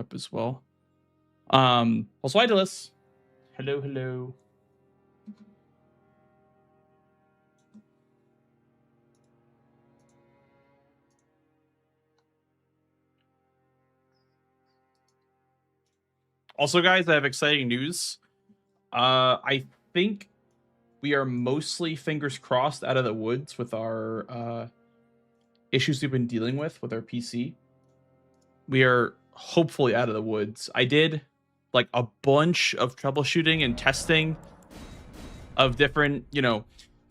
up as well. Also, hi, Dillis. Hello, hello. Also, guys, I have exciting news. I think we are mostly, fingers crossed, out of the woods with our issues we've been dealing with our PC. We are hopefully out of the woods. I did like a bunch of troubleshooting and testing of different,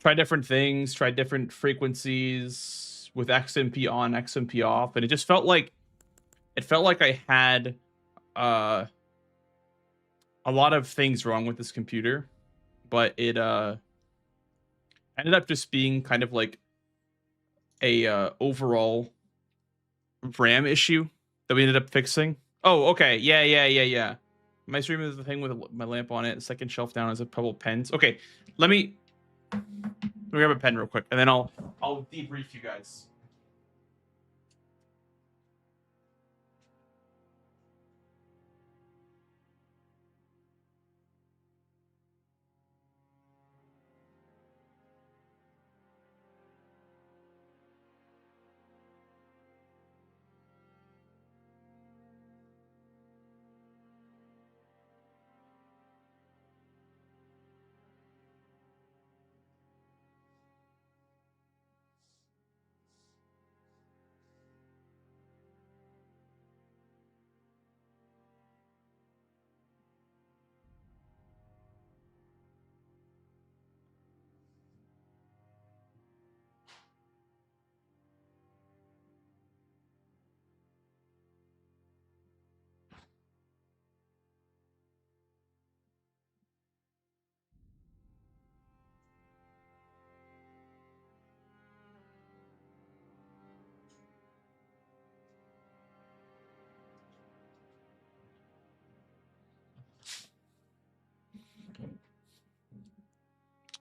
try different things, try different frequencies with XMP on, XMP off, and it just felt like I had a lot of things wrong with this computer, but it ended up just being kind of like a overall RAM issue that we ended up fixing. Oh, okay. Yeah. My stream is the thing with my lamp on it. The second shelf down is a couple pens. Okay, let me grab a pen real quick, and then I'll debrief you guys.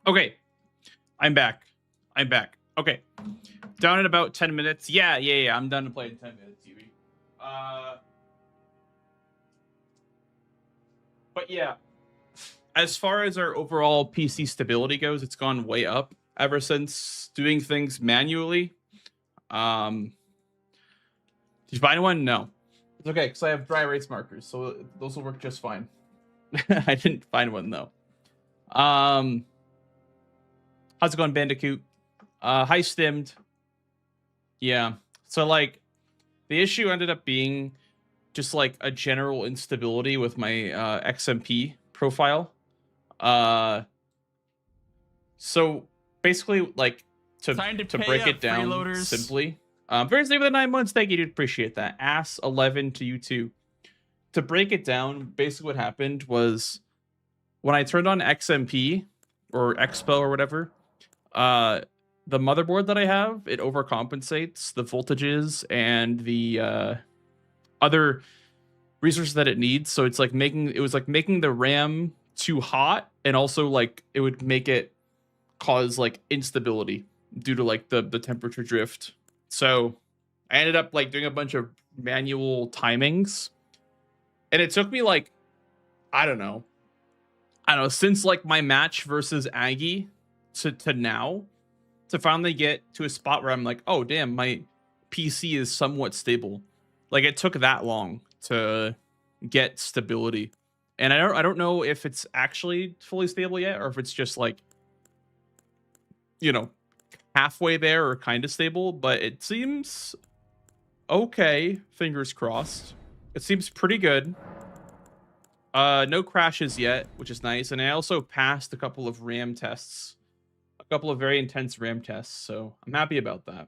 Okay, I'm back. Okay, down in about 10 minutes. Yeah. I'm done to play in 10 minutes, TV. But yeah, as far as our overall PC stability goes, it's gone way up ever since doing things manually. Did you find one? No. It's okay, because I have dry erase markers, so those will work just fine. I didn't find one, though. How's it going, Bandicoot? Hi, Stimmed. Yeah. So, like, the issue ended up being just, like, a general instability with my XMP profile. So, basically, like, to break it down simply... Very with the 9 months. Thank you, dude. Appreciate that. Ass 11 to you too. To break it down, basically what happened was when I turned on XMP or Expo or whatever, the motherboard that I have, it overcompensates the voltages and the other resources that it needs. So it's like making the RAM too hot, and also like it would make it cause like instability due to like the temperature drift. So I ended up like doing a bunch of manual timings, and it took me like, I don't know, since like my match versus Aggie to now to finally get to a spot where I'm like, oh damn, my PC is somewhat stable. Like it took that long to get stability. And I don't know if it's actually fully stable yet, or if it's just like, halfway there or kind of stable, but it seems okay. Fingers crossed. It seems pretty good. No crashes yet, which is nice. And I also passed a couple of RAM tests, a couple of very intense RAM tests, so I'm happy about that.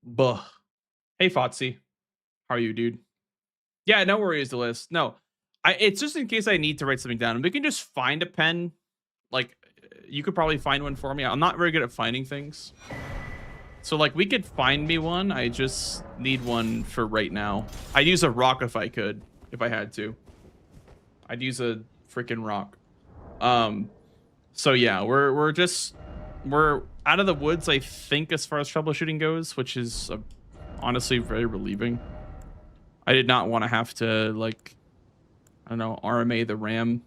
Buh. Hey, Fotsy. How are you, dude? Yeah, no worries, the list. No, it's just in case I need to write something down. And we can just find a pen. Like, you could probably find one for me. I'm not very good at finding things. So, like, we could find me one. I just need one for right now. I'd use a rock if I could, if I had to. I'd use a freaking rock. So, yeah, we're out of the woods, I think, as far as troubleshooting goes, which is honestly very relieving. I did not want to have to, like, I don't know, RMA the RAM.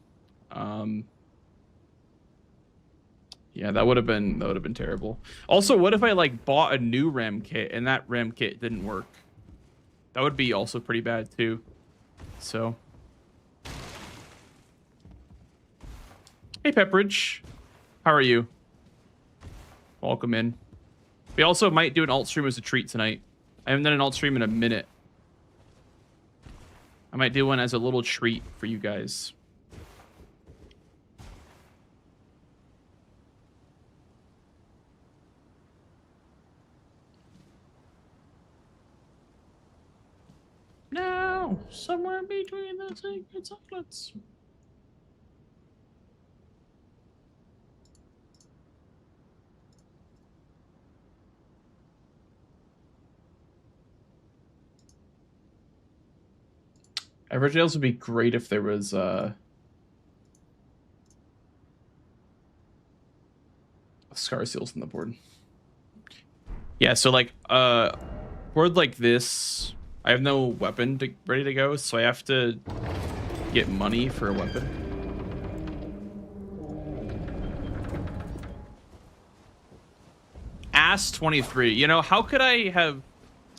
Yeah, that would have been terrible. Also, what if I like bought a new RAM kit and that RAM kit didn't work? That would be also pretty bad too. So, hey Pepperidge, how are you? Welcome in. We also might do an alt stream as a treat tonight. I haven't done an alt stream in a minute. I might do one as a little treat for you guys. No, somewhere between the sacred silence. Everjails would be great if there was Scar Seals on the board. Yeah, so like board like this, I have no weapon ready to go, so I have to get money for a weapon. Ass 23. You know, how could I have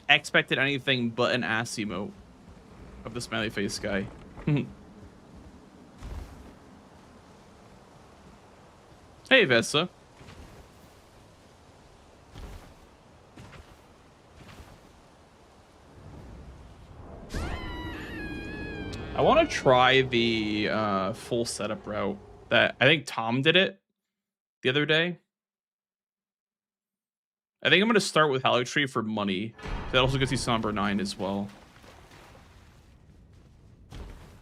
expected anything but an ass emote of the smiley face guy? Hey, Vessa. I want to try the full setup route that I think Tom did it the other day. I think I'm going to start with Hallow Tree for money. That also gets you Somber 9 as well.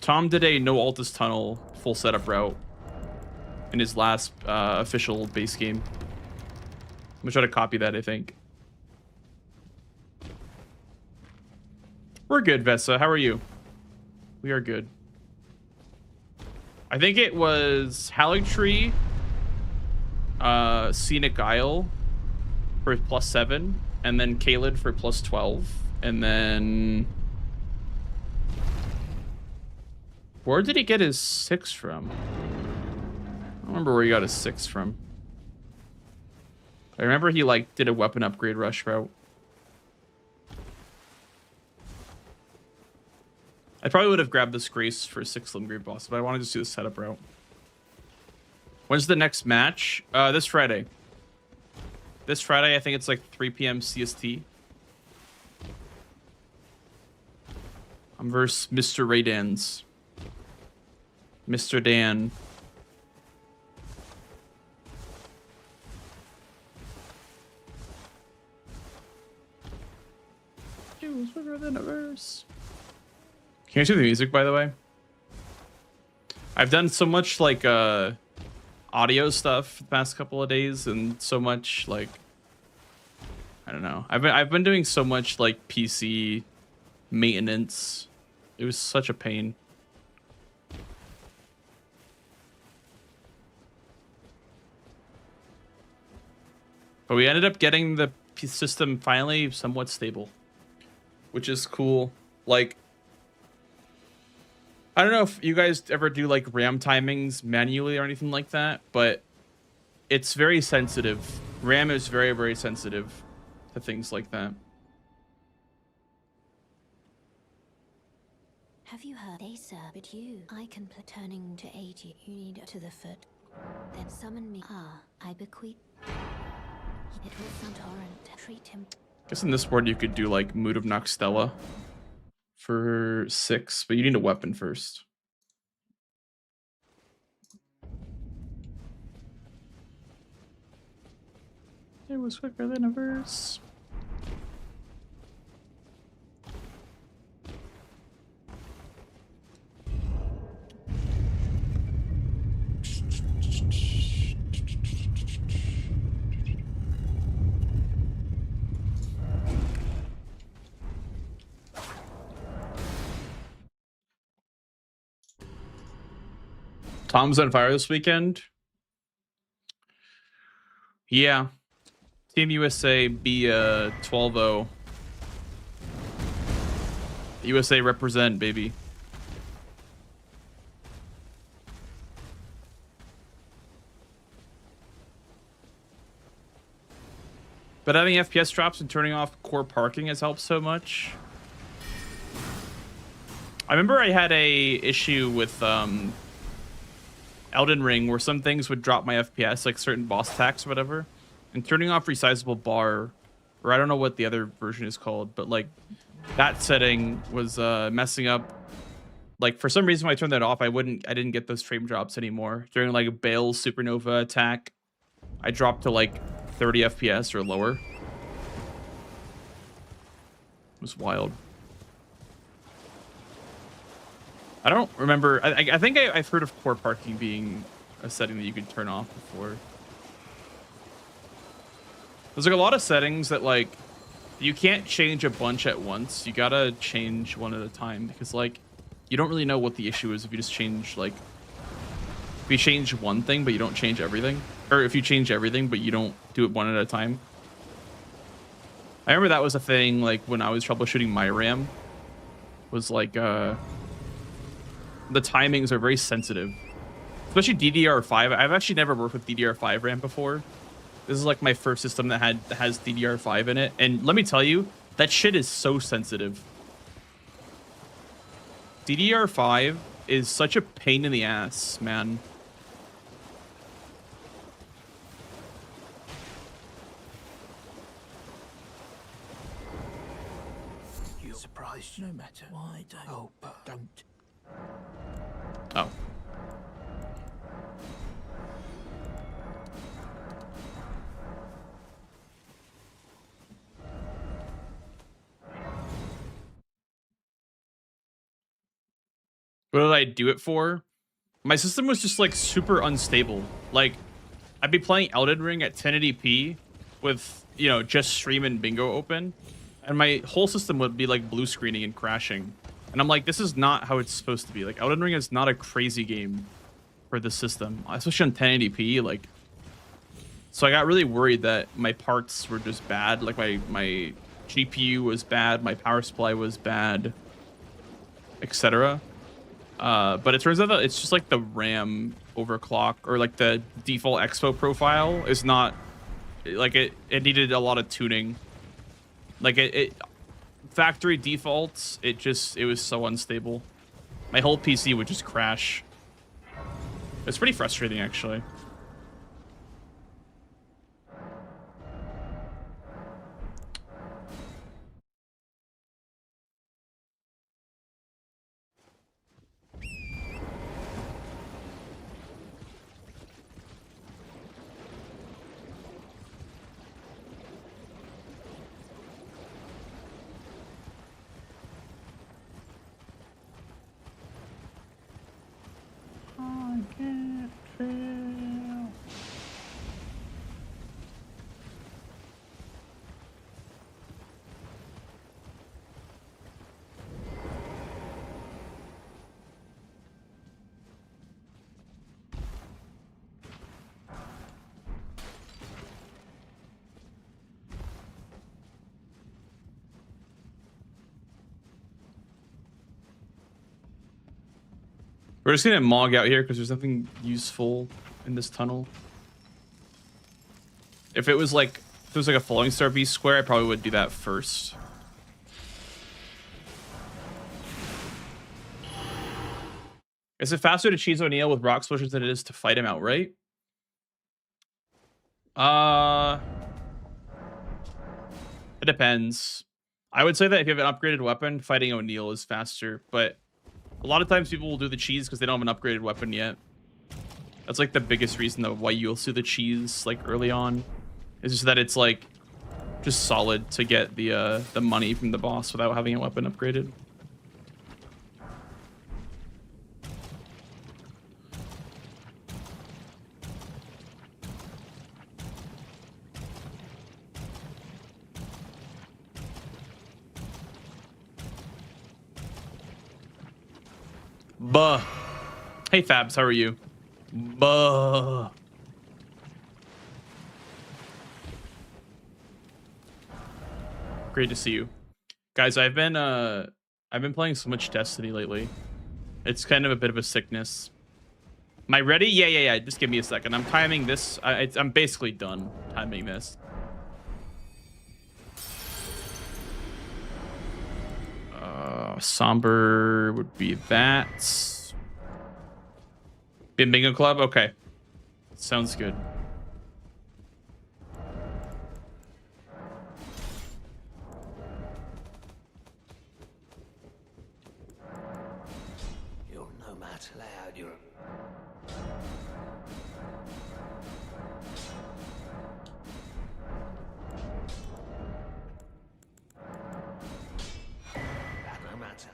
Tom did a no Altus Tunnel full setup route in his last official base game. I'm going to try to copy that, I think. We're good, Vessa. How are you? We are good. I think it was Hallow Tree, Scenic Isle for +7, and then Kaled for +12, and then where did he get his 6 from? I don't remember where he got his 6 from. I remember he like did a weapon upgrade rush route. I probably would have grabbed this Grace for 6 Limgrave boss, but I want to just do the setup route. When's the next match? This Friday. This Friday, I think it's like 3 p.m. CST. I'm versus Mr. Raydans. Mr. Dan. It was bigger than a verse. Can you see the music, by the way? I've done so much like audio stuff the past couple of days, and so much like I don't know. I've been doing so much like PC maintenance. It was such a pain. But we ended up getting the system finally somewhat stable, which is cool. Like, I don't know if you guys ever do like RAM timings manually or anything like that, but it's very sensitive. RAM is very, very sensitive to things like that. Have you heard, Acer? But you, I can turning to 80. You need to the foot. Then summon me. Ah, I bequeath. It will sound torrent. Treat him. I guess in this board you could do like Mood of Noxtella for 6, but you need a weapon first. It was quicker than a verse. Tom's on fire this weekend. Yeah. Team USA be 12-0. USA represent, baby. But having FPS drops and turning off core parking has helped so much. I remember I had a issue with Elden Ring where some things would drop my FPS, like certain boss attacks or whatever. And turning off resizable bar, or I don't know what the other version is called, but like that setting was messing up. Like for some reason when I turned that off, I didn't get those frame drops anymore. During like a Bale's supernova attack, I dropped to like 30 FPS or lower. It was wild. I don't remember. I think I've heard of core parking being a setting that you could turn off before. There's like a lot of settings that like you can't change a bunch at once. You gotta change one at a time because like you don't really know what the issue is if you just change like if you change one thing but you don't change everything, or if you change everything but you don't do it one at a time. I remember that was a thing like when I was troubleshooting my RAM. Was like the timings are very sensitive, especially DDR5. I've actually never worked with DDR5 RAM before. This is like my first system that has DDR5 in it, and let me tell you, that shit is so sensitive. DDR5 is such a pain in the ass, man. You're surprised no matter. Why don't? Oh, but don't. Oh. What did I do it for? My system was just like super unstable. Like I'd be playing Elden Ring at 1080p with, you know, just stream and bingo open, and my whole system would be like blue screening and crashing. And I'm like, this is not how it's supposed to be. Like Elden Ring is not a crazy game for the system, especially on 1080p. Like, so I got really worried that my parts were just bad. Like my GPU was bad, my power supply was bad, etc. But it turns out that it's just like the RAM overclock, or like the default expo profile is not like it needed a lot of tuning. Like it factory defaults, it was so unstable. My whole PC would just crash. It's pretty frustrating actually. We're just gonna mog out here because there's nothing useful in this tunnel. If it was like a Falling Star Beast square, I probably would do that first. Is it faster to cheese O'Neil with rock explosions than it is to fight him outright? It depends. I would say that if you have an upgraded weapon, fighting O'Neil is faster, but a lot of times people will do the cheese because they don't have an upgraded weapon yet. That's like the biggest reason though why you'll see the cheese like early on. It's just that it's like just solid to get the money from the boss without having a weapon upgraded. Buh. Hey Fabs, how are you? Buh. Great to see you. Guys, I've been I've been playing so much Destiny lately. It's kind of a bit of a sickness. Am I ready? Yeah. Just give me a second. I'm timing this. I'm basically done timing this. Somber would be that. Bingo Club? Okay. Sounds good. You're no match loud, you're... No matter.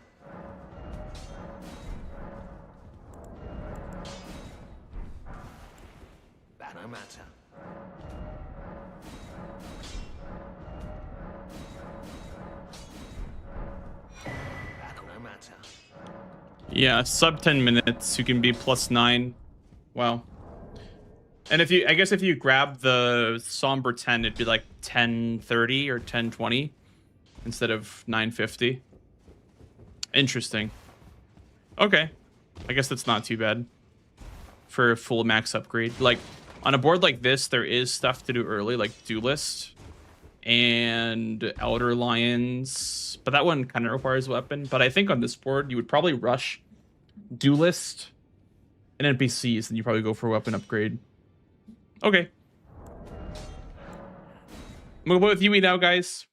No matter. No matter. Yeah, sub 10 minutes. You can be +9. Wow. And if you, I guess if you grab the Somber 10, it'd be like 1030 or 1020 instead of 950. Interesting. Okay. I guess that's not too bad for a full max upgrade. Like, on a board like this, there is stuff to do early, like Duelist and Elder Lions. But that one kind of requires a weapon. But I think on this board, you would probably rush Duelist and NPCs, and you probably go for a weapon upgrade. Okay. I'm going to play with Yui now, guys.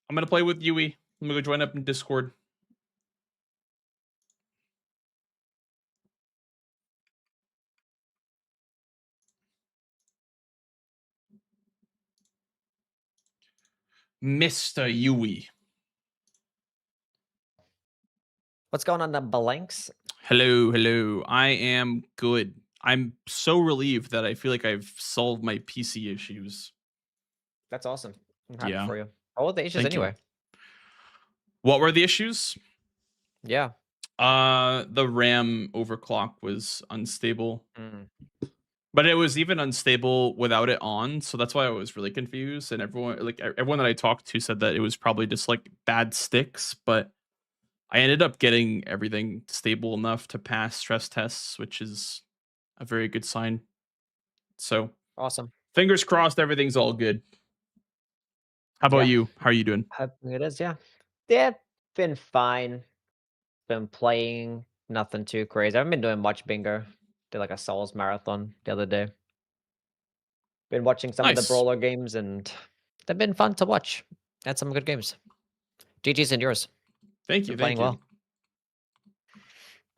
I'm going to play with Yui. I'm going to go join up in Discord. Mr. Yui. What's going on, the Blanks? Hello. I am good. I'm so relieved that I feel like I've solved my PC issues. That's awesome. I'm happy Yeah. for you. What were the issues anyway? What were the issues? Yeah. The RAM overclock was unstable. But it was even unstable without it on, so that's why I was really confused. And everyone that I talked to said that it was probably just like bad sticks, but I ended up getting everything stable enough to pass stress tests, which is a very good sign. So Awesome. Fingers crossed, everything's all good. How about you? How are you doing? It is, yeah. Yeah, been fine. Been playing, nothing too crazy. I haven't been doing much bingo. Did like a Souls marathon the other day. Been watching some of the Brawler games, and they've been fun to watch. Had some good games. GG's and yours. Thank you. Playing well.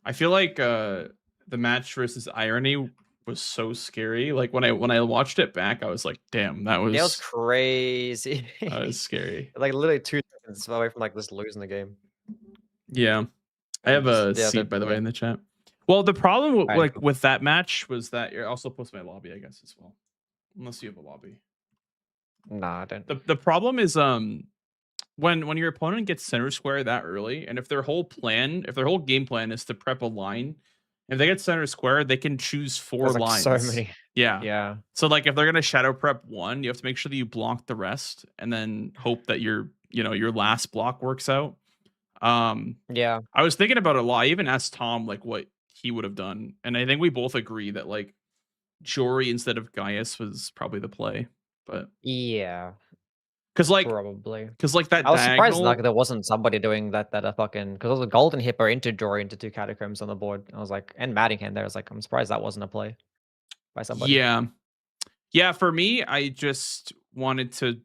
I feel like the match versus Irony was so scary. Like when I watched it back, I was like, "Damn, that was crazy." That was scary. Like literally 2 seconds away from like just losing the game. Yeah, I have a seat by the way in the chat. Well, the problem with that match was that you're also post my lobby, I guess, as well, unless you have a lobby. Nah, I don't. The problem is when your opponent gets center square that early, and if their whole game plan is to prep a line, if they get center square, they can choose 4 lines. So many. Yeah. So like if they're gonna shadow prep 1, you have to make sure that you block the rest, and then hope that your last block works out. Yeah. I was thinking about it a lot. I even asked Tom like what he would have done, and I think we both agree that like Jory instead of Gaius was probably the play. But yeah. Probably. Because like that I was surprised diagonal, like there wasn't somebody doing that fucking, because it was a Golden Hippo into Jory into 2 Catacombs on the board. I was like, and Maddingham there. I was like, I'm surprised that wasn't a play by somebody. Yeah. For me, I just wanted to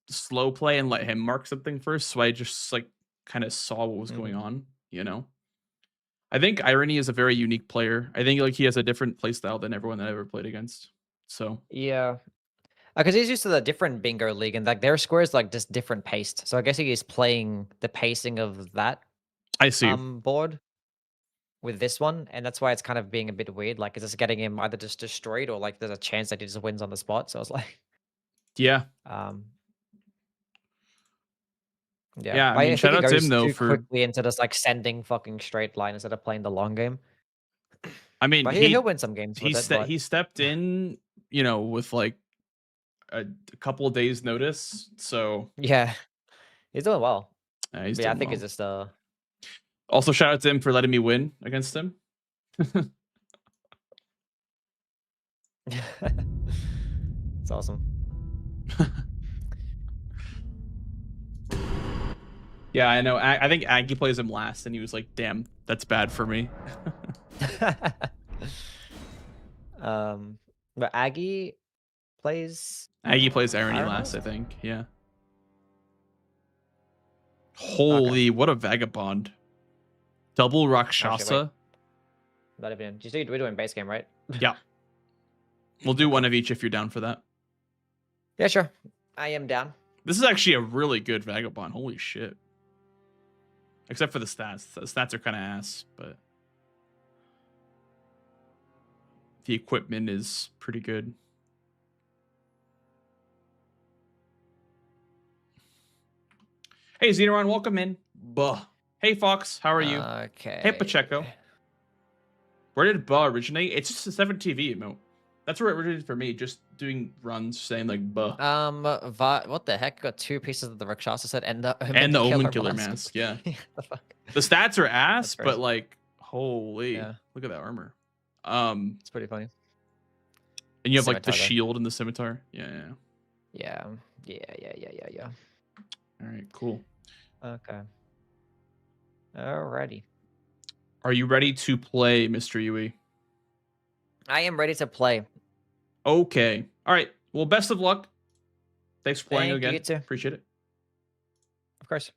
slow play and let him mark something first, so I just like kind of saw what was going on. I think Irony is a very unique player. I think like he has a different play style than everyone that I ever played against. So yeah. Because he's used to the different bingo league, and like their score is like just different paced. So I guess he is playing the pacing of that. I see. Board with this one, and that's why it's kind of being a bit weird. Like, is this getting him either just destroyed, or like there's a chance that he just wins on the spot? So I was like, yeah. Yeah. I mean, shout out to him though for quickly into this like sending fucking straight line instead of playing the long game. I mean, but he'll win some games. He stepped in, with like a couple of days notice. So yeah, he's doing well. He's I think it's just Also, shout out to him for letting me win against him. It's awesome. Yeah, I know. I think Aggie plays him last, and he was like, "Damn, that's bad for me." But Aggie plays. Aggie plays Irony Iron last, Horse? I think. Yeah. Holy, what a vagabond! Double Rakshasa. Not even. You see, we're doing base game, right? Yeah. We'll do one of each if you're down for that. Yeah, sure. I am down. This is actually a really good vagabond. Holy shit. Except for the stats. The stats are kind of ass, but the equipment is pretty good. Hey, Xenoron, welcome in. Buh. Hey, Fox, how are you? Okay. Hey, Pacheco. Where did Buh originate? It's just a 7TV emote. That's where it originated for me, just doing runs saying like buh. What the heck? Got 2 pieces of the Rakshasa set and the Omen Killer mask. Yeah. The fuck? The stats are ass, but like, holy, look at that armor. It's pretty funny. And you have like the Scimitar, though. shield and the scimitar. Yeah. Yeah. All right, cool. Okay. Alrighty. Are you ready to play, Mr. Yui? I am ready to play. Okay. All right. Well, best of luck. Thanks for playing again. You too. Appreciate it. Of course.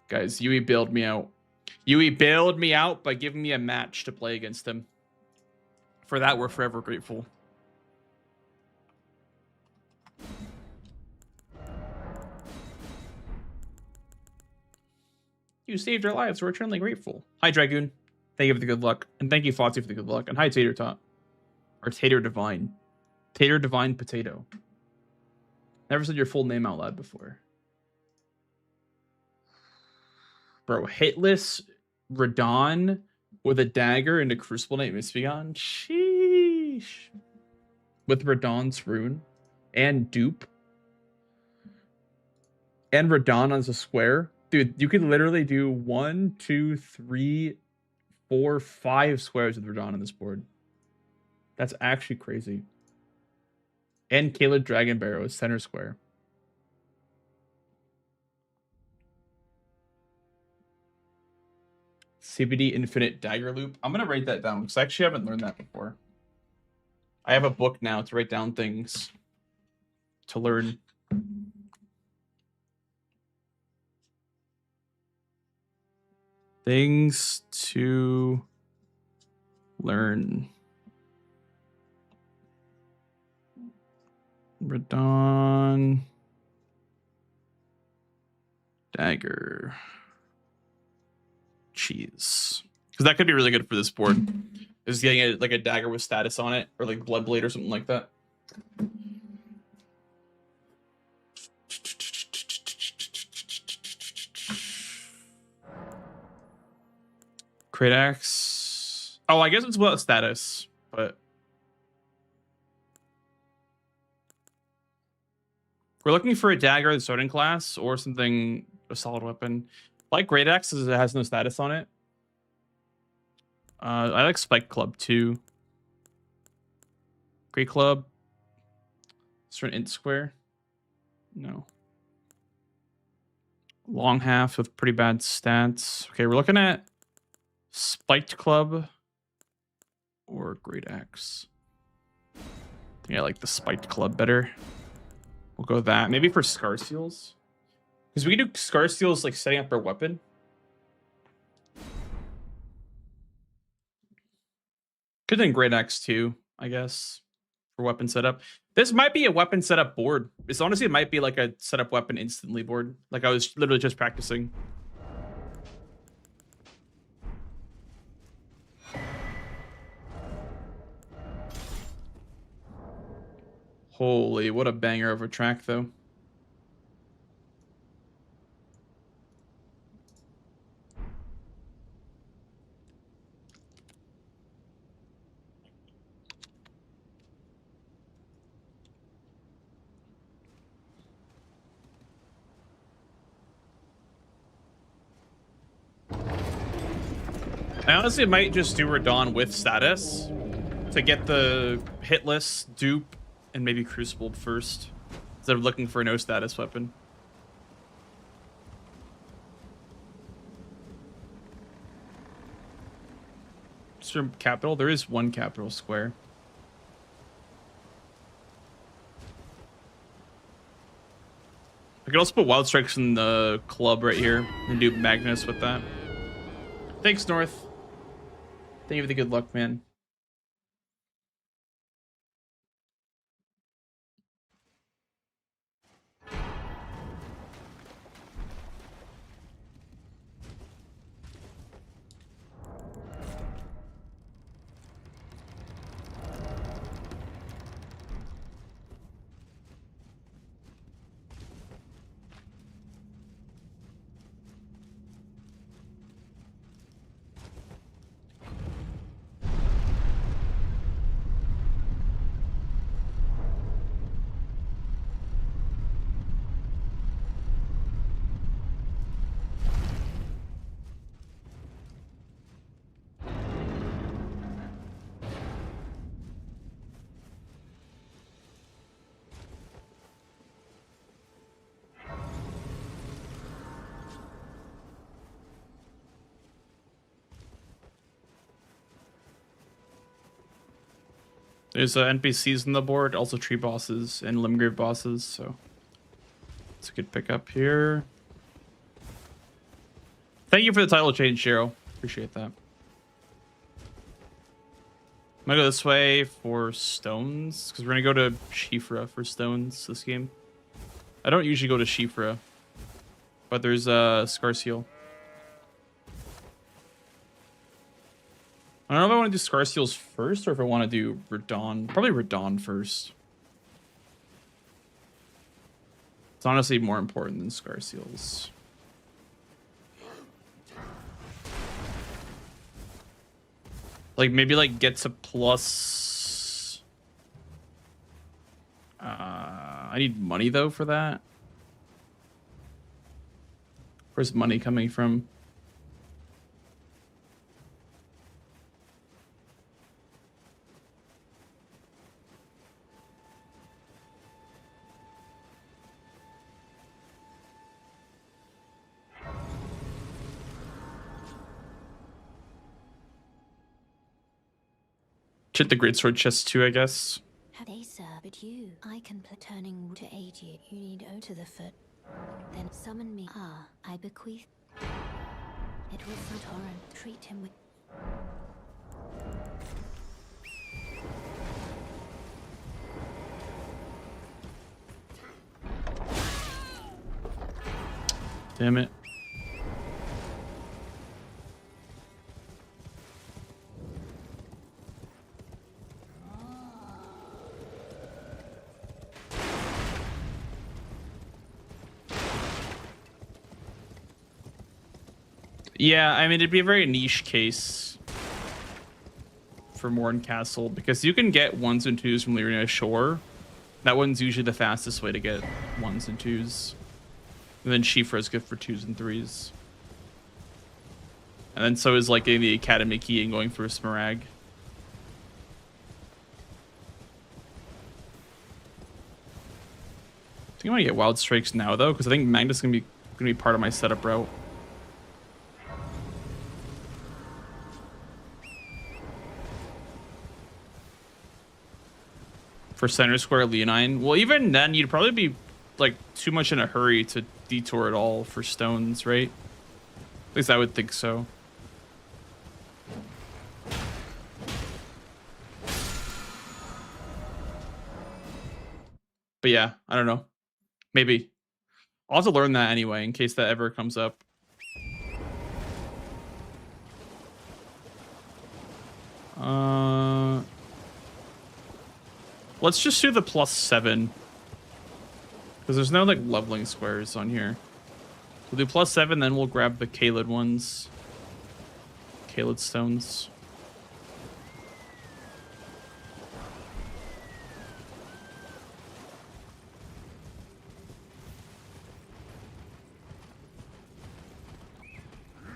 Guys, Yui bailed me out. Yui bailed me out by giving me a match to play against him. For that, we're forever grateful. You saved our lives. We're eternally grateful. Hi, Dragoon. Thank you for the good luck. And thank you, Foxy, for the good luck. And hi, Tater Tot. Or Tater Divine. Tater Divine Potato. Never said your full name out loud before. Bro, hitless Radon with a dagger and a Crucible Knight Misbegon. Sheesh. With Radon's rune. And dupe. And Radon as a square. Dude, you can literally do 1, 2, 3, 4, 5 squares with Radon on this board. That's actually crazy. And Caleb Dragon Barrow is center square. CBD Infinite Dagger Loop. I'm going to write that down because I actually haven't learned that before. I have a book now to write down things to learn. Things to learn. Radon. Dagger. Cheese. Because that could be really good for this board. Is getting like a dagger with status on it. Or like Bloodblade or something like that. Great Axe. Oh, I guess it's without status, but we're looking for a dagger in the starting class or something, a solid weapon. Like Great Axe, it has no status on it. I like Spike Club too. Great Club. Is there an int square? No. Long half with pretty bad stats. Okay, we're looking at Spiked Club or Great Axe. I think I like the Spiked Club better. We'll go with that. Maybe for Scar Seals. Because we can do Scar Seals like setting up our weapon. Could have done Great Axe too, I guess, for weapon setup. This might be a weapon setup board. It's honestly, it might be like a setup weapon instantly board. Like I was literally just practicing. Holy, what a banger of a track, though. I honestly might just do Radon with status to get the hitless, dupe, and maybe Crucible first, instead of looking for a no status weapon. Just from capital, there is one capital square. I could also put Wild Strikes in the club right here and do Magnus with that. Thanks, North. Thank you for the good luck, man. There's NPCs on the board, also tree bosses and Limgrave bosses, so it's a good pickup here. Thank you for the title change, Cheryl. Appreciate that. I'm gonna go this way for stones, because we're gonna go to Shifra for stones this game. I don't usually go to Shifra, but there's a Scar Seal. I don't know if I want to do Scar Seals first or if I want to do Radon. Probably Radon first. It's honestly more important than Scar Seals. Like, maybe, like, get to plus... I need money, though, for that. Where's money coming from? Check the greatsword chest too, I guess. They serve but you. I can turning to aid you. You need O to the foot. Then summon me. Ah, I bequeath. It was St. Torrent. Treat him with. Damn it. Yeah, I mean, it'd be a very niche case for Morn Castle because you can get 1s and 2s from Lyria Shore. That one's usually the fastest way to get 1s and 2s. And then Shifra is good for 2s and 3s. And then so is like getting the Academy Key and going for a Smaragd. I think I want to get Wild Strikes now though, because I think Magnus is gonna be part of my setup route. For center square Leonine. Well, even then, you'd probably be like too much in a hurry to detour it all for stones, right? At least I would think so. But yeah, I don't know. Maybe. I'll have to learn that anyway in case that ever comes up. Let's just do the +7. Because there's no like leveling squares on here. We'll do +7, then we'll grab the Kaled ones. Kaled stones.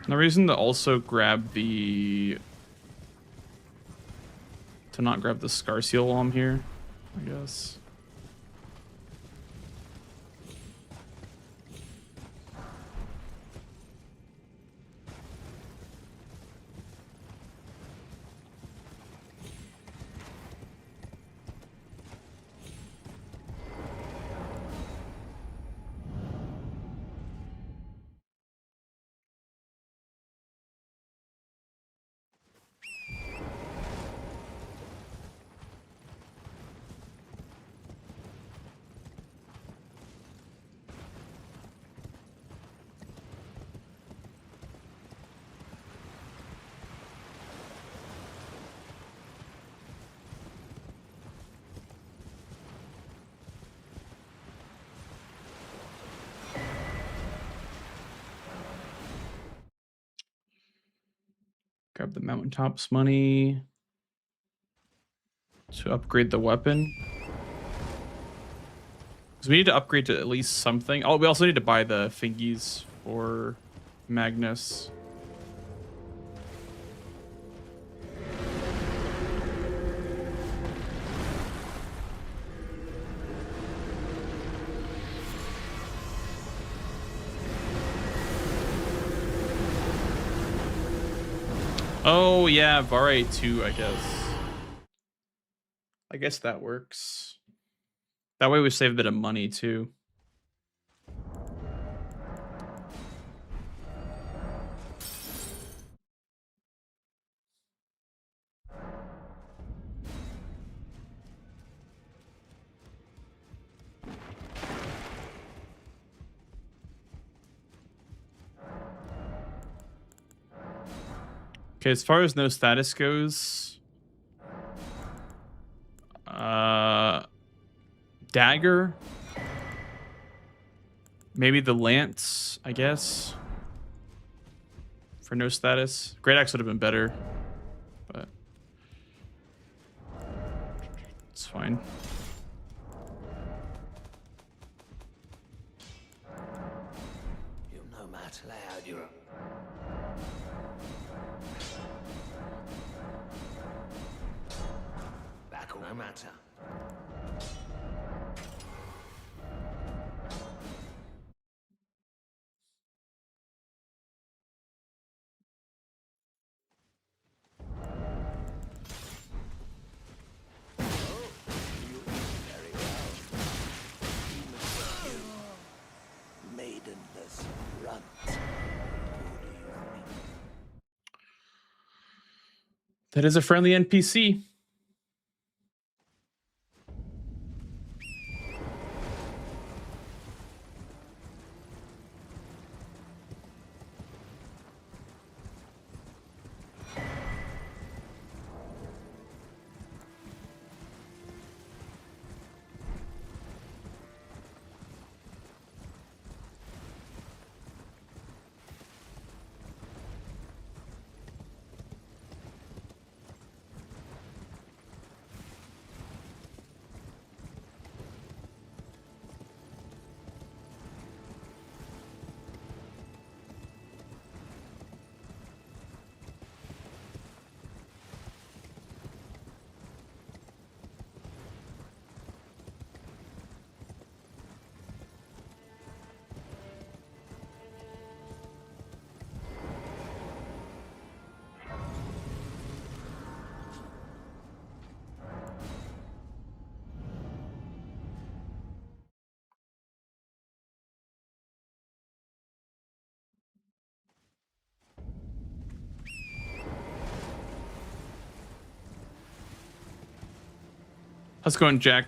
No reason to also grab the... To not grab the Scar Seal while I'm here, I guess. Grab the mountaintops money to upgrade the weapon. Because we need to upgrade to at least something. Oh, we also need to buy the fingies for Magnus. Oh, yeah, Vare 2, I guess. I guess that works. That way we save a bit of money, too. Okay, as far as no status goes, dagger, maybe the lance, I guess, for no status. Great axe would have been better, but it's fine. You'll no matter loud, you're back no matter. Maidenless runt. That is a friendly NPC. How's it going, Jack?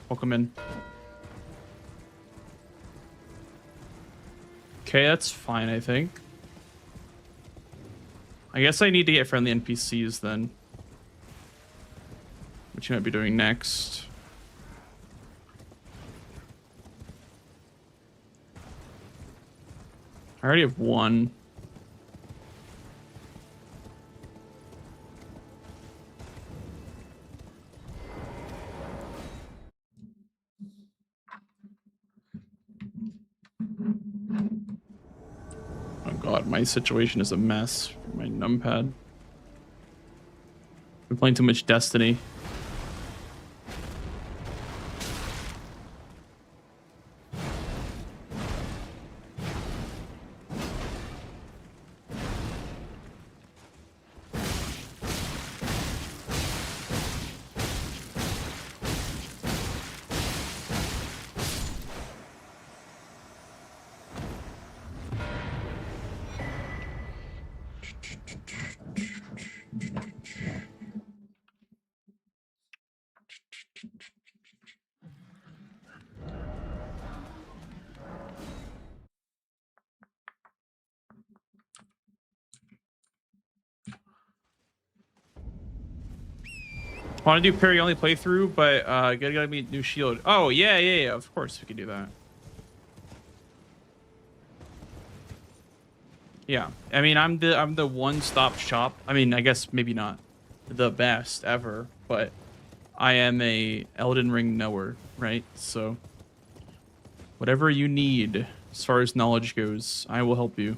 Welcome in. Okay, that's fine, I think. I guess I need to get friendly NPCs then. Which you might be doing next. I already have one. God, my situation is a mess. My numpad. Been playing too much Destiny. Want to do parry only playthrough, but gotta be new shield. Oh yeah, of course we could do that. Yeah, I mean I'm the one-stop shop. I mean, I guess maybe not the best ever, but I am a Elden Ring knower, right? So whatever you need as far as knowledge goes, I will help you.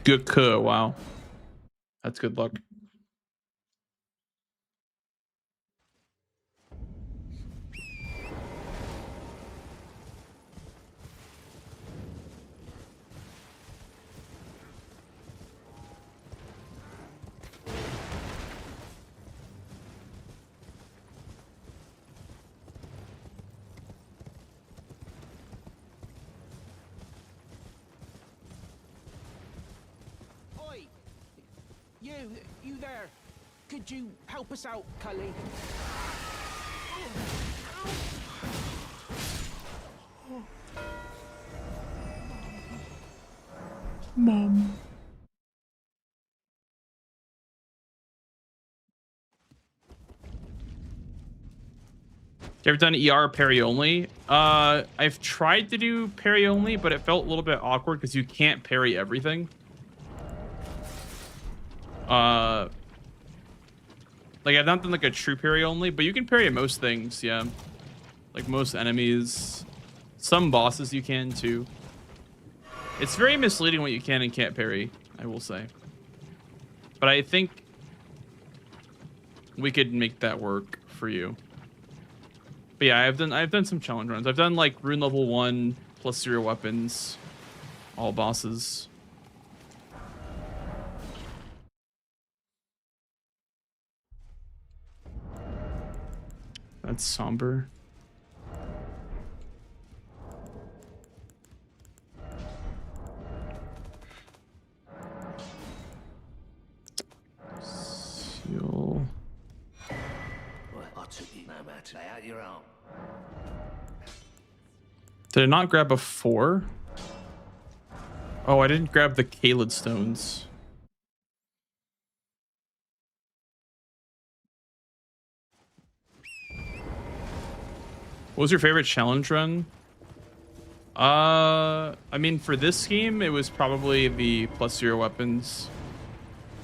Good cur, wow. That's good luck. You there? Could you help us out, Cully? Mom. You ever done ER parry only? I've tried to do parry only, but it felt a little bit awkward because you can't parry everything. Like I've not done like a true parry only, but you can parry most things, yeah. Like most enemies. Some bosses you can too. It's very misleading what you can and can't parry, I will say. But I think we could make that work for you. But yeah, I've done some challenge runs. I've done like rune level 1 plus 0 weapons, all bosses. That's somber. Seal. Well, I took you no matter. Lay out your arm. Did I not grab a 4? Oh, I didn't grab the Kaled stones. What was your favorite challenge run? I mean, for this game, it was probably the plus 0 weapons.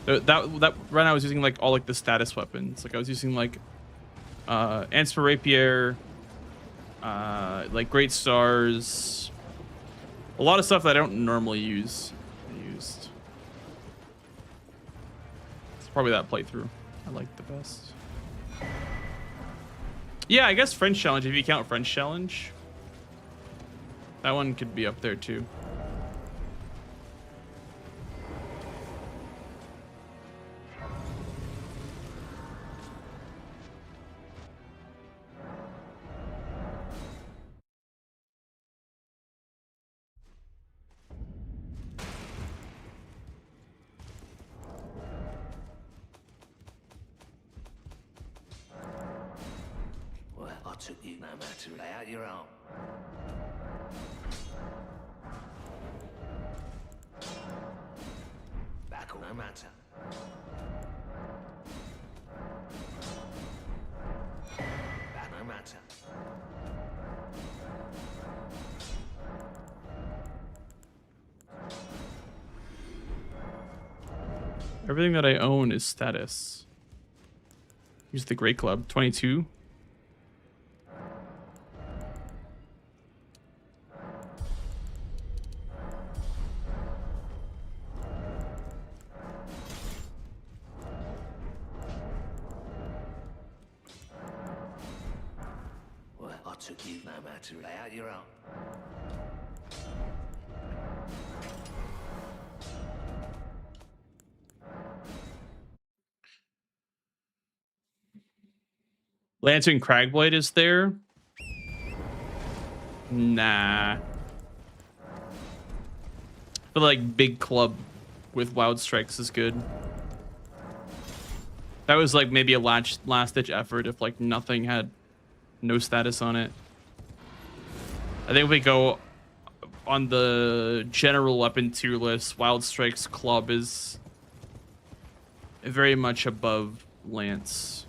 That run, I was using like all like the status weapons. Like I was using like Answer Rapier, like Great Stars, a lot of stuff that I don't normally use. I used. It's probably that playthrough I like the best. Yeah, I guess French Challenge, if you count French Challenge. That one could be up there too. Well, I took you no matter. Lay out your arm. Everything that I own is status. Use the Great Club. 22. Well, I took you no matter. Lay out your own. Lantern Cragblade is there. Nah. But like big club with Wild Strikes is good. That was like maybe a last ditch effort if like nothing had no status on it. I think we go on the general weapon tier list. Wild Strikes Club is very much above Lance.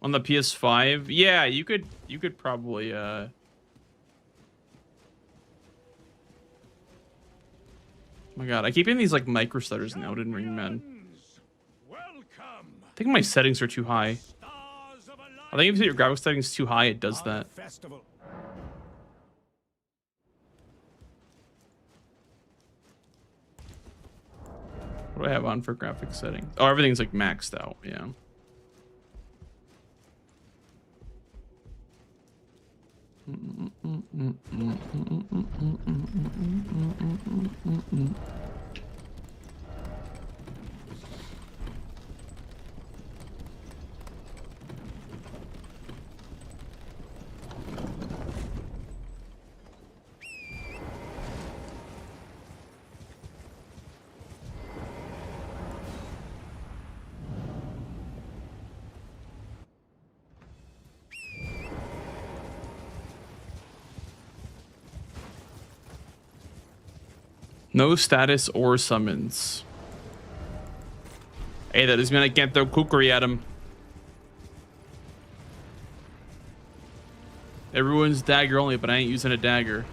On the PS5, yeah, you could probably oh my god, I keep getting these like micro stutters in Elden Ring, man. I think my settings are too high. I think if your graphics settings too high, it does that. What do I have on for graphics settings? Oh, everything's like maxed out, yeah. No status or summons. Hey, that doesn't mean I can't throw kukri at him. Everyone's dagger only, but I ain't using a dagger.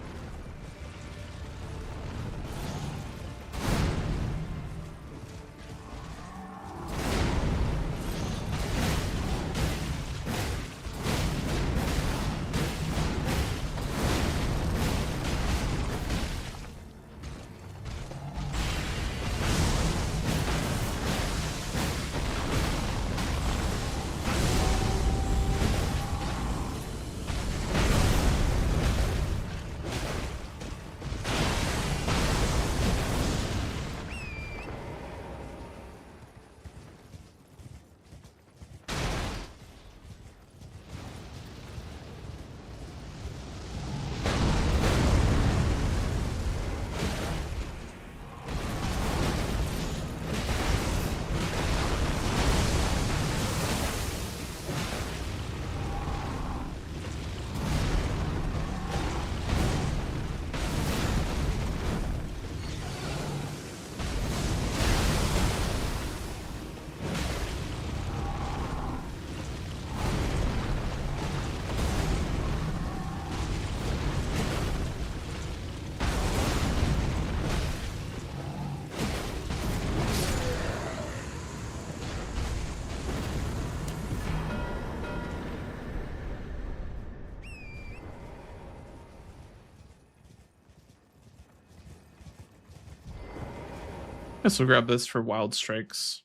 Guess we'll grab this for Wild Strikes.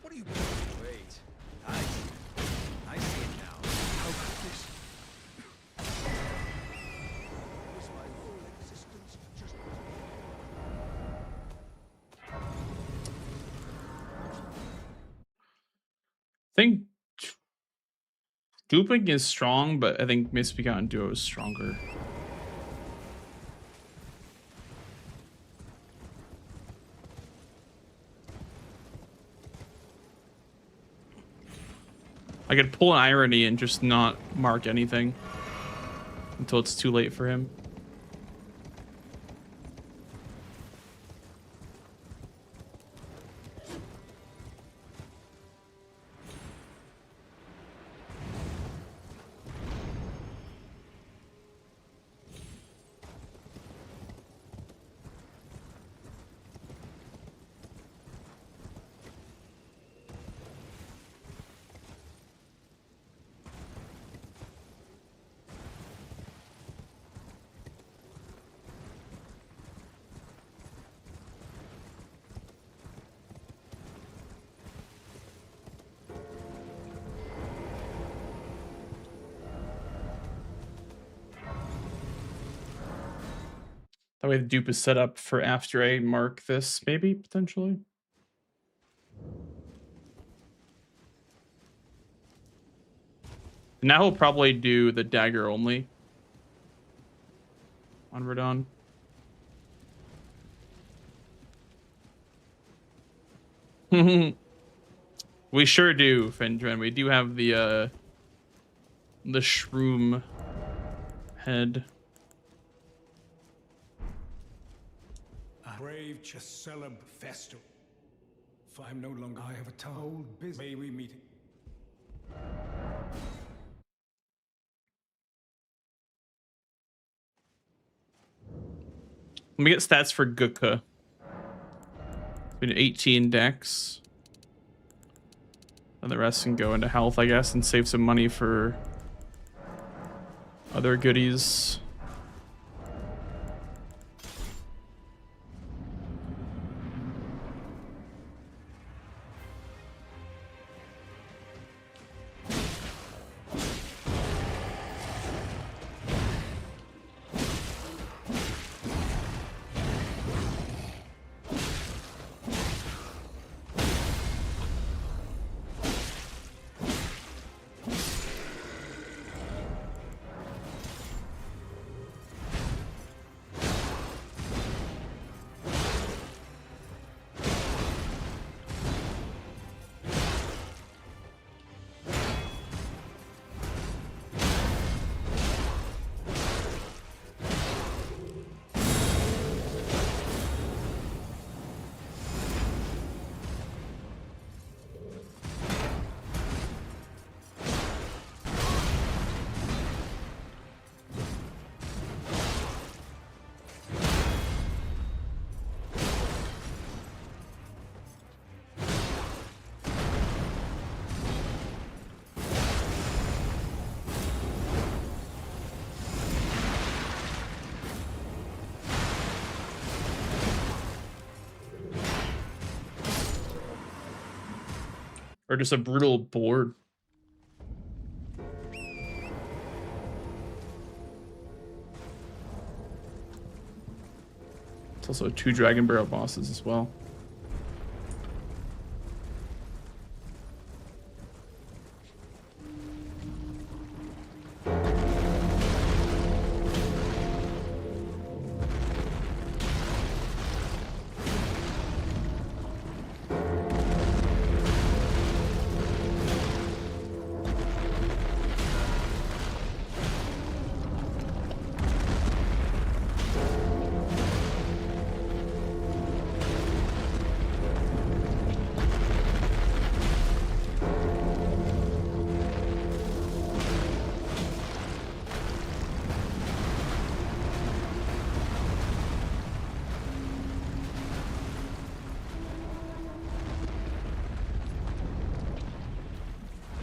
What are you doing? Wait. I see it now. How could this? think duping is strong, but I think Misbegotten and Duo is stronger. I could pull an irony and just not mark anything until it's too late for him. That way the dupe is set up for after I mark this, maybe, potentially. Now he'll probably do the dagger only on Radon. We sure do, Fendren. We do have the shroom head. Brave Cheselub Festal. For I'm no longer I have a tongue. Old business. May we meet? Let me get stats for Guka. Been 18 dex. And the rest can go into health, I guess, and save some money for other goodies. Or just a brutal board. It's also 2 Dragon Barrel bosses as well.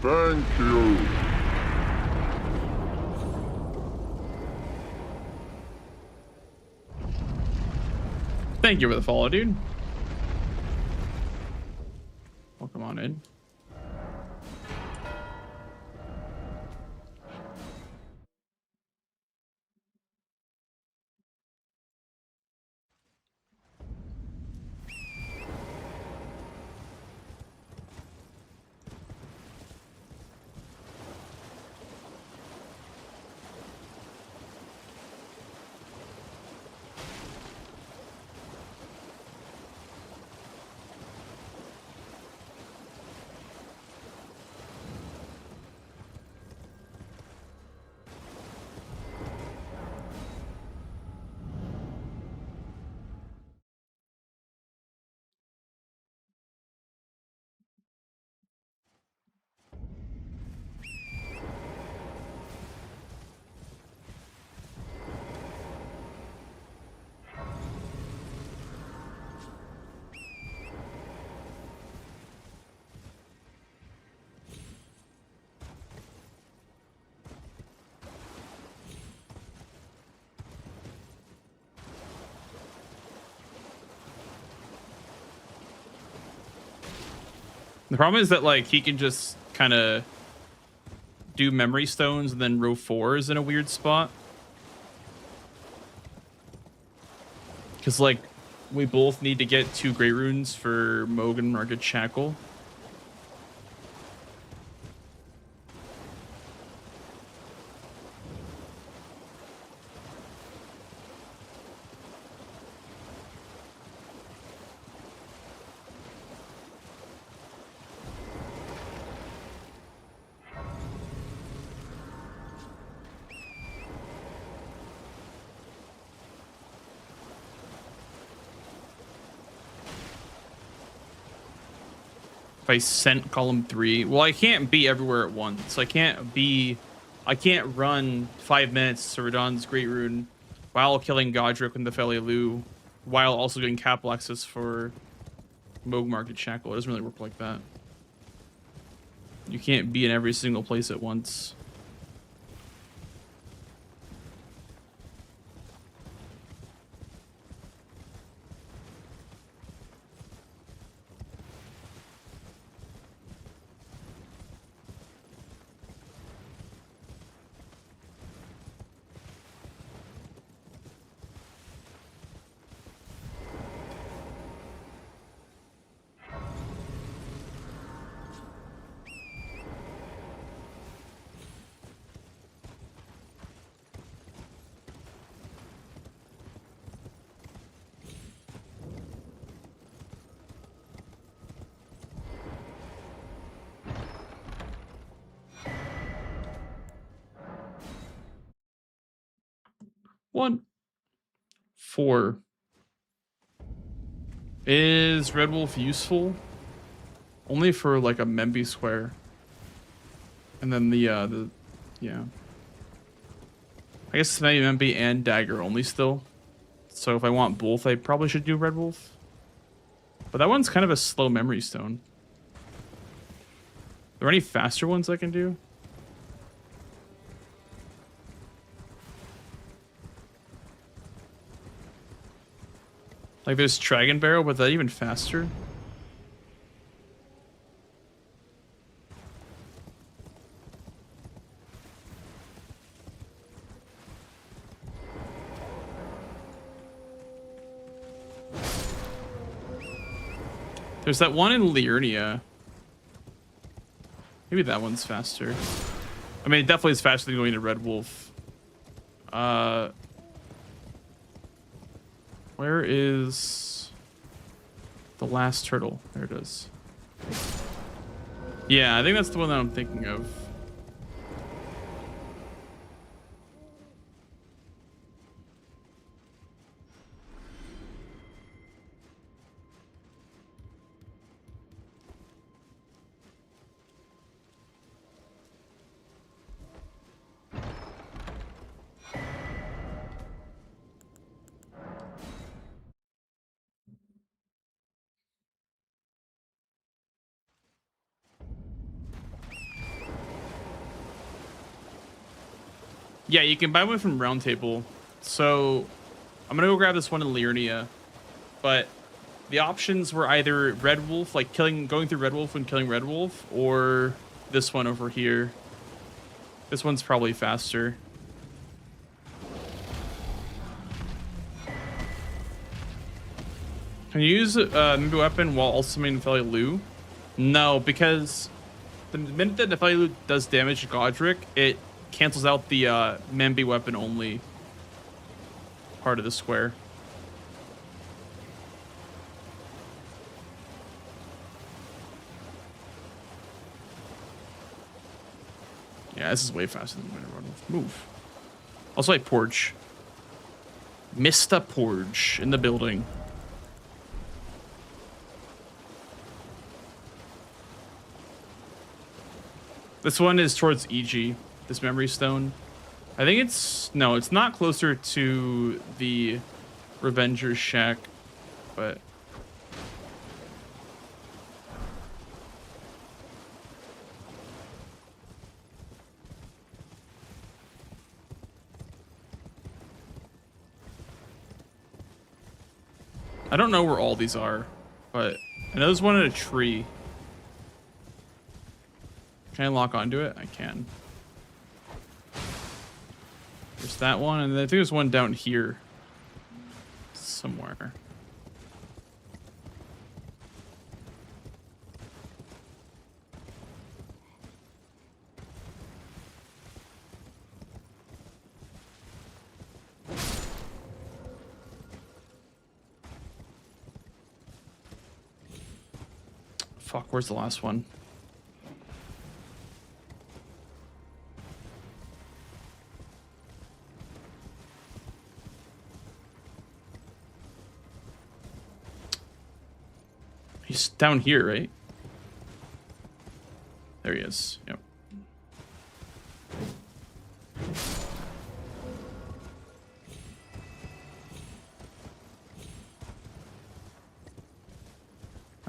Thank you. Thank you for the follow, dude. Welcome on in. The problem is that like he can just kind of do memory stones and then row 4s in a weird spot. Because like we both need to get 2 Great Runes for Mogan Market Shackle. If I sent column 3, well, I can't be everywhere at once. I can't run 5 minutes to Radon's Great Rune while killing Godric and the Felilu, while also getting capital access for Moog Market Shackle. It doesn't really work like that. You can't be in every single place at once. One. 4. Is Red Wolf useful? Only for like a Memby square. And then the yeah. I guess it's maybe Memby and Dagger only still. So if I want both, I probably should do Red Wolf. But that one's kind of a slow memory stone. Are there any faster ones I can do? Like there's Dragon Barrel, but that even faster? There's that one in Liurnia. Maybe that one's faster. I mean, it definitely is faster than going to Red Wolf. Where is the last turtle? There it is. Yeah, I think that's the one that I'm thinking of. Yeah, you can buy one from Round Table. So I'm gonna go grab this one in Liurnia, but the options were either Red Wolf, like going through Red Wolf and killing Red Wolf, or this one over here. This one's probably faster. Can you use Memby weapon while also making Felilu? No, because the minute that Felilu does damage to Godric, it cancels out the Memby weapon only part of the square. Yeah, this is way faster than Winter Run. Move. Also, like Porge. Mr. Porge in the building. This one is towards EG. This memory stone. I think it's no, it's not closer to the Revenger's Shack, but I don't know where all these are, but I know there's one in a tree. Can I lock onto it? I can. There's that one, and then I think there's one down here somewhere. Fuck, where's the last one? He's down here, right? There he is. Yep.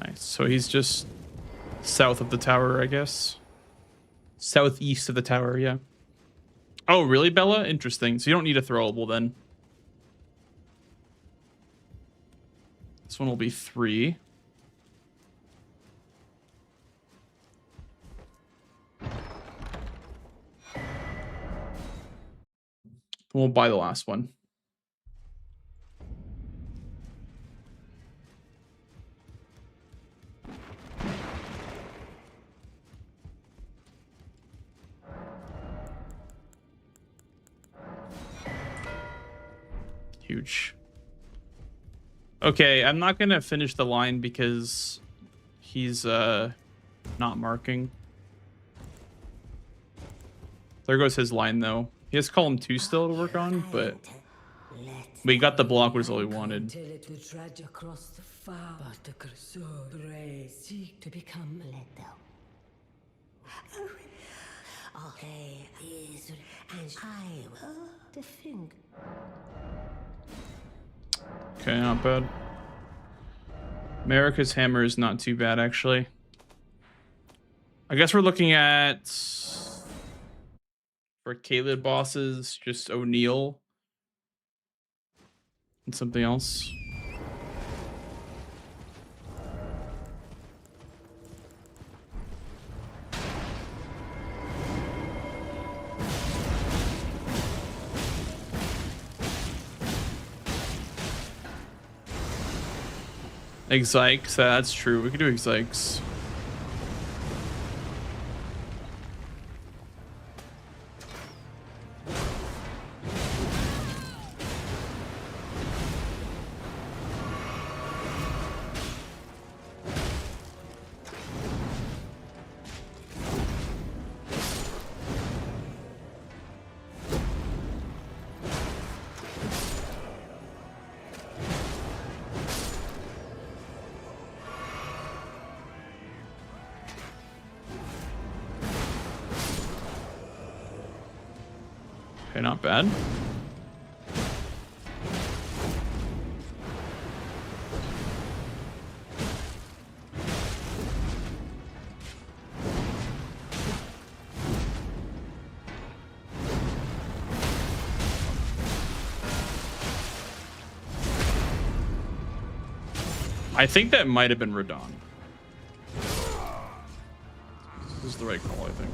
Nice. So he's just south of the tower, I guess. Southeast of the tower, yeah. Oh, really, Bella? Interesting. So you don't need a throwable then. This one will be 3. We'll buy the last one. Huge. Okay, I'm not gonna finish the line because he's not marking. There goes his line though. He has column 2 still to work on, but we got the block, was all we wanted. To become okay, and I will defend. Okay, not bad. America's hammer is not too bad, actually. I guess we're looking at, for Caleb bosses, just O'Neal and something else. Exikes, that's true. We could do Exikes. Okay, not bad. I think that might have been Radon. This is the right call, I think.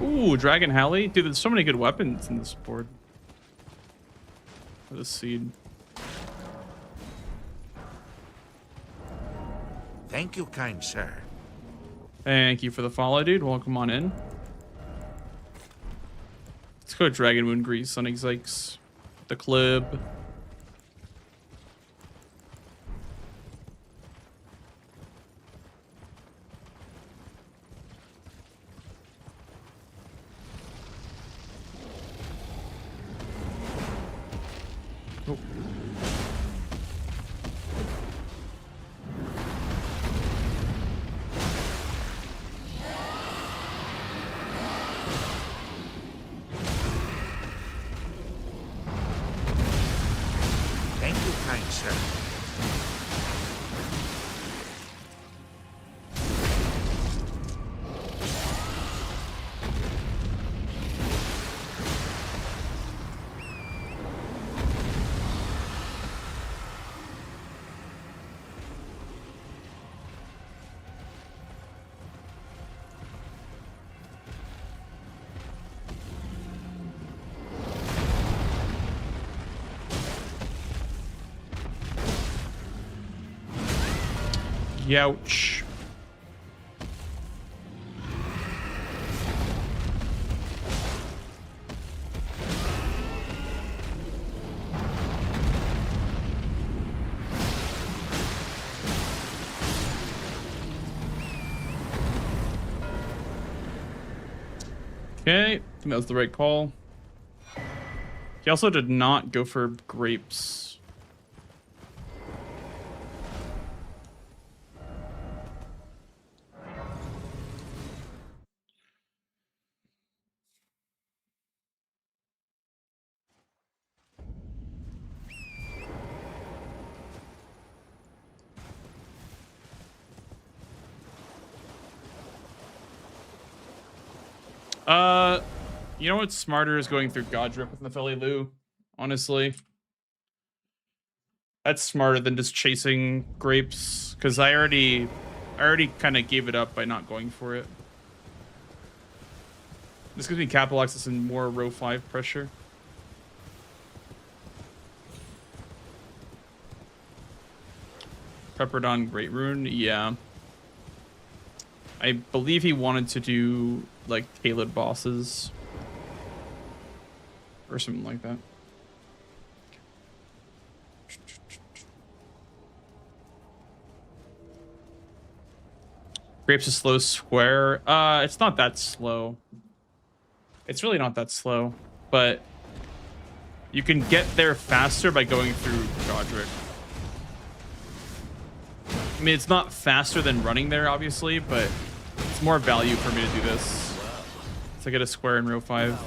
Ooh, Dragon Halley. Dude, there's so many good weapons in this board. For the seed. Thank you, kind sir. Thank you for the follow, dude. Welcome on in. Let's go Dragon Moon Grease on Exikes. The club. Oh. Thank you, kind sir. Youch. Okay, I think that was the right call. He also did not go for grapes. You know what's smarter is going through Godrip with Nepheli Lu, honestly. That's smarter than just chasing grapes, because I already kind of gave it up by not going for it. This gives me capital access and more row 5 pressure. Pepperdon Great Rune, yeah. I believe he wanted to do like tailored bosses or something like that. Grapes is slow square. It's not that slow. It's really not that slow, but you can get there faster by going through Godric. I mean, it's not faster than running there, obviously, but it's more value for me to do this. So I get a square in row 5.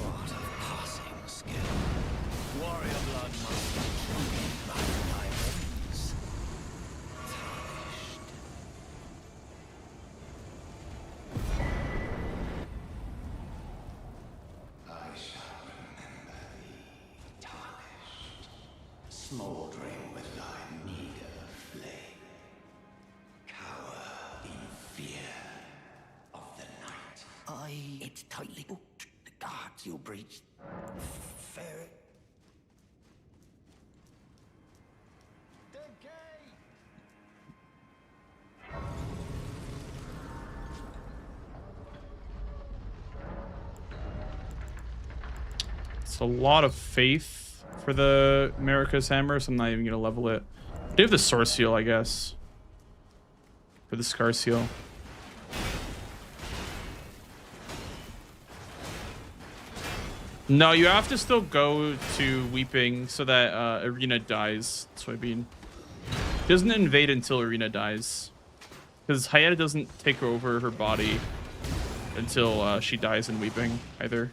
Smouldering with thy meager flame, cower in fear of the night. It's tightly booked. The guards you'll breach. Ferret. It's a lot of faith for the America's Hammer, so I'm not even going to level it. I do have the Source Seal, I guess. For the Scar Seal. No, you have to still go to Weeping so that Arena dies. That's what I mean. It doesn't invade until Arena dies. Because Hayata doesn't take over her body until she dies in Weeping, either.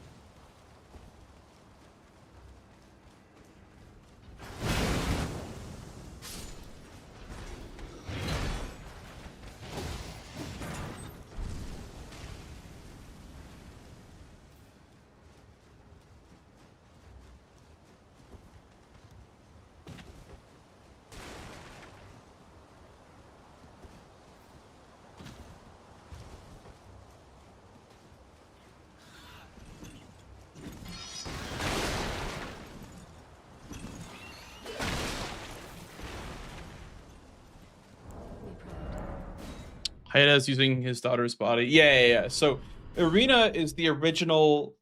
Hayata's using his daughter's body. Yeah. So Irina is the original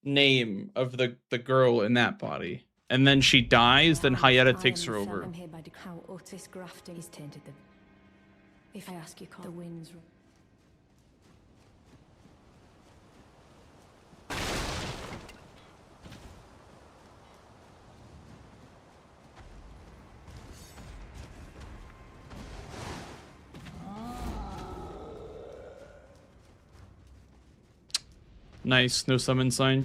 name of the girl in that body. And then she dies, then Hayata takes her over. How Otis grafting is tainted them. If I ask you, the winds. Nice, no summon sign.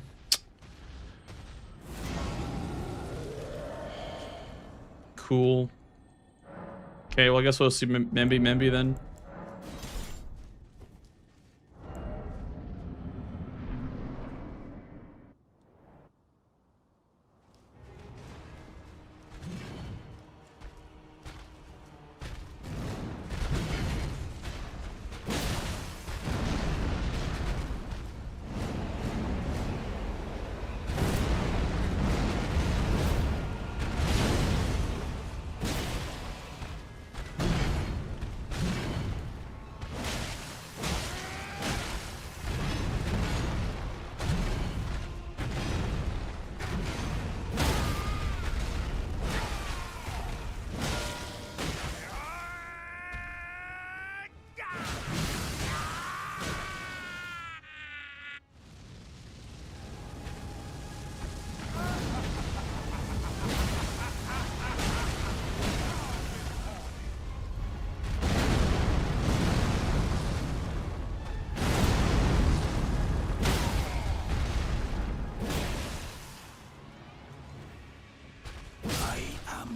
Cool. Okay, well I guess we'll see Memby then.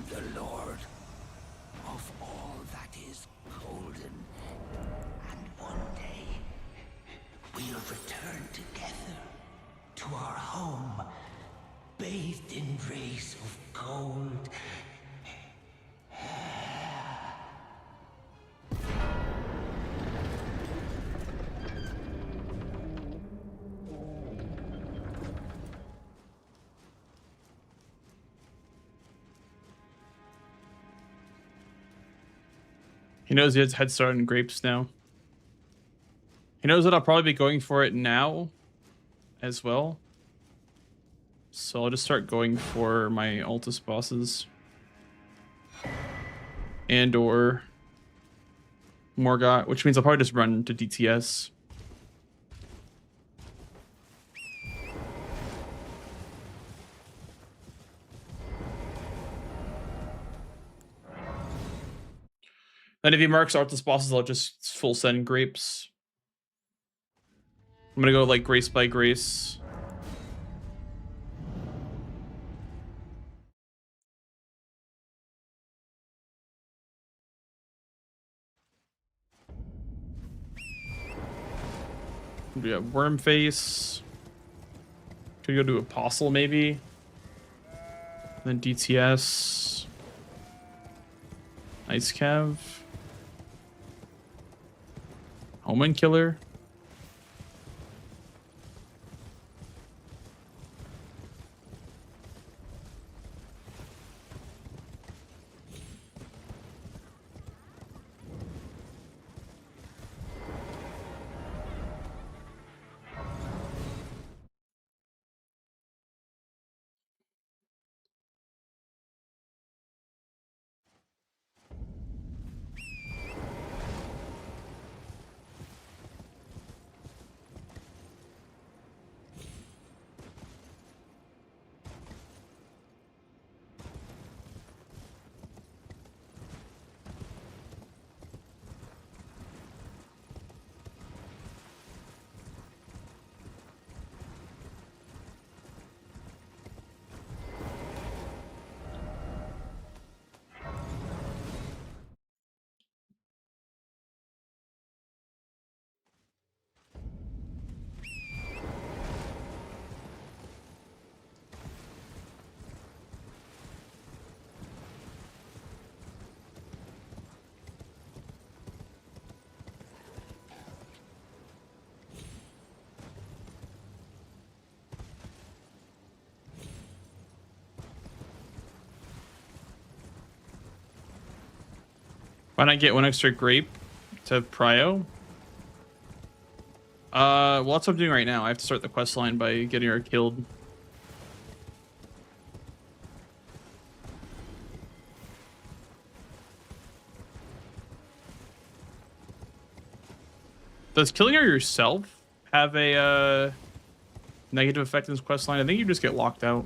the Lord of all that is golden. And one day, we'll return together to our home, bathed in rays of gold. He knows he has head start on grapes now. He knows that I'll probably be going for it now as well. So I'll just start going for my Altus bosses. And or Morgott, which means I'll probably just run to DTS. Then if he marks Altus bosses, I'll just full send grapes. I'm gonna go like grace by grace. We got Worm Face. Could go to Apostle maybe. Then DTS. Ice Cav. Omen Killer. Why not get one extra grape to Prio? Well, that's what I'm doing right now. I have to start the quest line by getting her killed. Does killing her yourself have a negative effect in this quest line? I think you just get locked out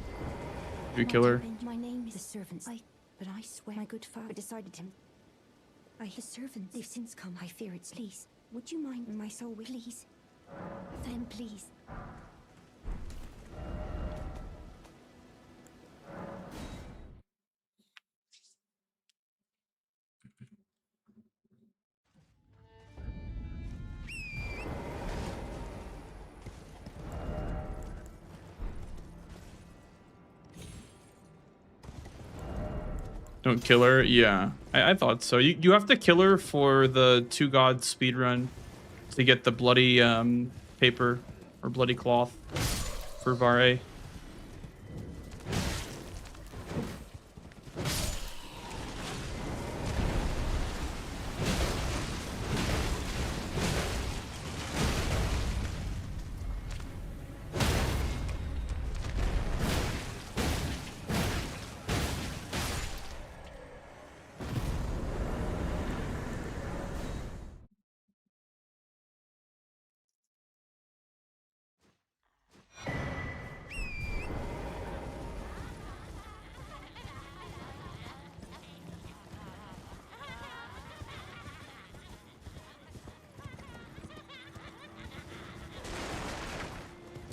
if you kill her. My name is a servant, but I swear my good father decided him. His servants, they've since come. I fear it's please. Would you mind my soul, please? Then please. Don't kill her? Yeah, I thought so. You have to kill her for the 2 God speedrun to get the bloody paper or bloody cloth for Vare.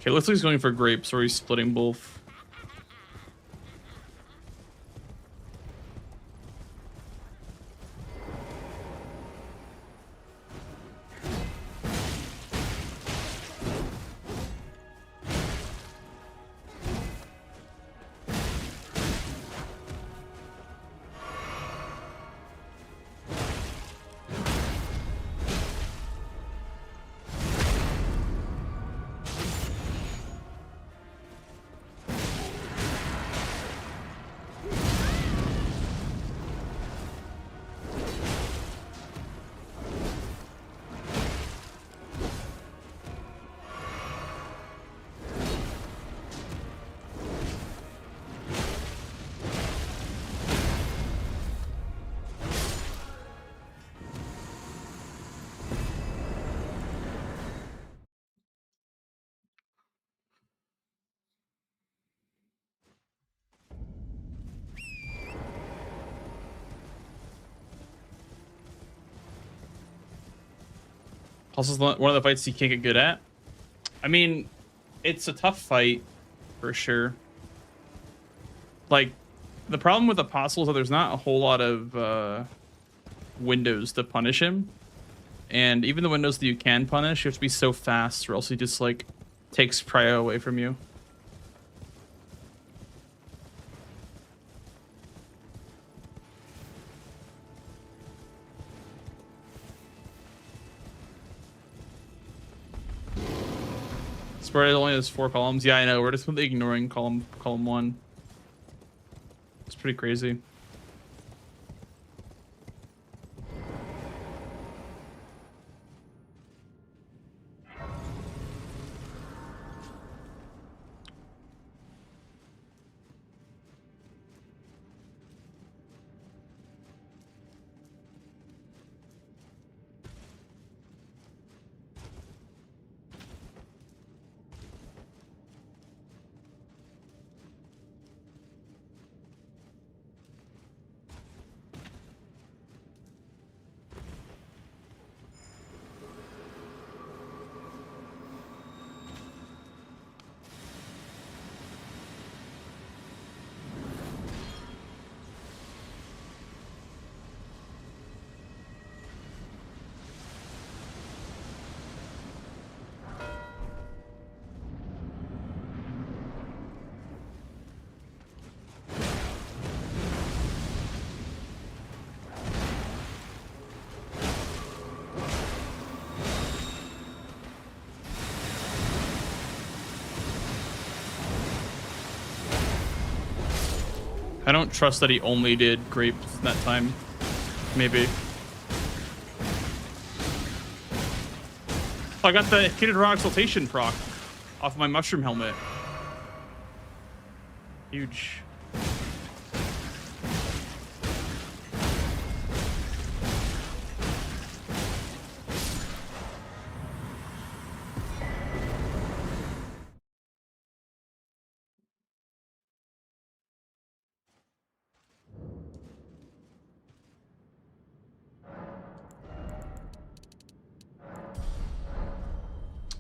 Okay, looks like he's going for grapes, or he's splitting both. Puzzle's one of the fights you can't get good at. I mean, it's a tough fight for sure. Like, the problem with Apostle is that there's not a whole lot of windows to punish him. And even the windows that you can punish, you have to be so fast or else he just, like, takes prio away from you. Spread only has 4 columns. Yeah, I know. We're just completely ignoring column 1. It's pretty crazy. I don't trust that he only did grapes that time. Maybe. Oh, I got the Heated Raw Exaltation proc off my mushroom helmet. Huge.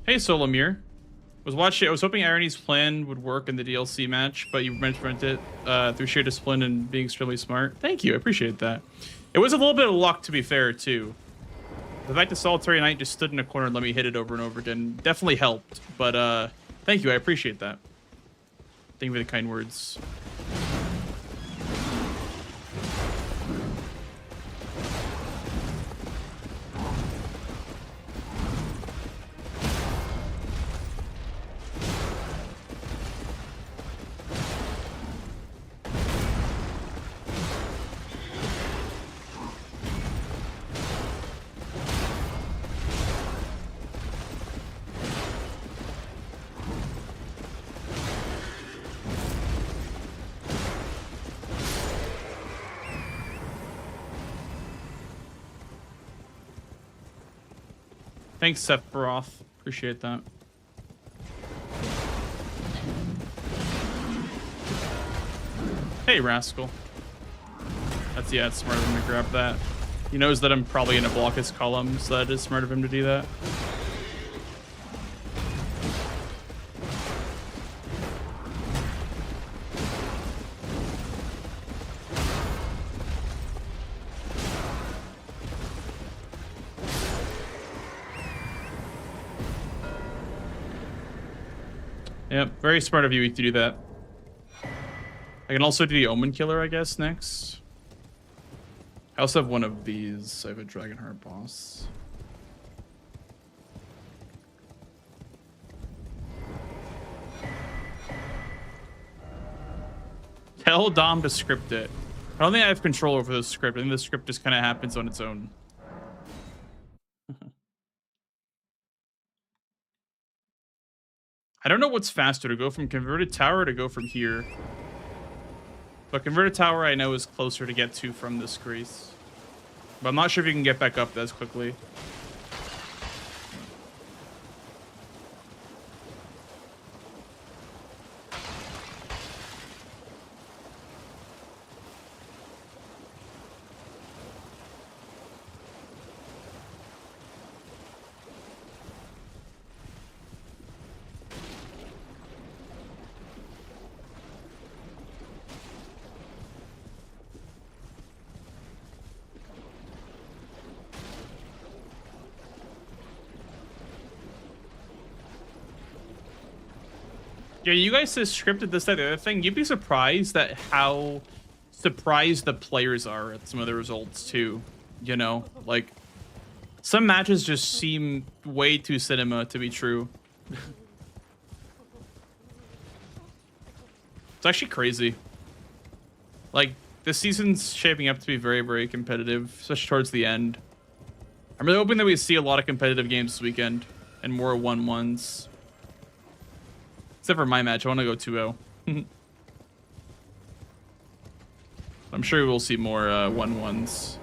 Hey, Solomir. I was hoping Irony's plan would work in the DLC match, but you mentioned it through sheer discipline and being extremely smart. Thank you, I appreciate that. It was a little bit of luck, to be fair, too. The fact that Solitary Knight just stood in a corner and let me hit it over and over again definitely helped. But thank you, I appreciate that. Thank you for the kind words. Thanks, Sephiroth. Appreciate that. Hey, Rascal. Yeah, it's smart of him to grab that. He knows that I'm probably gonna block his column, so that is smart of him to do that. Yep, very smart of you to do that. I can also do the Omen Killer, I guess, next. I also have one of these. I have a Dragonheart boss. Tell Dom to script it. I don't think I have control over the script. I think the script just kind of happens on its own. I don't know what's faster, to go from Converted Tower or to go from here. But Converted Tower I know is closer to get to from this Grace. But I'm not sure if you can get back up as quickly. Yeah, you guys just scripted this, that, the other thing. You'd be surprised at how surprised the players are at some of the results too. You know, like some matches just seem way too cinema to be true. It's actually crazy. Like this season's shaping up to be very, very competitive, especially towards the end. I'm really hoping that we see a lot of competitive games this weekend and more 1-1s. Except for my match, I want to go 2-0. I'm sure we'll see more 1-1s.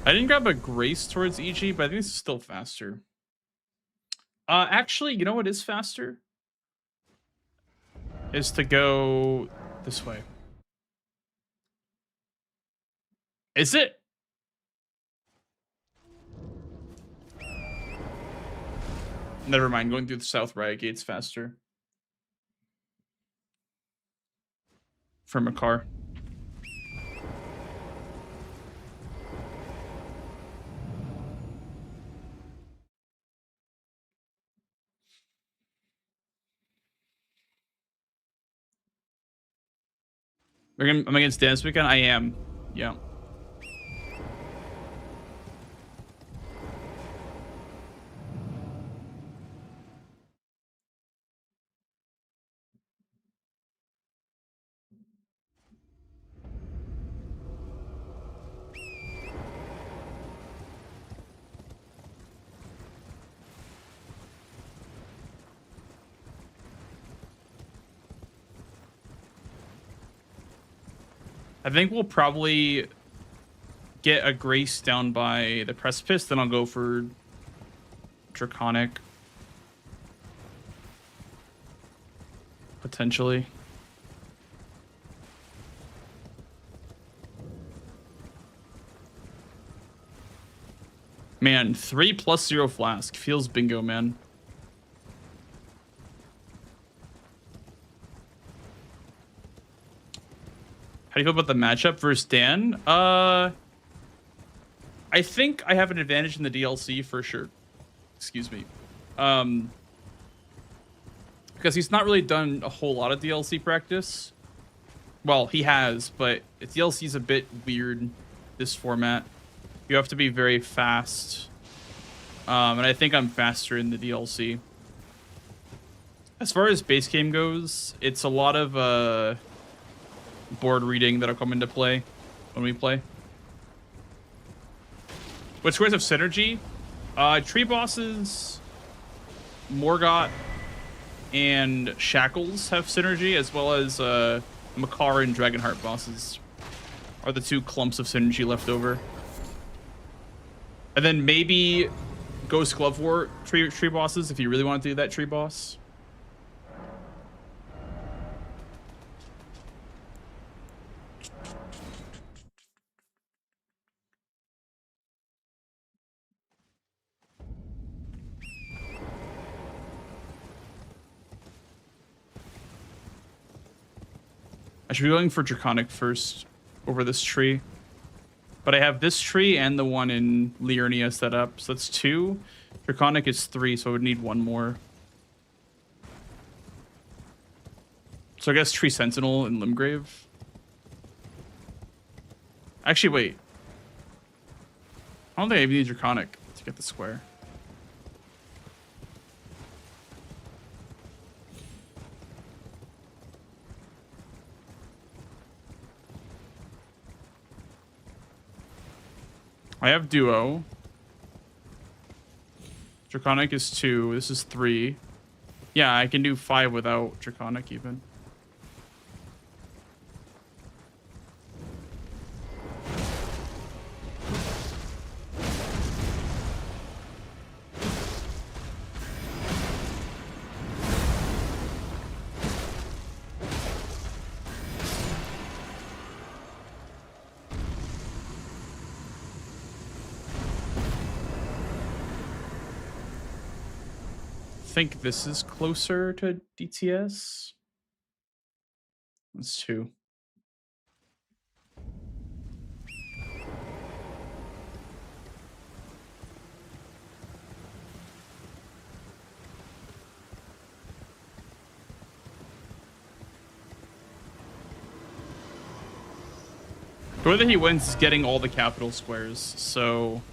I didn't grab a Grace towards EG, but I think this is still faster. Actually, you know what is faster? Is to go this way. Is it? Never mind, going through the South Riot Gate's faster. From a car. I'm against Dan this weekend? I am. Yeah. I think we'll probably get a Grace down by the precipice, then I'll go for Draconic. Potentially. Man, 3+0 flask. Feels bingo, man. How do you feel about the matchup versus Dan? I think I have an advantage in the DLC for sure. Excuse me. Because he's not really done a whole lot of DLC practice. Well, he has, but DLC is a bit weird, this format. You have to be very fast. And I think I'm faster in the DLC. As far as base game goes, it's a lot of board reading that'll come into play when we play. Which squares have synergy? Tree bosses, Morgott, and Shackles have synergy, as well as Makar and Dragonheart bosses are the two clumps of synergy left over. And then maybe Ghost Glove War tree bosses if you really want to do that tree boss. I should be going for Draconic first over this tree. But I have this tree and the one in Liurnia set up. So that's 2. Draconic is 3, so I would need 1 more. So I guess Tree Sentinel and Limgrave. Actually, wait. I don't think I even need Draconic to get the square. I have Duo. Draconic is 2. This is 3. Yeah, I can do 5 without Draconic even. I think this is closer to DTS. That's 2. The way that he wins is getting all the capital squares, so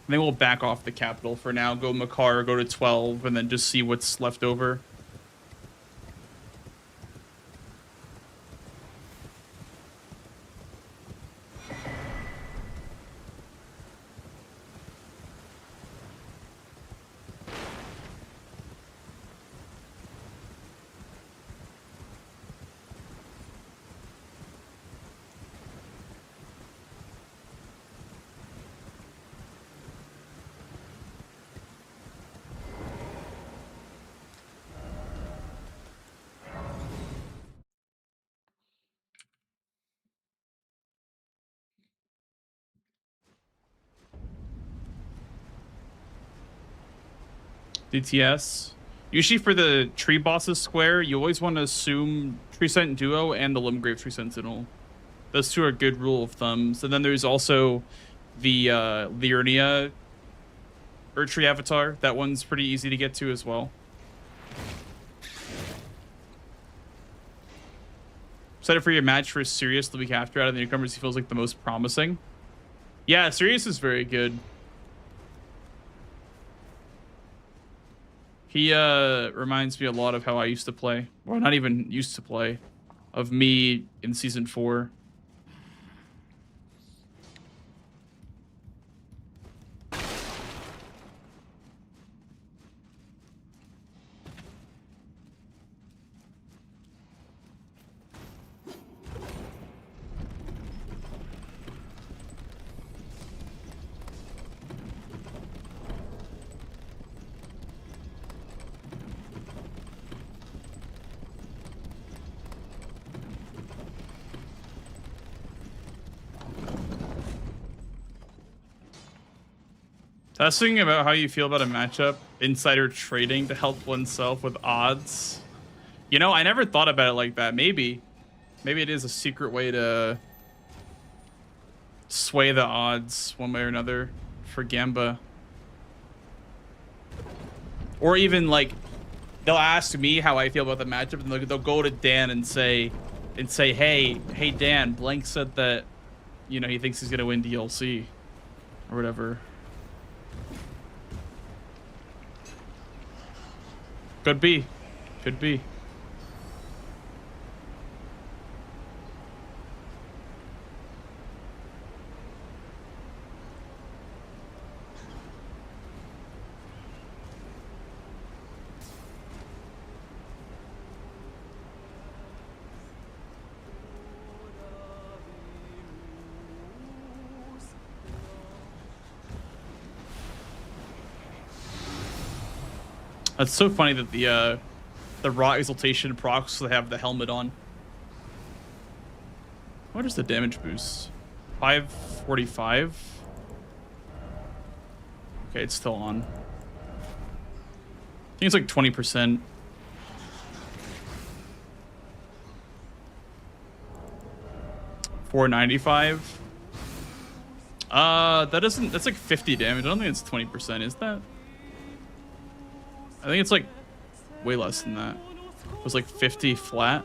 I think we'll back off the capital for now. Go Makar, go to 12, and then just see what's left over. DTS. Usually for the tree bosses square, you always want to assume Tree Sentinel Duo and the Limgrave Tree Sentinel. Those 2 are good rule of thumbs. And then there's also the Liurnia Erdtree avatar. That one's pretty easy to get to as well. Excited for your match for Sirius the week after. Out of the newcomers, he feels like the most promising. Yeah, Sirius is very good. He reminds me a lot of how I used to play. Or not even used to play. Of me in Season 4. That's thinking about how you feel about a matchup, insider trading to help oneself with odds. You know, I never thought about it like that. Maybe it is a secret way to sway the odds one way or another for Gamba. Or even like, they'll ask me how I feel about the matchup, and they'll go to Dan and say, hey Dan, Blank said that, you know, he thinks he's gonna win DLC or whatever. Could be. Could be. That's so funny that the raw exaltation procs have the helmet on. What is the damage boost? 545. Okay, it's still on. I think it's like 20%. $495. That doesn't. That's like 50 damage. I don't think it's 20%. Is that? I think it's like way less than that. It was like 50 flat.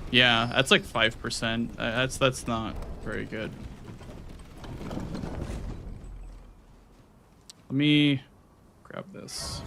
Yeah, that's like 5%. That's not very good. Let me grab this.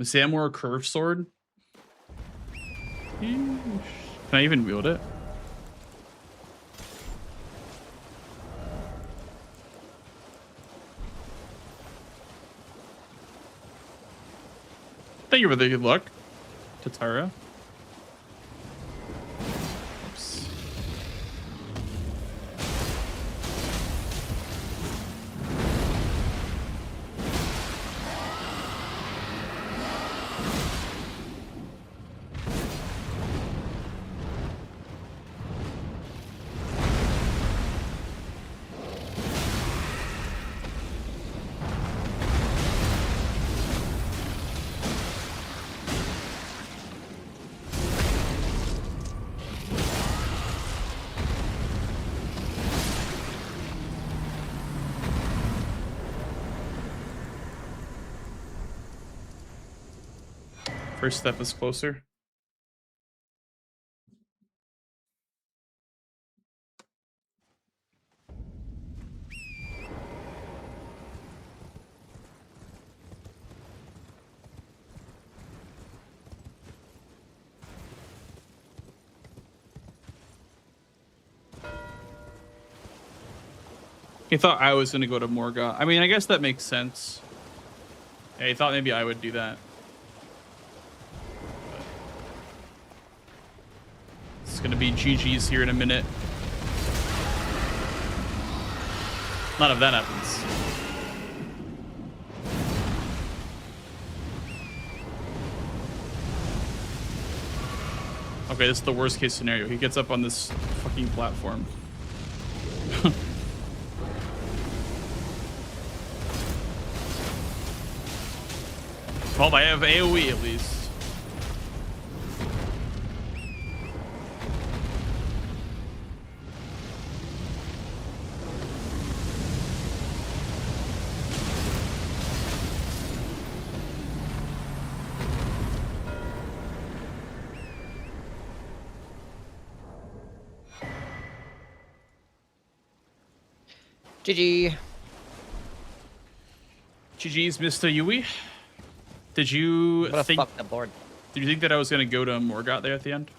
Sam wore a curved sword. Can I even wield it? Thank you for the good luck, Tatara. Oops. First step is closer. He thought I was going to go to Morga. I mean, I guess that makes sense. Yeah, he thought maybe I would do that. But it's going to be GG's here in a minute. None of that happens. Okay, this is the worst case scenario. He gets up on this fucking platform. Well, I have AoE at least. GG. GG's, Mr. Yui. Did you think? Fuck the board. Did you think that I was gonna go to Morgoth there at the end?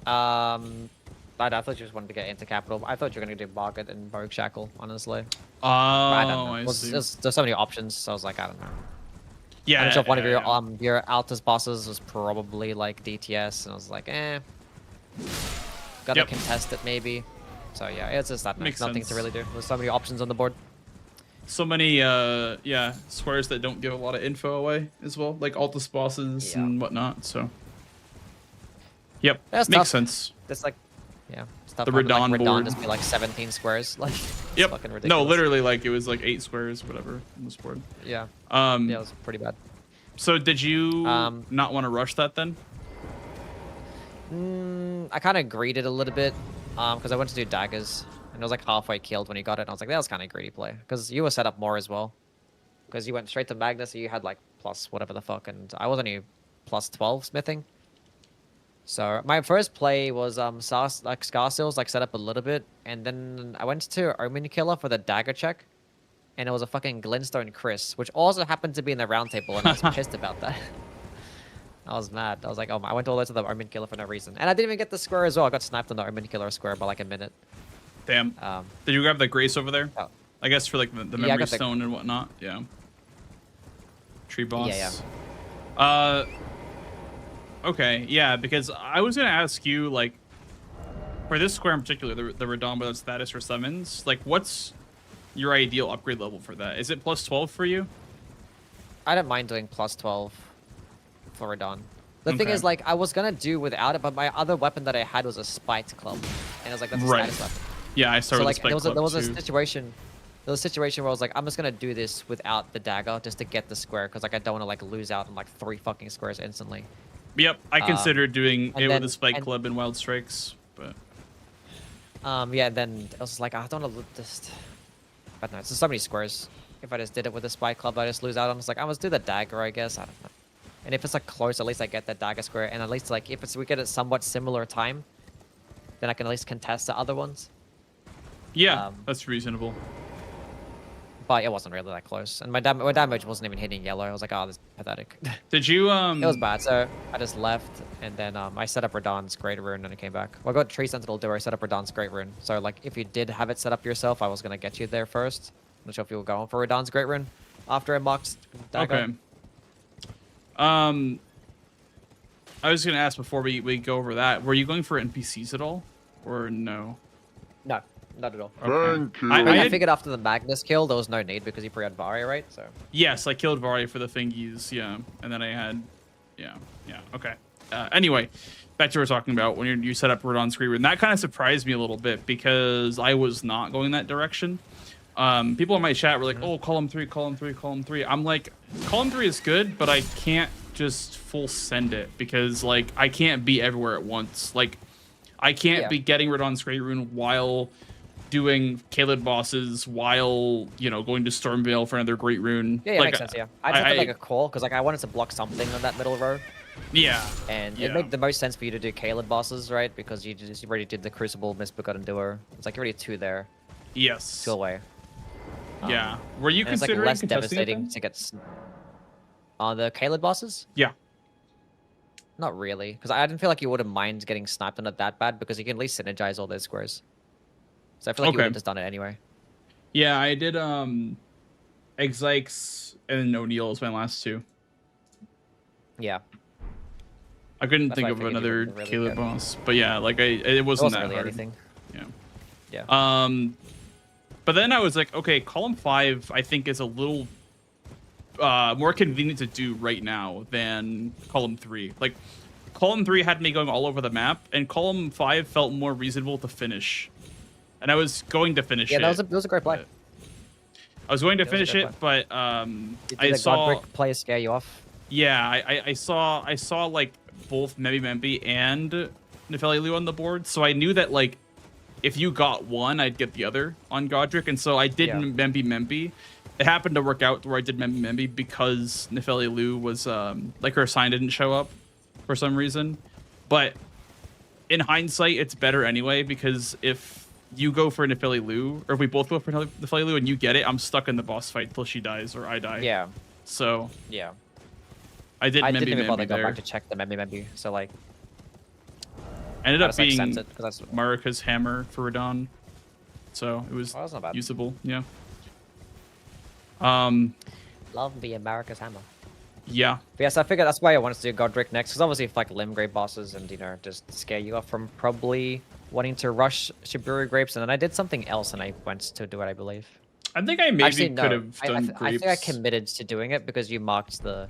I thought you just wanted to get into capital. I thought you were gonna do Boggart and Rogue Shackle, honestly. Oh, I don't know. I see. There's so many options, so I was like, I don't know. Yeah. I'm sure one of your Altus bosses was probably like DTS, and I was like, eh. Gotta contest it maybe. So yeah, it's just that Makes nothing sense. to really do. There's so many options on the board. So many yeah, squares that don't give a lot of info away as well, like Altus bosses and whatnot. So yep, That's makes tough. sense. It's like, yeah, stuff The like Radon Radon board. just be like 17 squares. Like, it's Yep. fucking No, ridiculous. literally, like it was like 8 squares, whatever, on this board. Yeah. Yeah, it was pretty bad. So did you not want to rush that then? I kind of greeded a little bit, because I went to do daggers, and it was like halfway killed when he got it, and I was like, that was kind of greedy play, because you were set up more as well, because you went straight to Magnus, so you had like plus whatever the fuck, and I was only plus 12 smithing. So my first play was Scar Seals like set up a little bit, and then I went to Omen Killer for the dagger check, and it was a fucking Glintstone Chris, which also happened to be in the round table, and I was pissed about that. I was mad. I was like, oh, I went all the way to the Omen Killer for no reason. And I didn't even get the square as well. I got sniped on the Omen Killer square by like a minute. Damn. Did you grab the Grace over there? Oh. I guess for like the Yeah, I memory got the- stone and whatnot. Yeah. Tree boss. Yeah. Okay, yeah, because I was gonna ask you, like, for this square in particular, the Radon without status or summons, like, what's your ideal upgrade level for that? Is it plus 12 for you? I don't mind doing plus 12 for Radon. The thing Okay. is, like, I was gonna do without it, but my other weapon that I had was a spiked club, and I was like, that's a status weapon. Yeah, I started So with like, Spike Club there was too. a situation. There was a situation where I was like, I'm just gonna do this without the dagger just to get the square, because like I don't want to like lose out on like 3 fucking squares instantly. Yep, I considered doing it with then- the Spike Club and Wild Strikes, but Yeah, then I was like, I don't want to just. I don't know. It's just so many squares. If I just did it with the spy club, I just lose out. I'm just like, I must do the dagger, I guess. I don't know. And if it's like close, at least I get that dagger square. And at least like if we get it somewhat similar time, then I can at least contest the other ones. yeah, that's reasonable. but it wasn't really that close. And my damage wasn't even hitting yellow. I was like, oh, this is pathetic. Did you It was bad, so I just left, and then I set up Radahn's Great Rune, and I came back. Well, I got Tree Sentinel Doer, I set up Radahn's Great Rune. So, like, if you did have it set up yourself, I was going to get you there first. I'm not sure if you were going for Radahn's Great Rune after I mocked Dagger. Okay. I was going to ask before we go over that, were you going for NPCs at all? Or no? No, not at all. Okay. I figured after the Magnus kill, there was no need because he pre-had Vari, right? So. Yes, I killed Vari for the thingies, yeah. And then I had... Yeah, okay. Anyway, back to what we're talking about when you set up Radahn's Great Rune. That kind of surprised me a little bit because I was not going that direction. People in my chat were like, oh, column 3, column 3, column 3. I'm like, column 3 is good, but I can't just full send it because, like, I can't be everywhere at once. Like, I can't be getting Radahn's Great Rune while doing Caelid bosses, while, you know, going to Stormveil for another Great Rune. Yeah, like, makes sense, yeah. I just had like a call because, like, I wanted to block something on that middle row. Yeah. And it made the most sense for you to do Caelid bosses, right? Because you already did the Crucible, Misbegotten Doer. It's like already 2 there. Yes. 2 away. Yeah. Were you considering it's like less devastating to get on the Caelid bosses? Yeah. Not really, because I didn't feel like you would have mind getting sniped on it that bad because you can at least synergize all those squares. So I feel like you would have just done it anyway. Yeah, I did Exikes and O'Neal as my last 2. Yeah. I couldn't think of another Caelid boss, but yeah, like it wasn't that really hard. Anything. Yeah. Yeah. But then I was like, okay, column 5 I think is a little more convenient to do right now than column 3. Like, column 3 had me going all over the map, and column 5 felt more reasonable to finish. And I was going to finish it. Yeah, that was a great play. I was going to finish it, but I saw Godric play scare you off. Yeah, I saw like both Membi and Nefeli Liu on the board, so I knew that, like, if you got one, I'd get the other on Godric, and so I did Membi. It happened to work out where I did Membi because Nefeli Liu was like, her sign didn't show up for some reason. But in hindsight, it's better anyway, because if you go for Nefeli Liu, or if we both go for Nefeli Liu and you get it, I'm stuck in the boss fight till she dies or I die. Yeah. So yeah, I didn't even bother go back to check the Membi. So, like, ended up being that's Marika's hammer for Radahn, so it was that's not bad. usable. Yeah. Love the America's hammer. Yeah. But yes, I figured that's why I wanted to do Godric next, because obviously if like Limgrave bosses and, you know, just scare you off from probably wanting to rush Shiburu Grapes, and then I did something else and I went to do it, I believe. I think I maybe could have done Grapes. I think I committed to doing it because you marked the...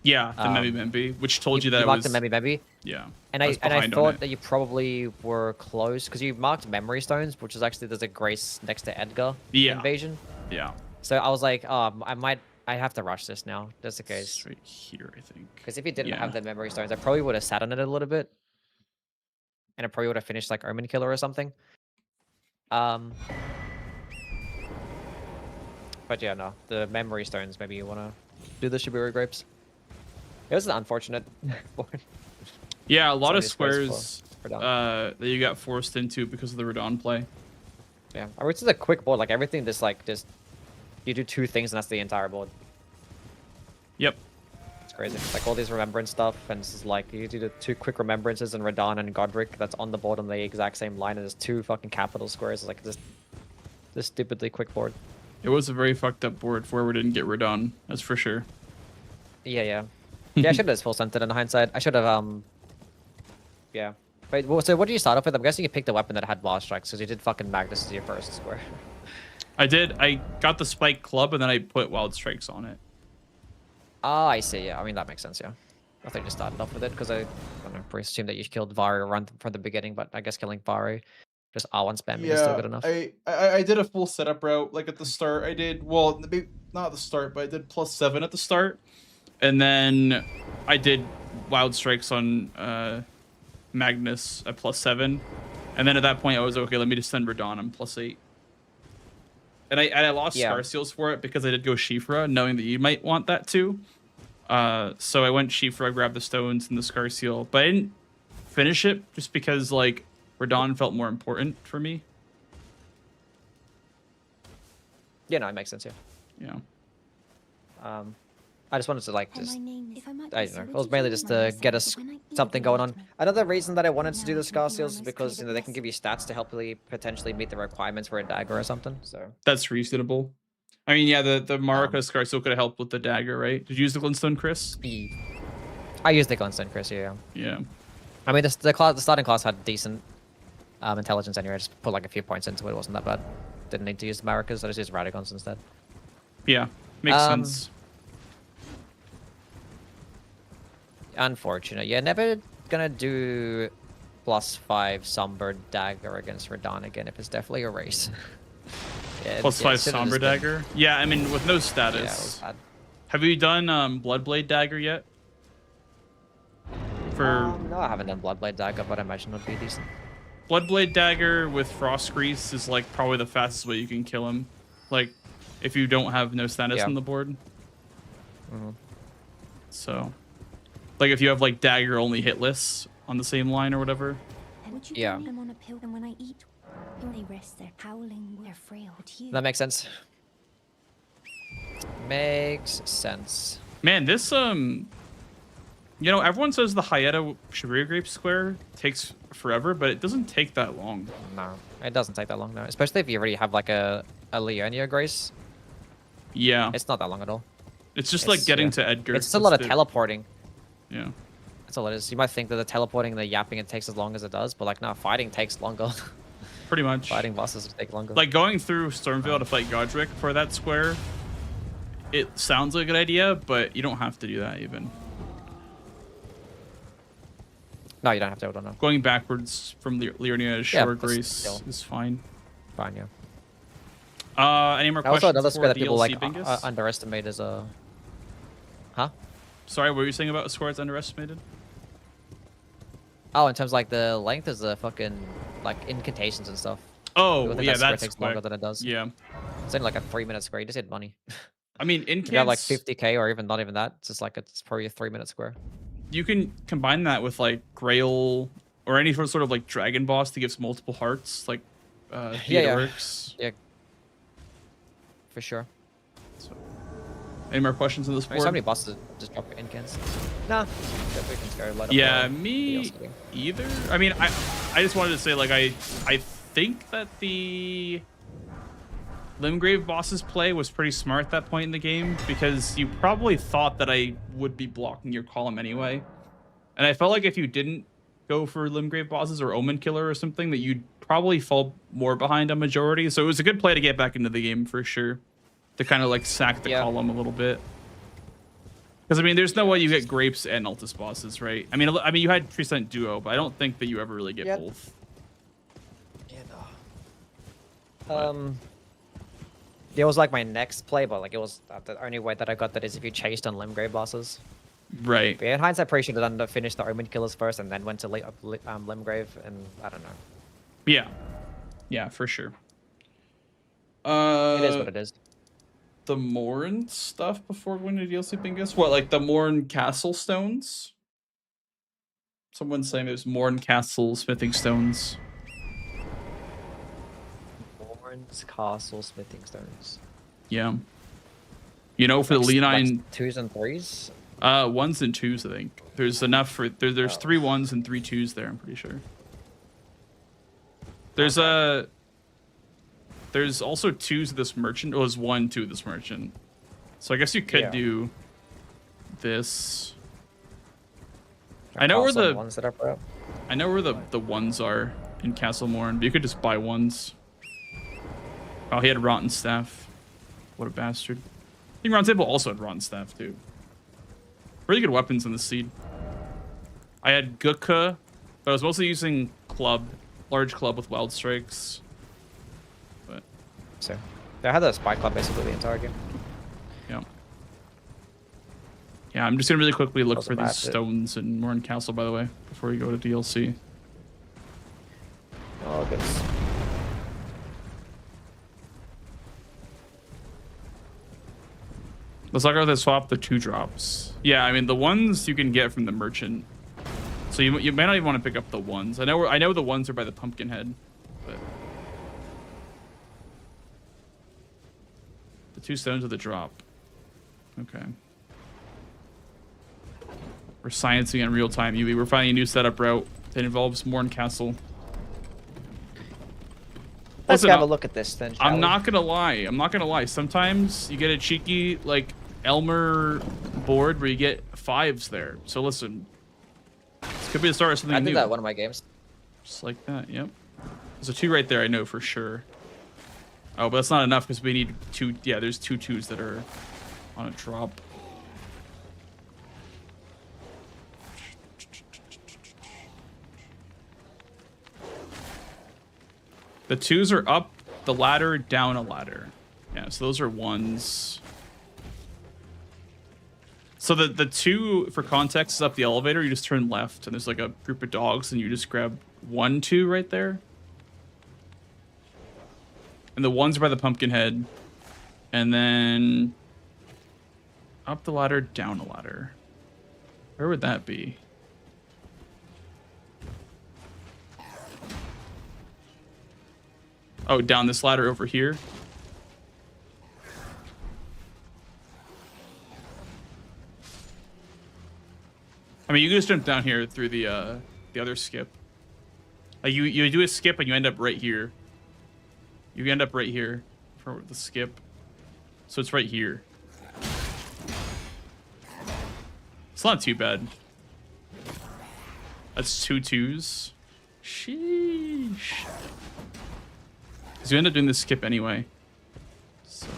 Yeah, the Membi, which told you that you it marked was... the Membi. Yeah. And I thought that you probably were close, because you marked Memory Stones, which is actually, there's a Grace next to Edgar invasion. Yeah. So I was like, oh, I have to rush this now, just in case. Right here, I think. Because if you didn't have the Memory Stones, I probably would have sat on it a little bit. And I probably would have finished like Omen Killer or something. But yeah, no. The Memory Stones, maybe you want to do the Shiburu Grapes. It was an unfortunate board. Yeah, a lot of squares that you got forced into because of the Radahn play. Yeah, I mean, it's just a quick board. Like, everything just you do 2 things and that's the entire board. Yep. It's crazy. It's like all these remembrance stuff, and this is like you do the 2 quick remembrances and Radahn and Godric that's on the board on the exact same line, and there's 2 fucking capital squares. It's like this stupidly quick board. It was a very fucked up board for where we didn't get Radahn, that's for sure. Yeah, yeah. Yeah, I should have just full sent it in hindsight. I should have yeah. Wait, so what did you start off with? I'm guessing you picked a weapon that had Wild Strikes, because you did fucking Magnus as your first square. I did. I got the Spike Club, and then I put Wild Strikes on it. Oh, I see. Yeah, I mean, that makes sense, yeah. I think you started off with it, because I don't know, assumed that you killed Vari run from the beginning, but I guess killing Vari, just R1 spamming is still good enough. I did a full setup route, like at the start. I did, well, not at the start, but I did +7 at the start. And then I did Wild Strikes on Magnus at +7. And then at that point, I was okay, let me just send Radahn on +8. And I lost Scar Seals for it because I did go Shifra, knowing that you might want that too. So I went Shifra, grabbed the stones and the Scar Seal. But I didn't finish it just because, like, Radahn felt more important for me. Yeah, no, it makes sense. Yeah. Yeah. I just wanted to like And just my name is... If I might I be don't so, know. It would was you mainly join just my to research? get us When I eat something the going on. water, Another reason that I wanted to do the now scar you seals are is most because clever they can give you stats to help you potentially meet the requirements for a dagger or something. So That's reasonable. I mean, yeah, the Marika scar still could have helped with the dagger, right? Did you use the glintstone, Chris? I used the Glintstone, Chris. Yeah. Yeah. I mean, the starting class had decent intelligence anyway. I just put like a few points into it. It wasn't that bad. Didn't need to use the Maracas. I just used Radicons instead. Yeah. Makes sense. Unfortunate. Yeah, never gonna do +5 Somber Dagger against Radahn again if it's definitely a race. Yeah, +5 Somber Dagger? Yeah, I mean, with no status. Yeah, it was bad. Have you done Bloodblade Dagger yet? No, I haven't done Bloodblade Dagger, but I imagine it would be decent. Bloodblade Dagger with Frost Grease is like probably the fastest way you can kill him. Like, if you don't have no status on the board. So, like if you have like dagger only hitless on the same line or whatever. Would you bring them on a pill, and when I eat, will they rest there, howling, they're frail, but you... That makes sense. Makes sense. Man, this you know, everyone says the Hyetta Sharia Grape Square takes forever, but it doesn't take that long. No, it doesn't take that long, no. Especially if you already have like a Leonia Grace. Yeah. It's not that long at all. It's just like getting to Edgar. It's a lot of teleporting. Yeah. That's all it is. You might think that the teleporting and the yapping, it takes as long as it does, but like, no, fighting takes longer. Pretty much. Fighting bosses take longer. Like going through Stormveil to fight Godric for that square, it sounds like a good idea, but you don't have to do that even. No, you don't have to. I don't know. Going backwards from Leonia to Shore Grace is fine. Fine, yeah. Any more also questions? Another square that people DLC like Bingus? underestimate is Huh? Sorry, what were you saying about a square that's underestimated? Oh, in terms of like the length is the fucking like incantations and stuff. Oh, People think yeah, that square that's takes quick. longer than it does. Yeah. It's only like a 3-minute square. You just hit money. I mean, If you have like 50k or even not even that, it's just like it's probably a 3-minute square. You can combine that with like Grail or any sort of like dragon boss that gives multiple hearts, like Theodorix. Yeah. For sure. So, any more questions on this board? So many bosses just drop incans. Nah. Yeah, me either. I mean, I just wanted to say like I think that the Limgrave boss's play was pretty smart at that point in the game because you probably thought that I would be blocking your column anyway. And I felt like if you didn't go for Limgrave bosses or Omen Killer or something, that you'd probably fall more behind on majority. So it was a good play to get back into the game for sure. To kind of like sack the column a little bit. Because I mean, there's no way you get Grapes and Altus bosses, right? I mean, you had Trisent Duo, but I don't think that you ever really get both. Yeah, no. It was like my next play, but like it was the only way that I got that is if you chased on Limgrave bosses. Right. But yeah, in hindsight, probably should have done finished the Omen Killers first and then went to Limgrave, and I don't know. Yeah. Yeah, for sure. It is what it is. The Morn stuff before going to DLC Bingus? What, like the Morn Castle stones? Someone's saying there's Morn Castle smithing stones. Morn's Castle smithing stones. Yeah. You know, for the Leonine... 2s and 3s? 1s and 2s, I think. There's enough for... There's 3 1s and 3 2s there, I'm pretty sure. There's There's also 2s of this merchant. Oh, there's 1, 2 of this merchant. So I guess you could do this. I know where the ones that are brought. I know where the ones are in Castle Morn, but you could just buy ones. Oh, he had Rotten Staff. What a bastard. I think Round Table also had Rotten Staff too. Really good weapons in the seed. I had Gukka, but I was mostly using club, large club with wild strikes. But so I had a spy club basically the entire game. Yeah. Yeah, I'm just gonna really quickly look for these stones in Morn Castle, by the way, before we go to DLC. Oh, good. Let's talk about the swap the 2 drops. Yeah, I mean the ones you can get from the merchant. So you may not even want to pick up the ones. I know the ones are by the pumpkin head, but 2 stones of the drop. Okay. We're sciencing in real time, Yui. We're finding a new setup route that involves Morn Castle. Let's Listen, have a look at this then. I'm not gonna lie. Sometimes you get a cheeky like Elmer board where you get 5s there. So listen, this could be the start of something new. I did that in one of my games. Just like that. Yep. There's a 2 right there. I know for sure. Oh, but that's not enough because we need 2. Yeah, there's 2 2s that are on a drop. The 2s are up the ladder, down a ladder. Yeah, so those are 1s. So the 2, for context, is up the elevator. You just turn left, and there's like a group of dogs, and you just grab 1 2 right there. And the 1s are by the pumpkin head. And then up the ladder, down a ladder. Where would that be? Oh, down this ladder over here. I mean, you can just jump down here through the other skip. Like you do a skip and you end up right here. You end up right here for the skip. So it's right here. It's not too bad. That's 2 2s. Sheesh. Because you end up doing the skip anyway. So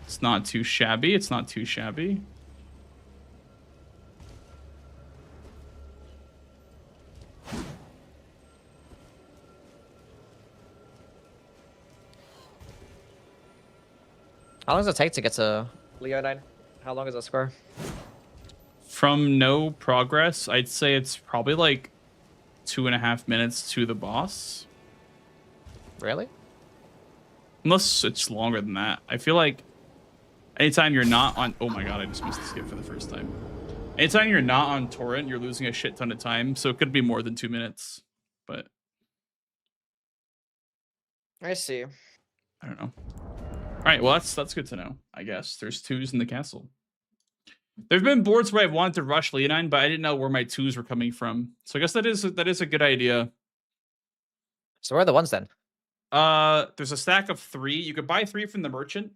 it's not too shabby. It's not too shabby. How long does it take to get to Leonine? How long is the square? From no progress, I'd say it's probably like 2.5 minutes to the boss. Really? Unless it's longer than that. I feel like anytime you're not on... Oh my god, I just missed the skip for the first time. Anytime you're not on torrent, you're losing a shit ton of time. So it could be more than 2 minutes. But... I see. I don't know. Alright, well that's good to know, I guess. There's 2s in the castle. There've been boards where I've wanted to rush Leonine, but I didn't know where my 2s were coming from. So I guess that is a good idea. So where are the 1s then? There's a stack of 3. You could buy 3 from the merchant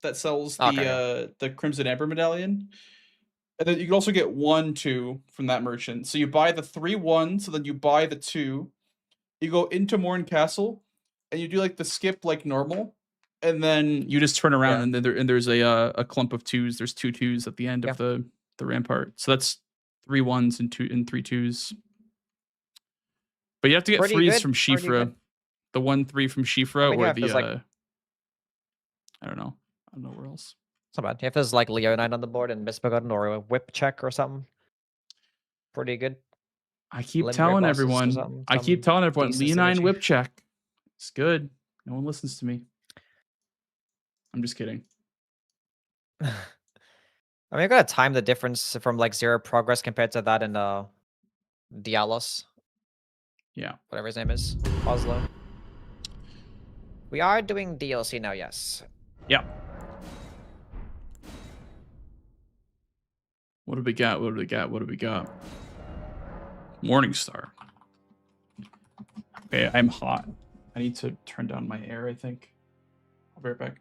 that sells the Crimson Amber medallion. And then you can also get 1 2 from that merchant. So you buy the 3 1s, so then you buy the 2. You go into Morn Castle and you do like the skip like normal. And then you just turn around and then there's a clump of 2s. There's 2 2s at the end of the rampart. So that's 3 1s and 3 2s. But you have to get 3s from Shifra. The 1 3 from Shifra or the like... I don't know where else. It's not bad. If there's like Leonine on the board and Misbegotten or a whip check or something. Pretty good. I keep telling everyone. Leonine whip check. It's good. No one listens to me. I'm just kidding. I mean, I gotta time the difference from like 0 progress compared to that in Dialos. Yeah. Whatever his name is. Oslo. We are doing DLC now, yes. Yeah. What do we got? Morningstar. Okay, I'm hot. I need to turn down my air, I think. I'll be right back.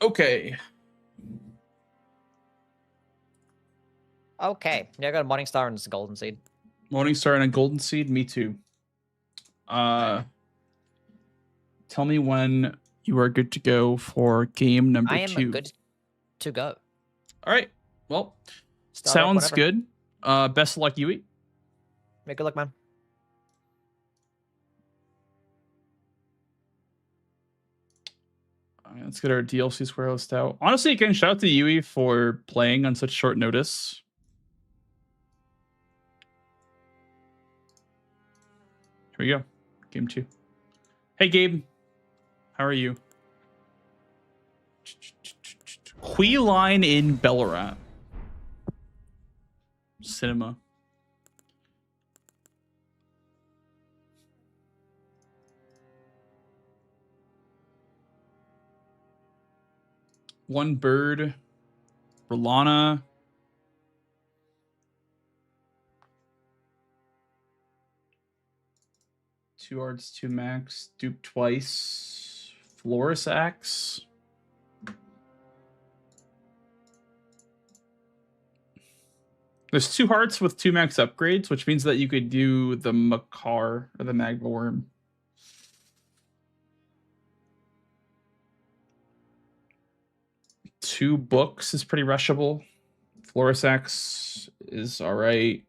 Okay. Okay. Yeah, I got a Morningstar and a Golden Seed. Morningstar and a Golden Seed? Me too. Tell me when you are good to go for game number 2. I am good to go. All right. Well, sounds good. Best of luck, Yui. Make good luck, man. Let's get our DLC square list out. Honestly, again, shout out to Yui for playing on such short notice. Here we go. Game 2. Hey, Gabe. How are you? Queeline in Ballarat. Cinema. One bird. Rolana. Two arts, two max. Dupe twice. Floris axe. There's 2 hearts with 2 max upgrades, which means that you could do the Makar or the Magma Worm. Two books is pretty rushable. Floris axe is all right.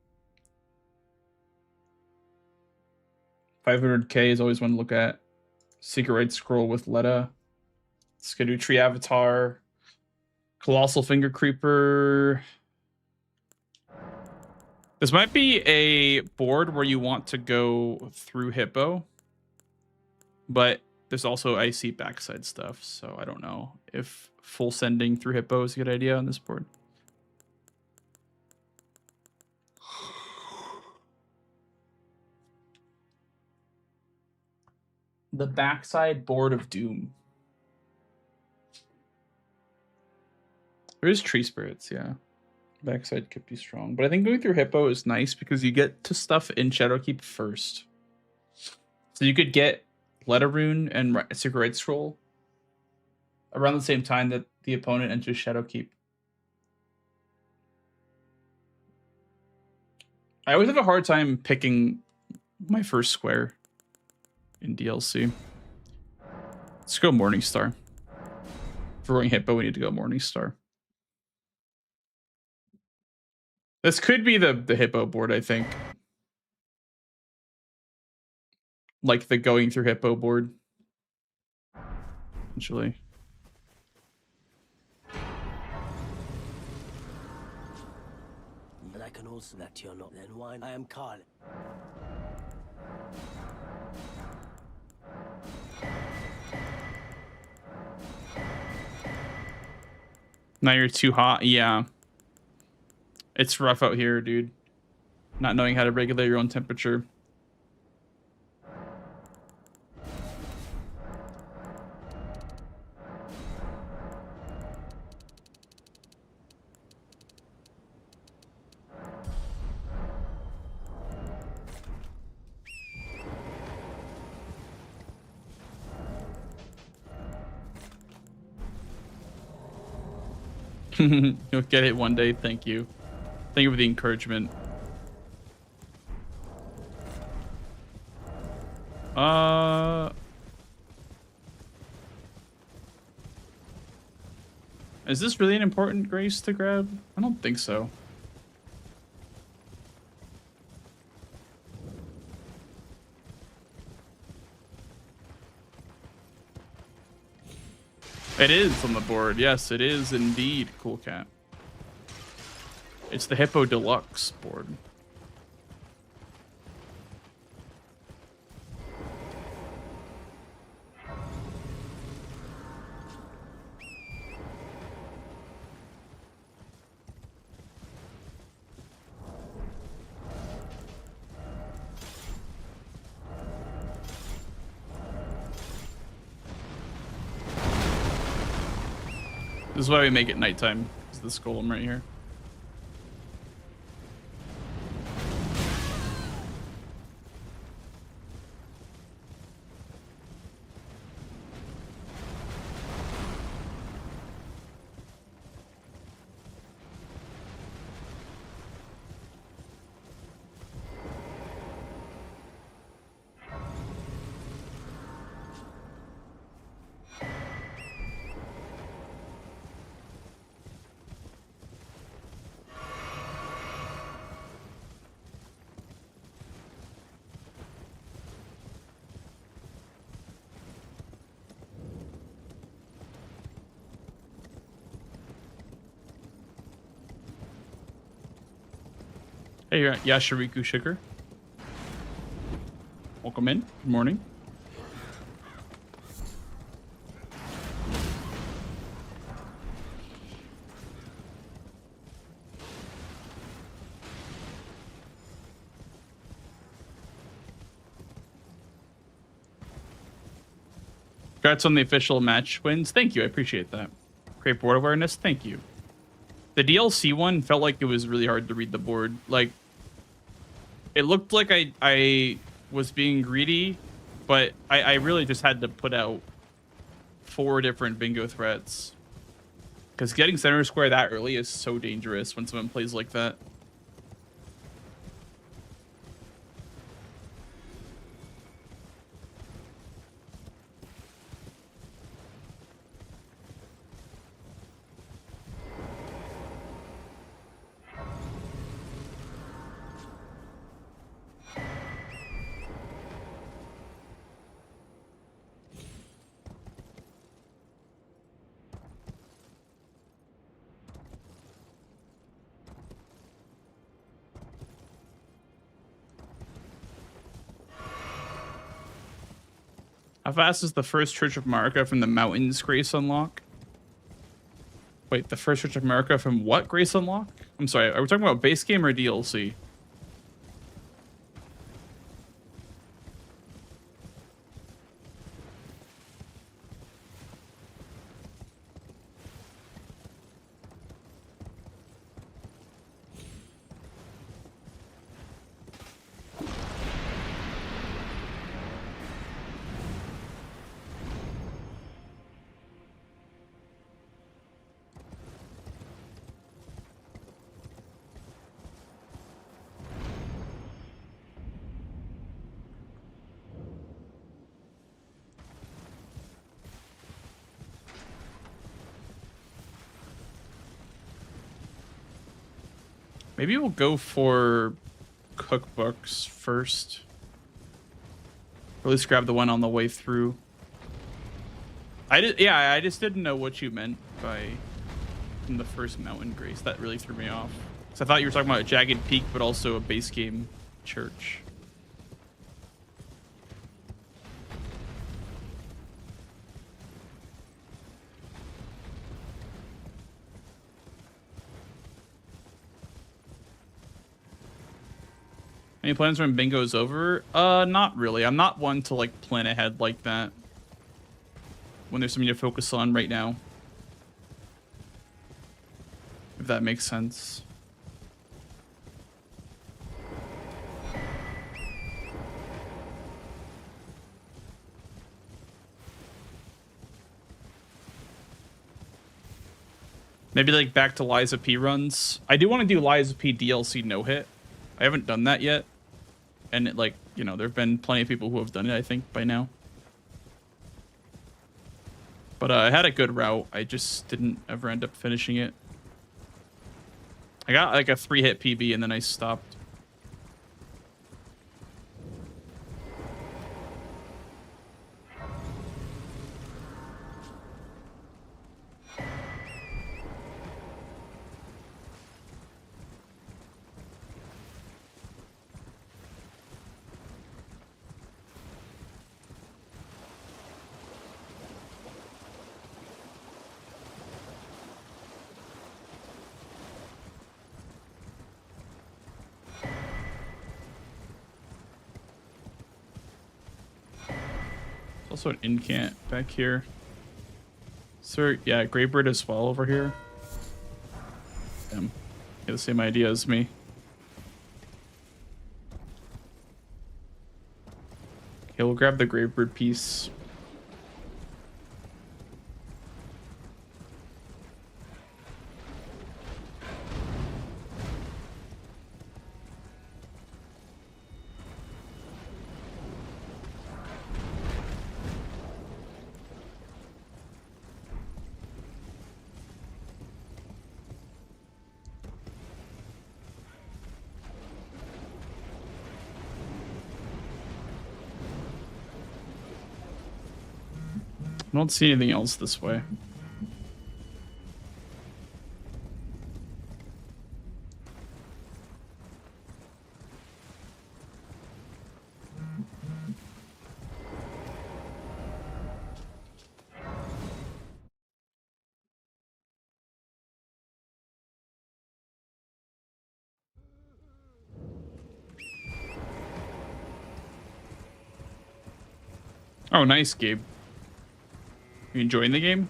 500k is always one to look at. Secret Right Scroll with Letta. Skidoo Tree Avatar. Colossal Finger Creeper. This might be a board where you want to go through Hippo, but there's also icy backside stuff, so I don't know if full sending through Hippo is a good idea on this board. The backside board of doom. There is tree spirits, yeah. Backside could be strong, but I think going through Hippo is nice because you get to stuff in Shadowkeep first. So you could get Letta Rune and Secret Right Scroll around the same time that the opponent enters Shadowkeep. I always have a hard time picking my first square in DLC. Let's go Morningstar. For going Hippo, we need to go Morningstar. This could be the Hippo board, I think. Like the going through Hippo board. Essentially. But I can also that you're not then wine. I am Carl. Now you're too hot. Yeah. It's rough out here, dude. Not knowing how to regulate your own temperature. You'll get it one day. Thank you. Thank you for the encouragement. Is this really an important grace to grab? I don't think so. It is on the board. Yes, it is indeed. Cool cat. It's the Hippo Deluxe board. This is why we make it nighttime. Is this golem right here? Hey, Yashiriku Sugar. Welcome in. Good morning. Congrats on the official match wins. Thank you. I appreciate that. Great board awareness. Thank you. The DLC one felt like it was really hard to read the board. Like, it looked like I was being greedy, but I really just had to put out 4 different bingo threats. Because getting center square that early is so dangerous when someone plays like that. How fast is the first Church of America from the Mountains Grace Unlock? Wait, the first Church of America from what Grace Unlock? I'm sorry, are we talking about base game or DLC? Maybe we'll go for cookbooks first. Or at least grab the one on the way through. I just didn't know what you meant by from the first Mountain Grace. That really threw me off. So I thought you were talking about a Jagged Peak, but also a base game church. Any plans when bingo's over? Not really. I'm not one to like plan ahead like that when there's something to focus on right now. If that makes sense. Maybe like back to Liza P runs. I do want to do Liza P DLC no hit. I haven't done that yet. And it, like, you know, there have been plenty of people who have done it, I think, by now. But I had a good route. I just didn't ever end up finishing it. I got like a 3-hit PB and then I stopped. Also an incant back here. Sir, yeah, Greybird as well over here. Damn. You have the same idea as me. Okay, we'll grab the Greybird piece. I don't see anything else this way. Oh, nice, Gabe. You enjoying the game?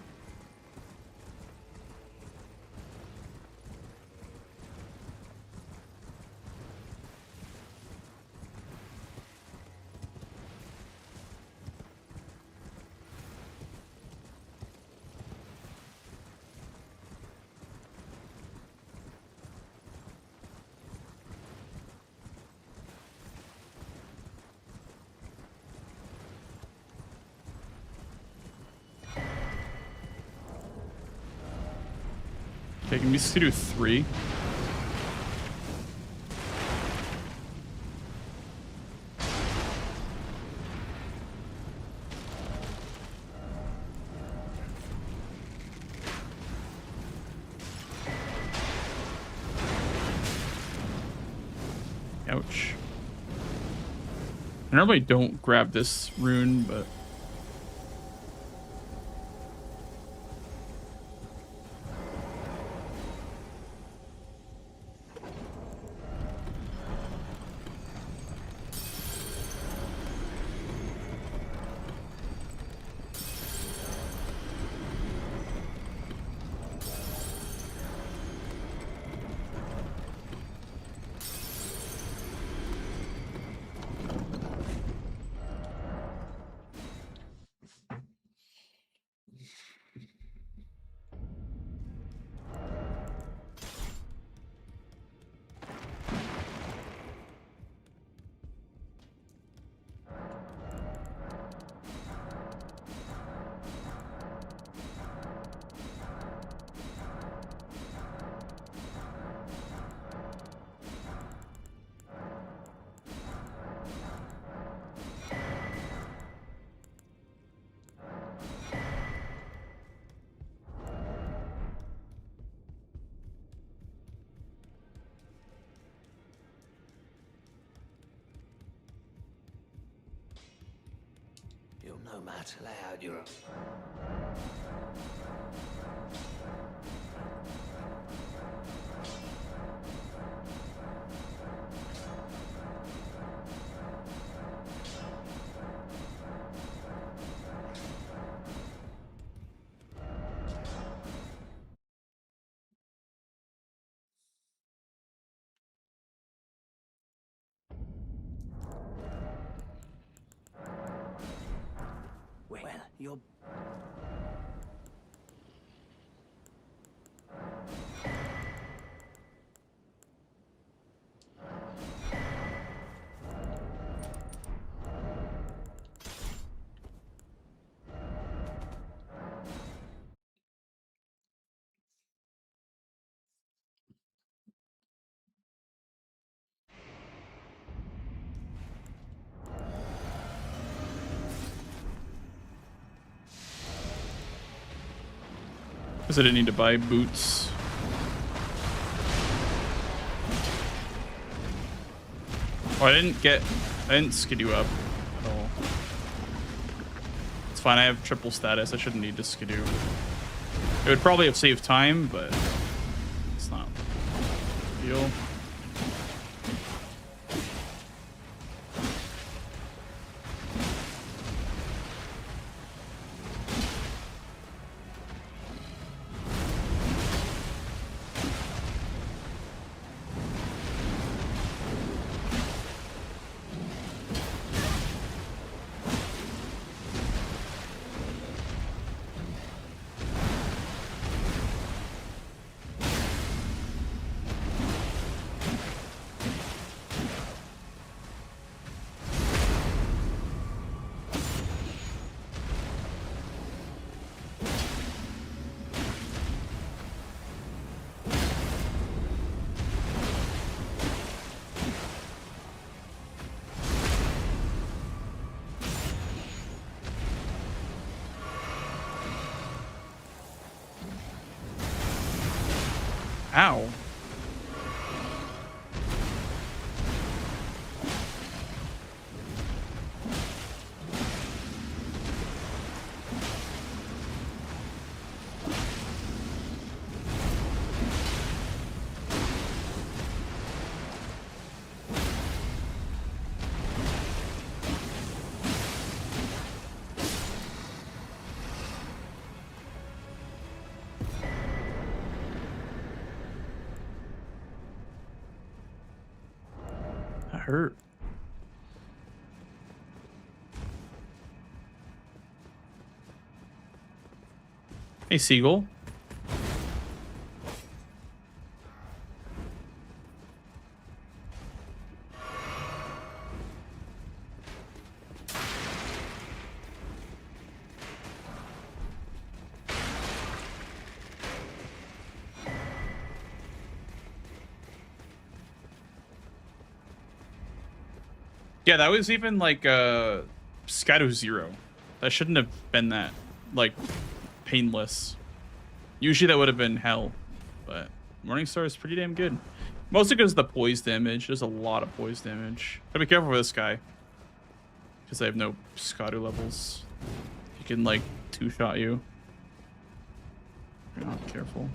Okay, can we just do 3? Ouch. I normally don't grab this rune, but... You're no match loud, you're a... Well, you're... Because I didn't need to buy boots. Oh, I didn't skidoo up at all. It's fine, I have triple status. I shouldn't need to skidoo. It would probably have saved time, but it's not a deal. Ow. hurt. Hey, Seagull. Yeah, that was even like Scato Zero. That shouldn't have been that like painless. Usually that would have been hell, but Morningstar is pretty damn good. Mostly because of the poise damage. There's a lot of poise damage. Gotta be careful with this guy, because I have no Scato levels. He can like two-shot you. If you're not careful.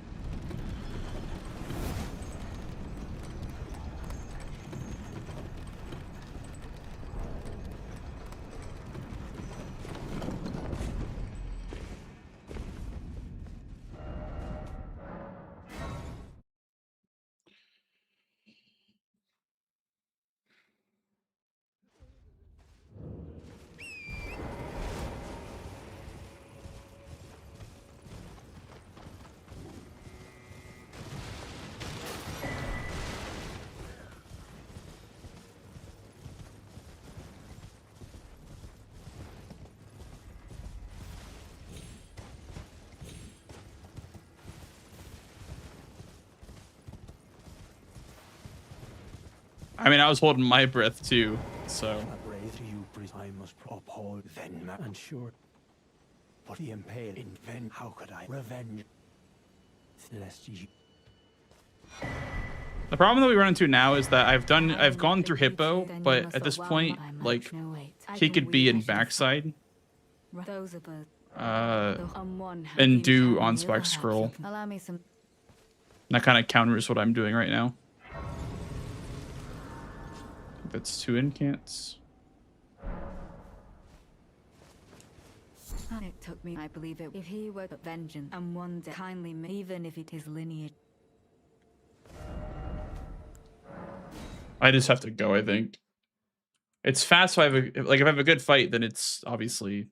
I mean, I was holding my breath too, so. I must uphold then and sure. But the impale in Ven, how could I revenge Celestia? The problem that we run into now is that I've gone through Hippo, but at this point, like, he could be in backside. And do on spike scroll. That kind of counters what I'm doing right now. That's 2 incants. It took me, I believe it. If he were vengeance and one day kindly, even if it is lineage. I just have to go, I think. It's fast, so if I have a good fight, then it's obviously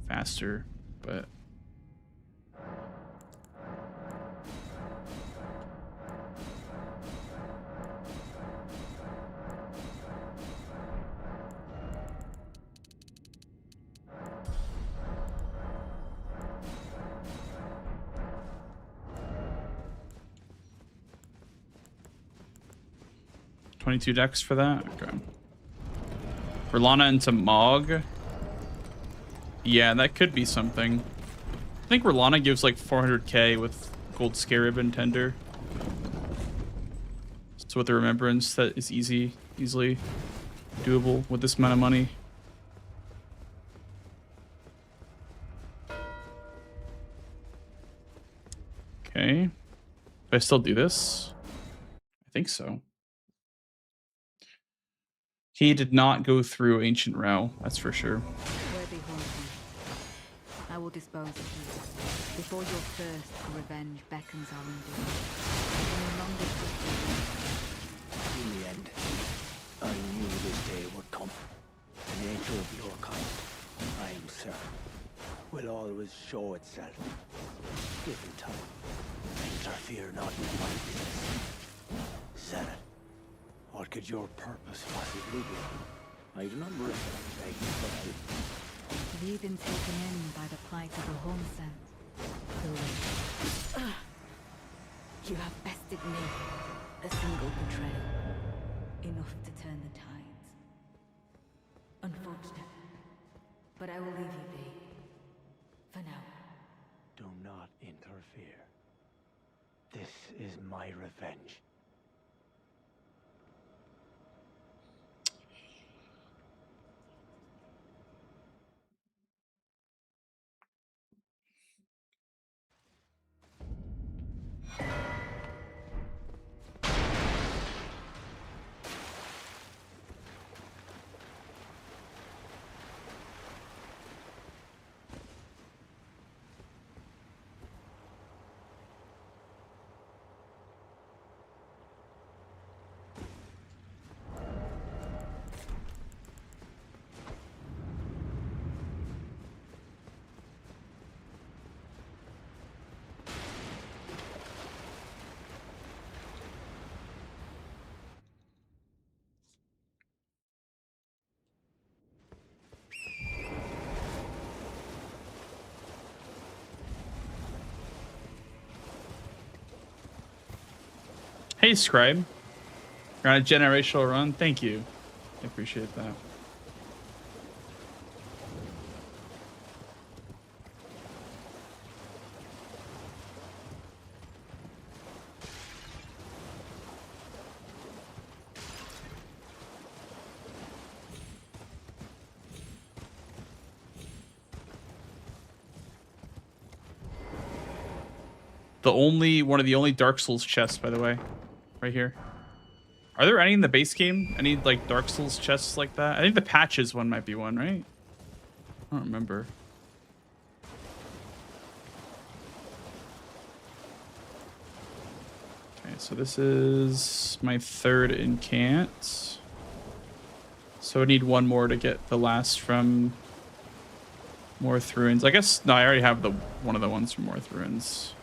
faster, but... $22 decks for that? Okay. Verlana into Mog. Yeah, that could be something. I think Verlana gives like 400k with Gold Scare Ribbon Tender. So with the Remembrance, that is easily doable with this amount of money. Okay. Do I still do this? I think so. He did not go through Ancient Row, that's for sure. Worthy Haunting, I will dispose of you before your thirst for revenge beckons our endurance. No longer in the end, I knew this day would come. The nature of your kind, I am certain, will always show itself. Given time, interfere not with my business. Zealot. What could your purpose possibly be? I do not bring begging for help. have you been taken in by the plight of the Hornsent? You have bested me. A single betrayal. Enough to turn the tides. Unfortunate. But I will leave you be. For now. Do not interfere. This is my revenge. Hey, Scribe. You're on a generational run. Thank you. I appreciate that. One of the only Dark Souls chests, by the way, right here. Are there any in the base game? Any like Dark Souls chests like that? I think the patches one might be one, right? I don't remember. Okay, so this is my third incant. So I need one more to get the last from Morth Ruins. I guess no, I already have one of the ones from Morth Ruins.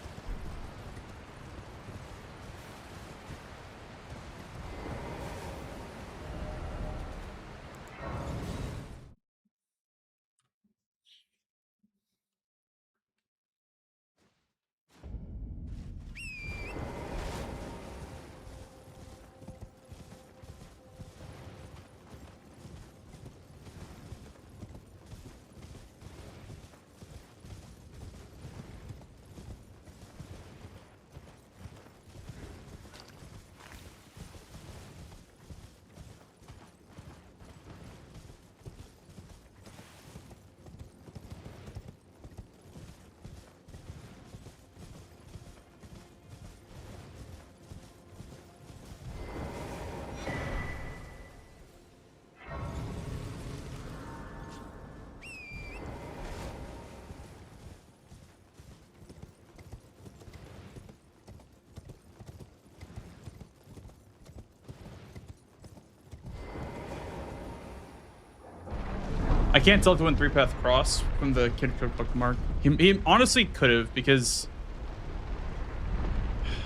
I can't tell if it went 3-path cross from the Kid Cook bookmark. He honestly could have, because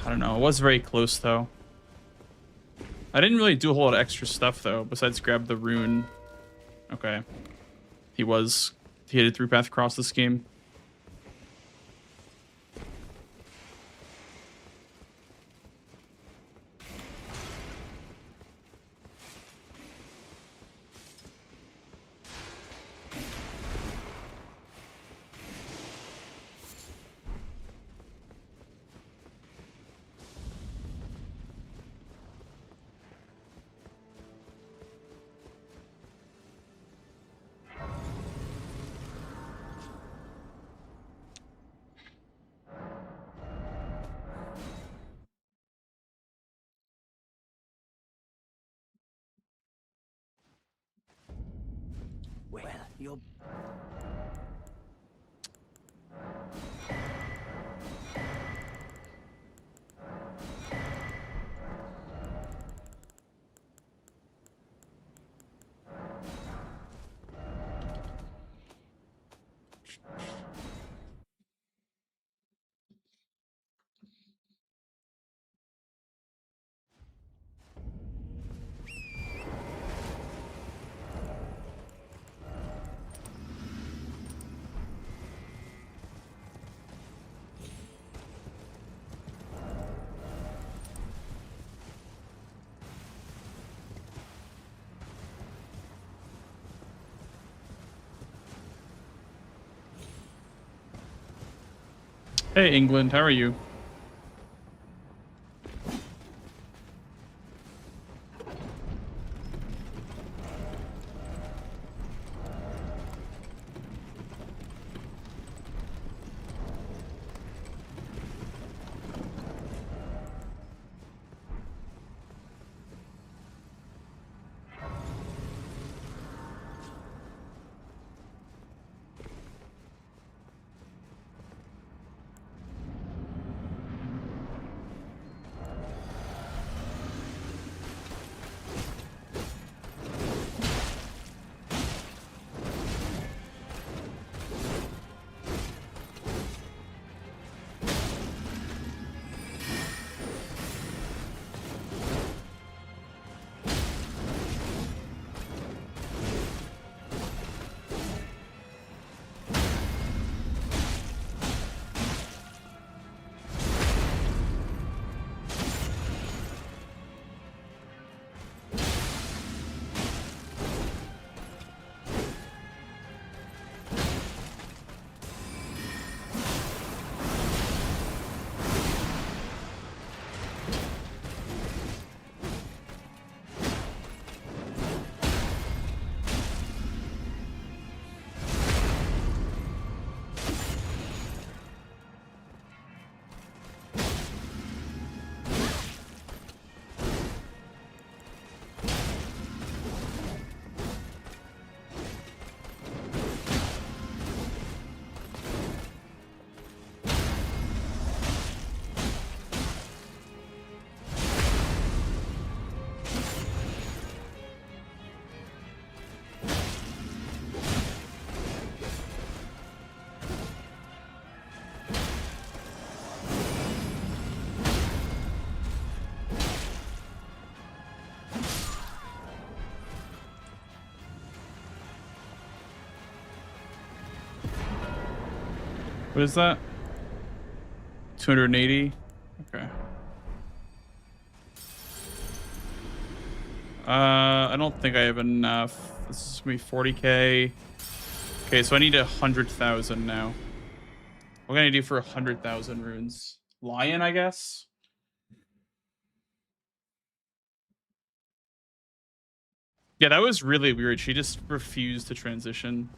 I don't know. It was very close though. I didn't really do a whole lot of extra stuff though, besides grab the rune. Okay. He had a 3-path cross this game. Well, you're... Hey England, how are you? What is that? 280. Okay. I don't think I have enough. This is gonna be 40k. Okay, so I need 100,000 now. What can I do for 100,000 runes? Lion, I guess. Yeah, that was really weird. She just refused to transition.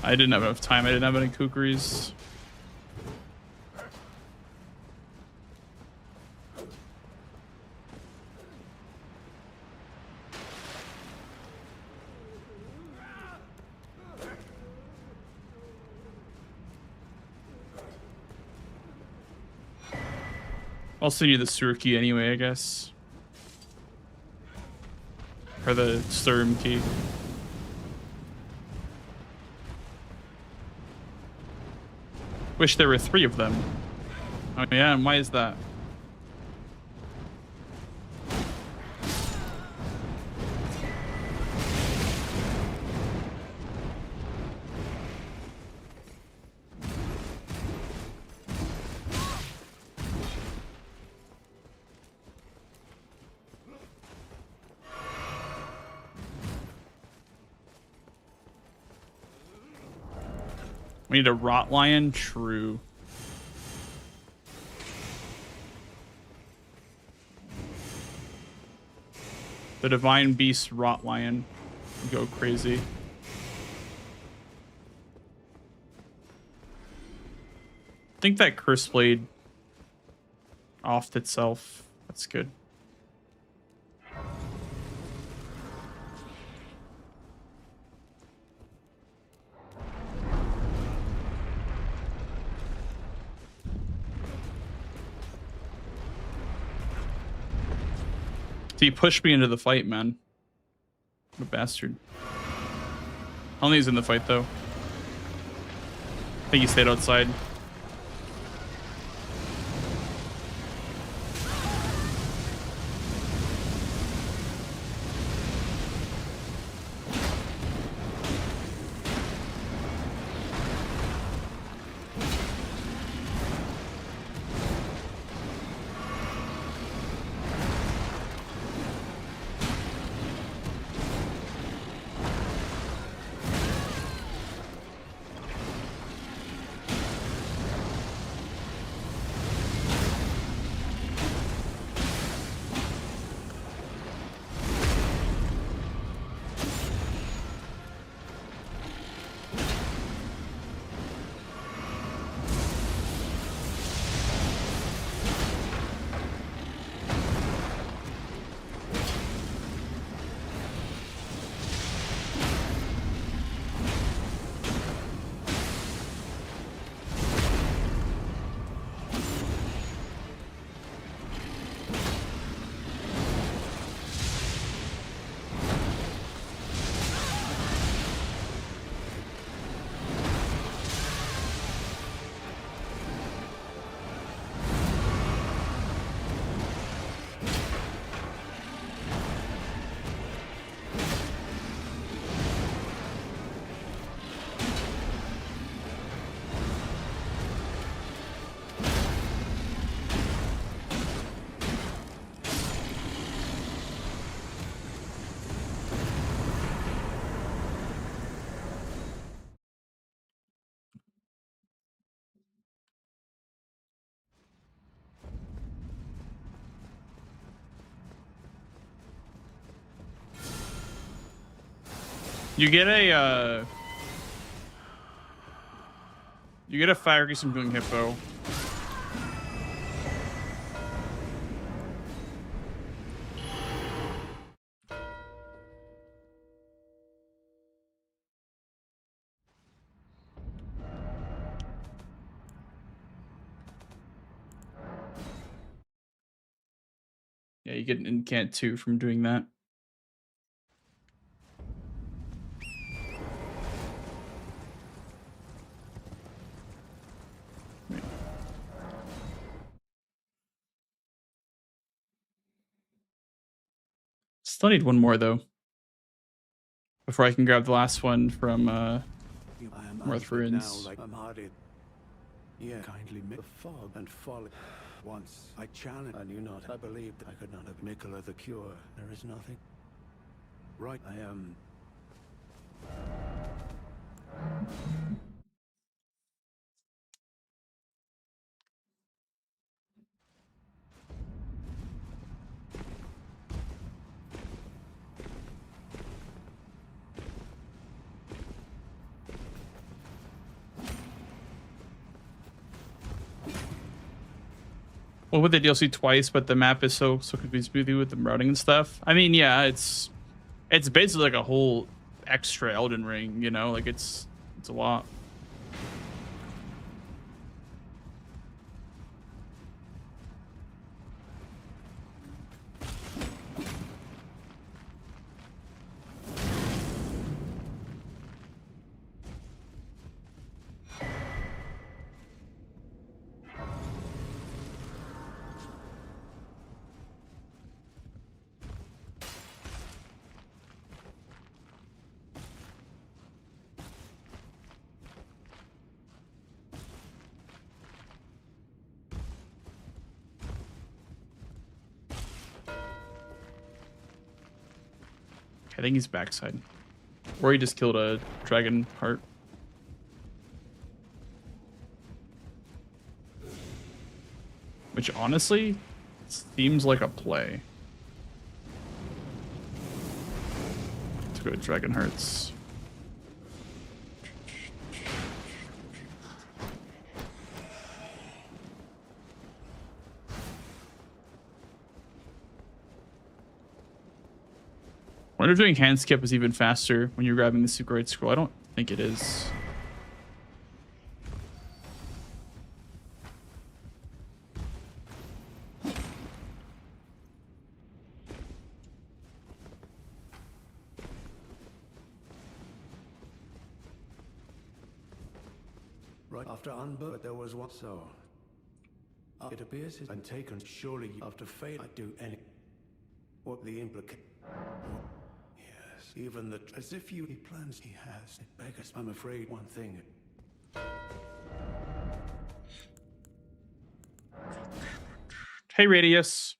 I didn't have enough time. I didn't have any kukris. I'll send you the sewer key anyway, I guess. Or the storm key. Wish there were 3 of them. Oh yeah, and why is that? We need a rot lion. True. The divine beast rot lion. Go crazy. I think that curse blade offed itself. That's good. He pushed me into the fight, man. What a bastard. I don't think he's in the fight, though. I think he stayed outside. You get a fire grease from doing hippo. Yeah, you get an incant 2 from doing that. Wait. Still need one more though. Before I can grab the last one from North Ruins. Like yeah, kindly make the fog and folly. Once I challenged, I knew not. I believed I could not have Mikola the cure. There is nothing. Right, I am. Well, with the DLC twice, but the map is so smoothly with the routing and stuff. I mean, yeah, it's basically like a whole extra Elden Ring, you know, like it's a lot. I think he's backside. Or he just killed a dragon heart. Which honestly seems like a play. Let's go with dragon hearts. I wonder if doing hand skip is even faster when you're grabbing the super great scroll. I don't think it is. Right after Unbur, there was one. So it appears it's been taken. Surely after fate, I'd do any. What the implication? Yes, even the as if he plans he has. It beggars. I'm afraid one thing. Hey, Radius.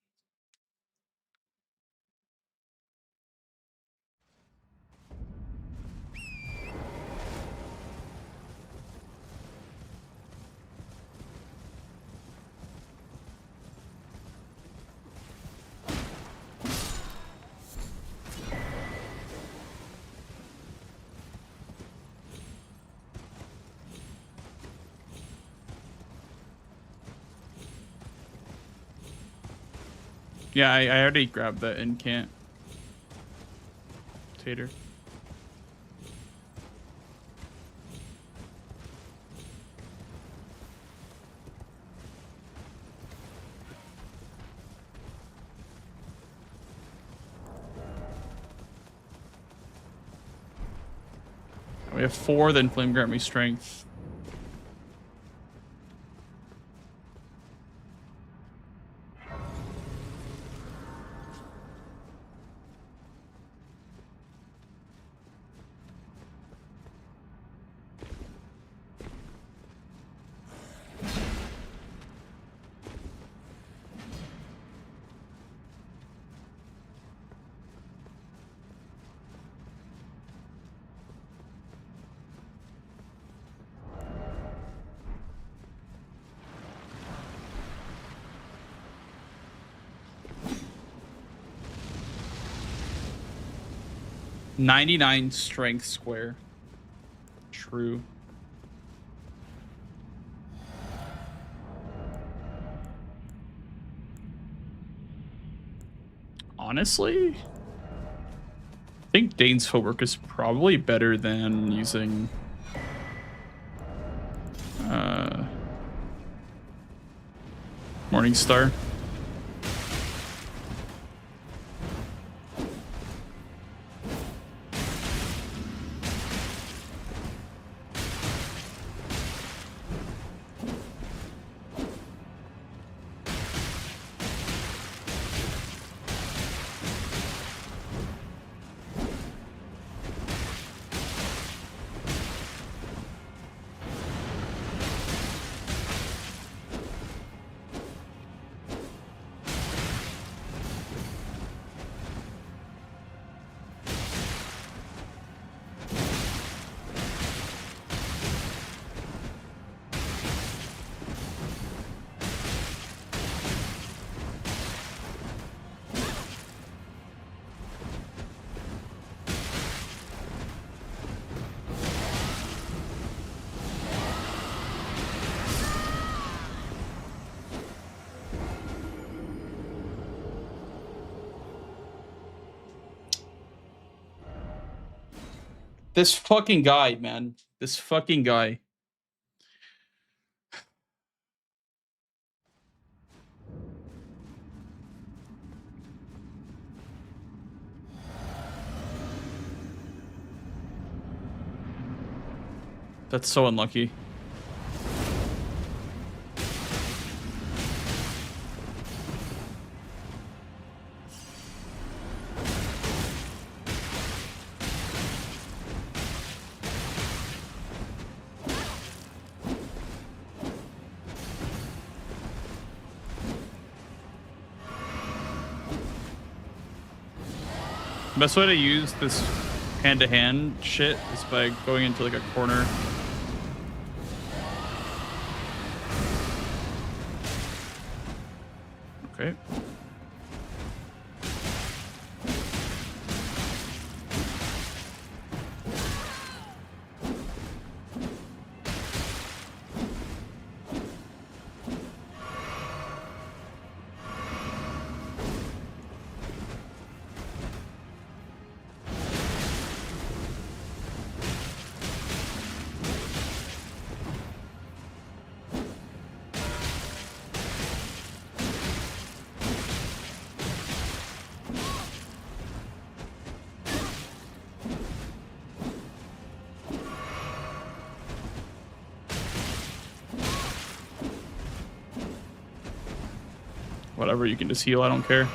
Yeah, I already grabbed that incant. Tater. We have 4, then Flame grant me strength. $99 strength square. True. Honestly, I think Dane's footwork is probably better than using Morningstar. This fucking guy, man. This fucking guy. That's so unlucky. Best way to use this hand-to-hand shit is by going into like a corner. Okay. Whatever, you can just heal, I don't care.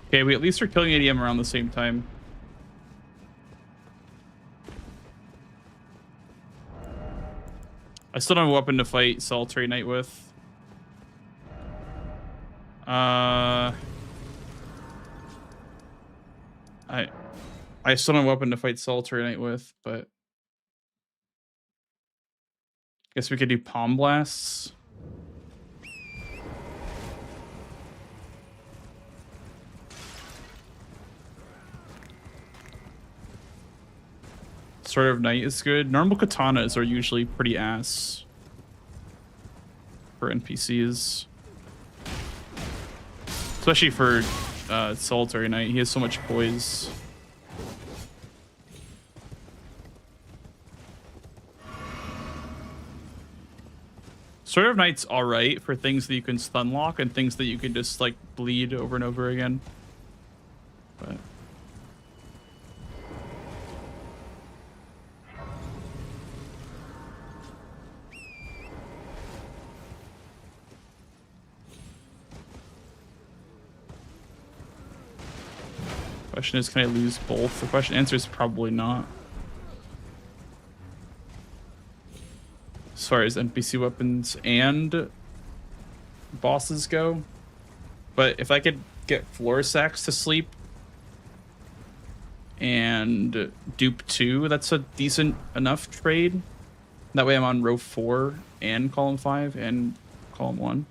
Okay, we at least are killing ADM around the same time. I still don't have a weapon to fight Solitary Knight with. I still don't have a weapon to fight Solitary Knight with, but guess we could do Palm Blasts. Sword of Night is good. Normal katanas are usually pretty ass for NPCs. Especially for Solitary Knight. He has so much poise. Sword of Knight's alright for things that you can stun lock and things that you can just like bleed over and over again. But question is, can I lose both? The question answer is probably not. As far as NPC weapons and bosses go. But if I could get Floor Sacks to sleep and dupe 2, that's a decent enough trade. That way I'm on row 4 and column 5 and column 1.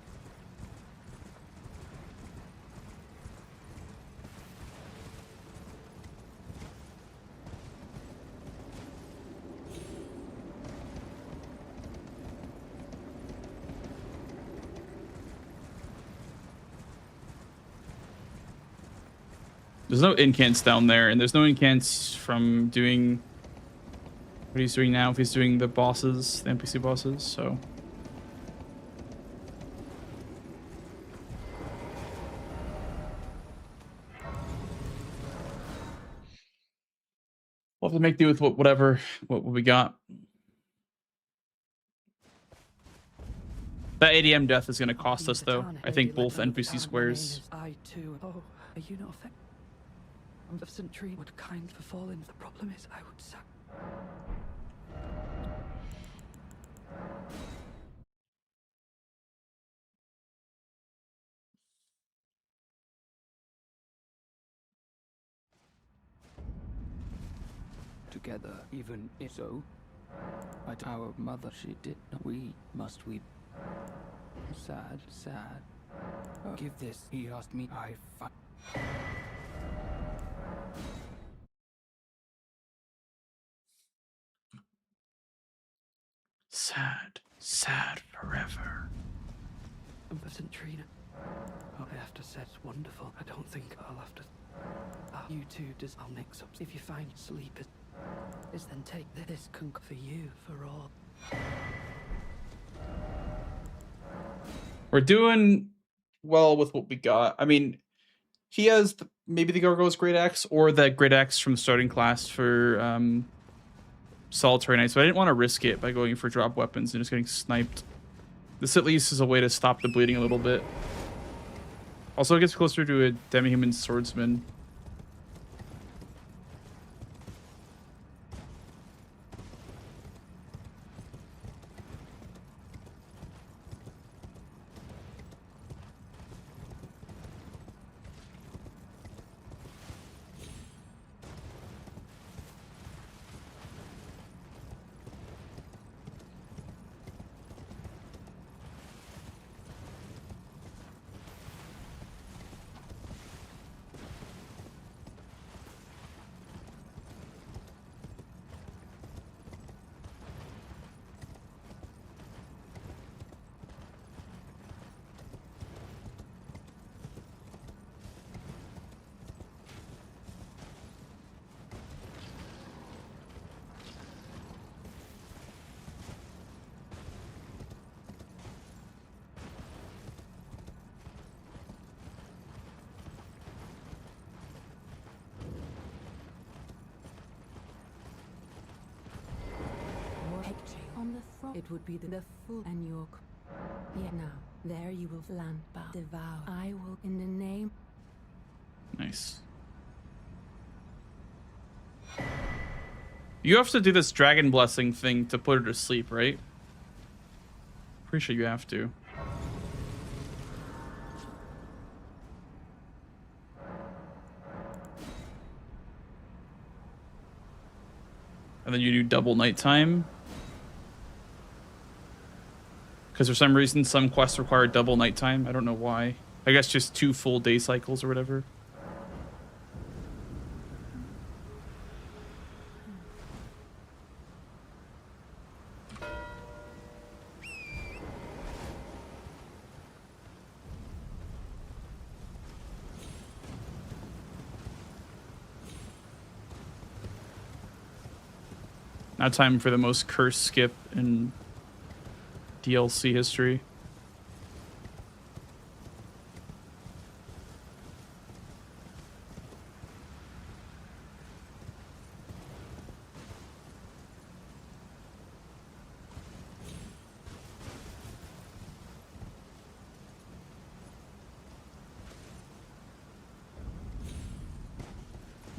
There's no incants down there, and there's no incants from doing what he's doing now if he's doing the bosses, the NPC bosses, so. We'll have to make do with what we got. That ADM death is going to cost us, though. I think both NPC squares. I too. Oh, are you not affected? The Century would kind for falling. The problem is, I would sack. Together, even if so, our mother, she did not. We must weep. Sad, sad. Oh, give this. He asked me. Sad, sad forever. Impotent Trina. Oh, I have to say it's wonderful. I don't think I'll have to. You two just I'll mix up. If you find sleep is then take this kunk for you for all. We're doing well with what we got. I mean, he has maybe the Gargoyle's Great Axe or that Great Axe from the starting class for Solitary Knight, so I didn't want to risk it by going for drop weapons and just getting sniped. This at least is a way to stop the bleeding a little bit. Also, it gets closer to a demi-human swordsman. On the front, it would be the fool and your. Yeah, now there you will land, but devour. I will in the name. Nice. You have to do this dragon blessing thing to put her to sleep, right? Pretty sure you have to. And then you do double nighttime. Because for some reason, some quests require double nighttime. I don't know why. I guess just 2 full day cycles or whatever. Now time for the most cursed skip in DLC history.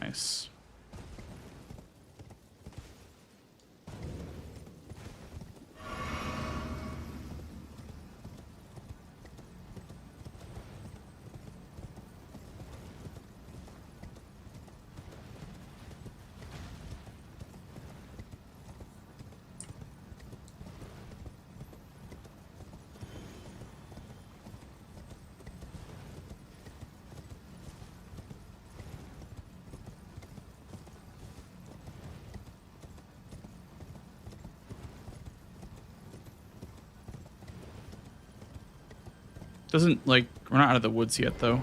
Nice. Doesn't, like, we're not out of the woods yet, though.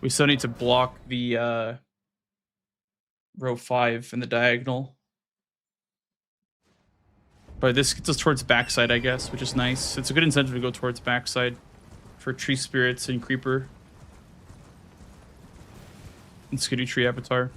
We still need to block the row 5 in the diagonal. But this gets us towards backside, I guess, which is nice. It's a good incentive to go towards backside for tree spirits and creeper. And skitty tree avatar.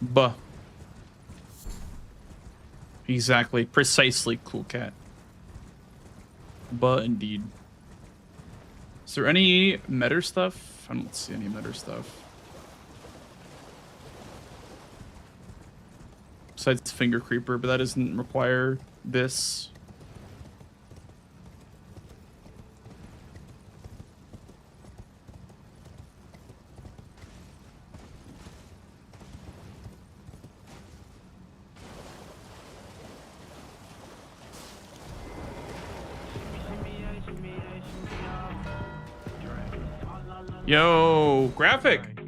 Buh. Exactly. Precisely, cool cat. Buh, indeed. Is there any meta stuff? I don't see any meta stuff. Besides Finger Creeper, but that doesn't require this. Yo, Graphic.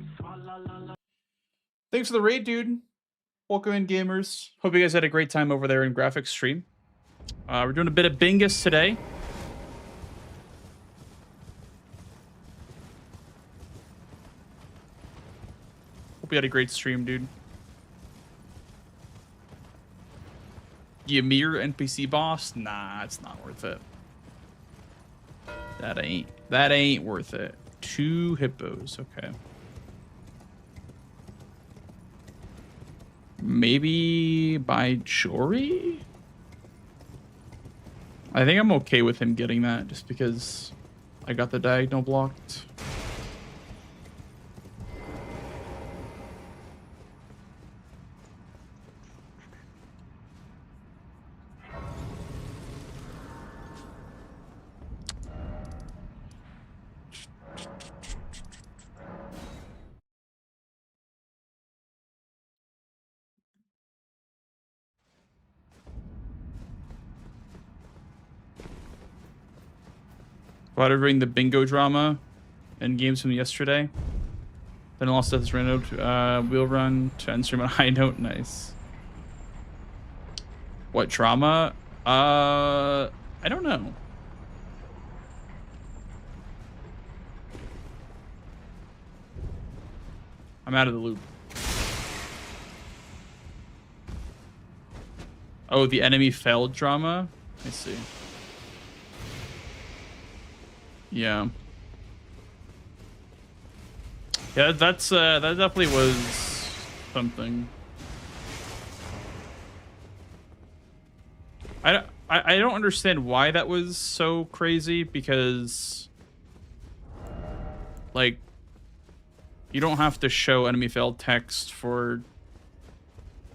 Thanks for the raid, dude. Welcome in, gamers. Hope you guys had a great time over there in Graphic stream. We're doing a bit of Bingus today. Hope you had a great stream, dude. Ymir NPC boss? Nah, it's not worth it. That ain't worth it. 2 hippos, okay. Maybe by Jory? I think I'm okay with him getting that just because I got the diagonal blocked. About everything the bingo drama and games from yesterday. Then lost Death's Reno wheel run to end stream on a high note. Nice. What drama? I don't know. I'm out of the loop. Oh, the enemy failed drama? I see. Yeah. Yeah, that's that definitely was something. I don't understand why that was so crazy, because like you don't have to show enemy failed text for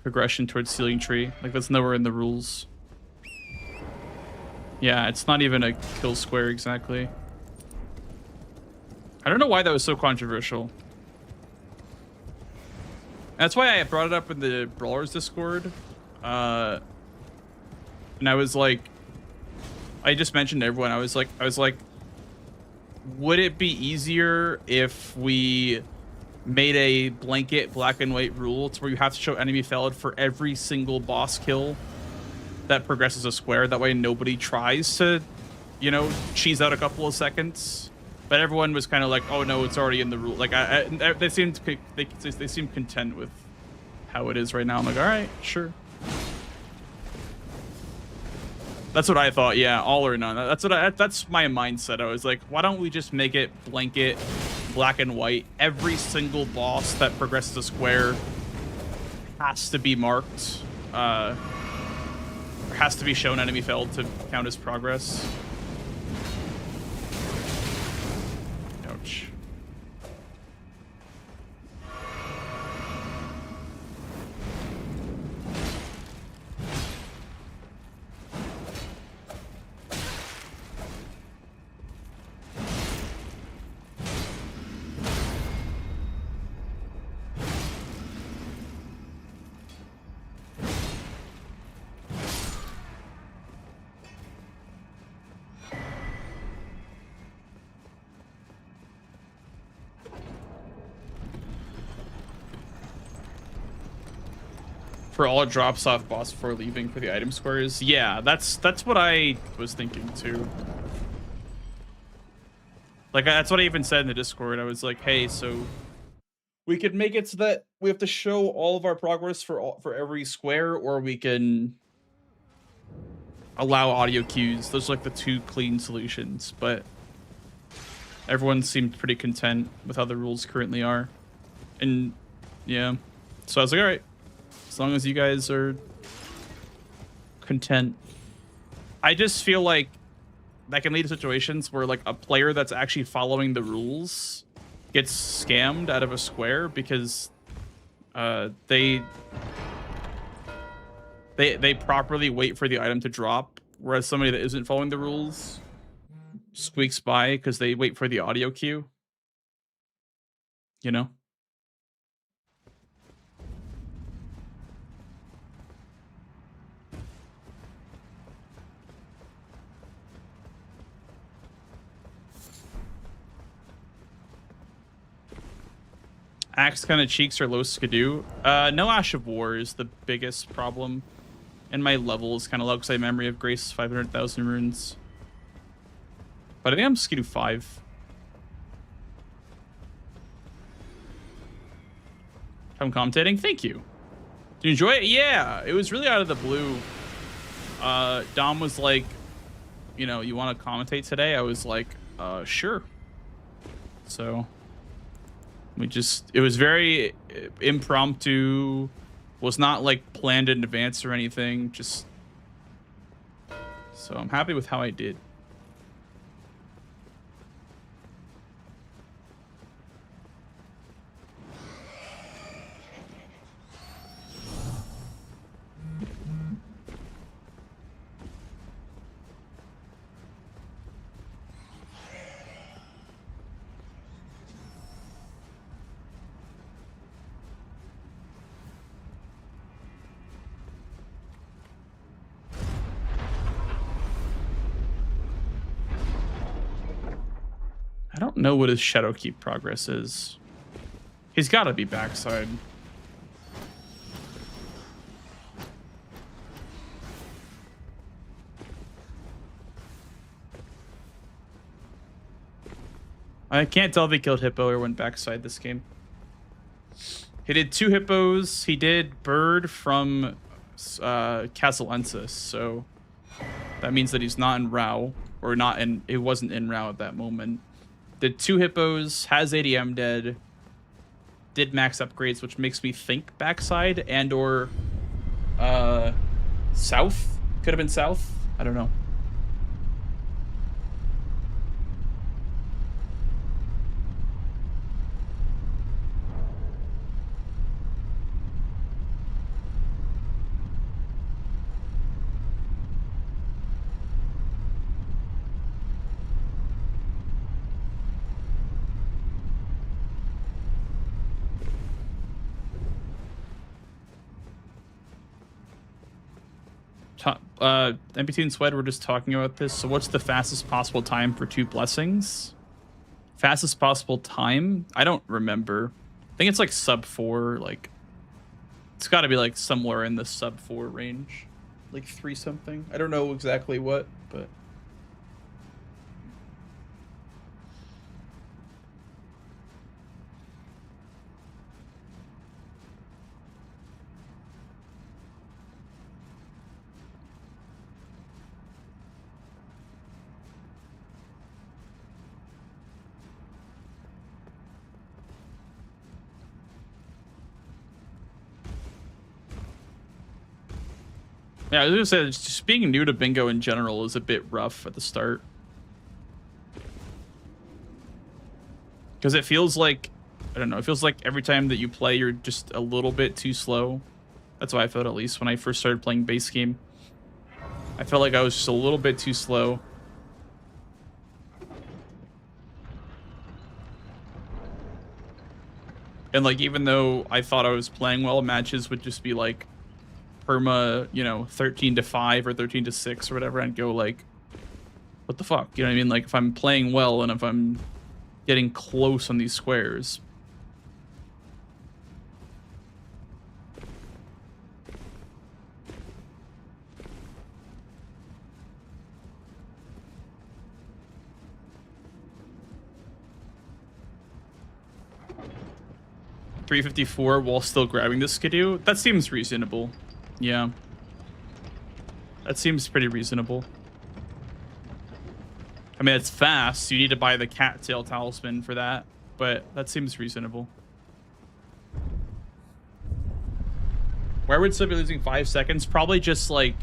progression towards ceiling tree. Like, that's nowhere in the rules. Yeah, it's not even a kill square exactly. I don't know why that was so controversial. That's why I brought it up in the Brawlers Discord. And I was like, I just mentioned to everyone, I was like, would it be easier if we made a blanket black and white rule to where you have to show enemy failed for every single boss kill that progresses a square? That way nobody tries to, you know, cheese out a couple of seconds. But everyone was kind of like, oh no, it's already in the rule. Like, they seemed content with how it is right now. I'm like, all right, sure. That's what I thought. Yeah, all or none. That's my mindset. I was like, why don't we just make it blanket black and white? Every single boss that progresses a square has to be marked, or has to be shown enemy failed to count as progress. Ouch. For all drops off boss before leaving for the item squares. Yeah, that's what I was thinking too. Like, that's what I even said in the Discord. I was like, hey, so we could make it so that we have to show all of our progress for every square, or we can allow audio cues. Those are like the two clean solutions, but everyone seemed pretty content with how the rules currently are. And yeah. So I was like, all right, as long as you guys are content. I just feel like that can lead to situations where like a player that's actually following the rules gets scammed out of a square because they properly wait for the item to drop, whereas somebody that isn't following the rules squeaks by because they wait for the audio cue. You know? Axe kind of cheeks or low skidoo. No Ash of War is the biggest problem. And my level is kind of low because I have Memory of Grace 500,000 runes. But I think I'm skidoo 5. I'm commentating. Thank you. Do you enjoy it? Yeah, it was really out of the blue. Dom was like, you know, you want to commentate today? I was like, sure. So it was very impromptu, was not like planned in advance or anything. Just, so I'm happy with how I did. I don't know what his Shadowkeep progress is. He's got to be backside. I can't tell if he killed Hippo or went backside this game. He did 2 Hippos. He did Bird from Casalensis, so that means that he's not in Rao, or not in. It wasn't in Rao at that moment. Did 2 Hippos, has ADM dead, did max upgrades, which makes me think backside and or south. Could have been south. I don't know. MPT and Sweat were just talking about this. So what's the fastest possible time for 2 blessings? Fastest possible time? I don't remember. I think it's like sub 4. Like, it's got to be like somewhere in the sub 4 range. Like 3 something. I don't know exactly what, but... Yeah, I was gonna say, just being new to bingo in general is a bit rough at the start. Because it feels like, I don't know, it feels like every time that you play, you're just a little bit too slow. That's why I felt, at least, when I first started playing base game. I felt like I was just a little bit too slow. And, like, even though I thought I was playing well, matches would just be, like, perma, you know, 13-5 or 13-6 or whatever, and go like, what the fuck? You know what I mean? Like, if I'm playing well and if I'm getting close on these squares. $354 while still grabbing the skidoo? That seems reasonable. Yeah. That seems pretty reasonable. I mean, it's fast. You need to buy the cattail talisman for that, but that seems reasonable. Where would still be losing 5 seconds? Probably just like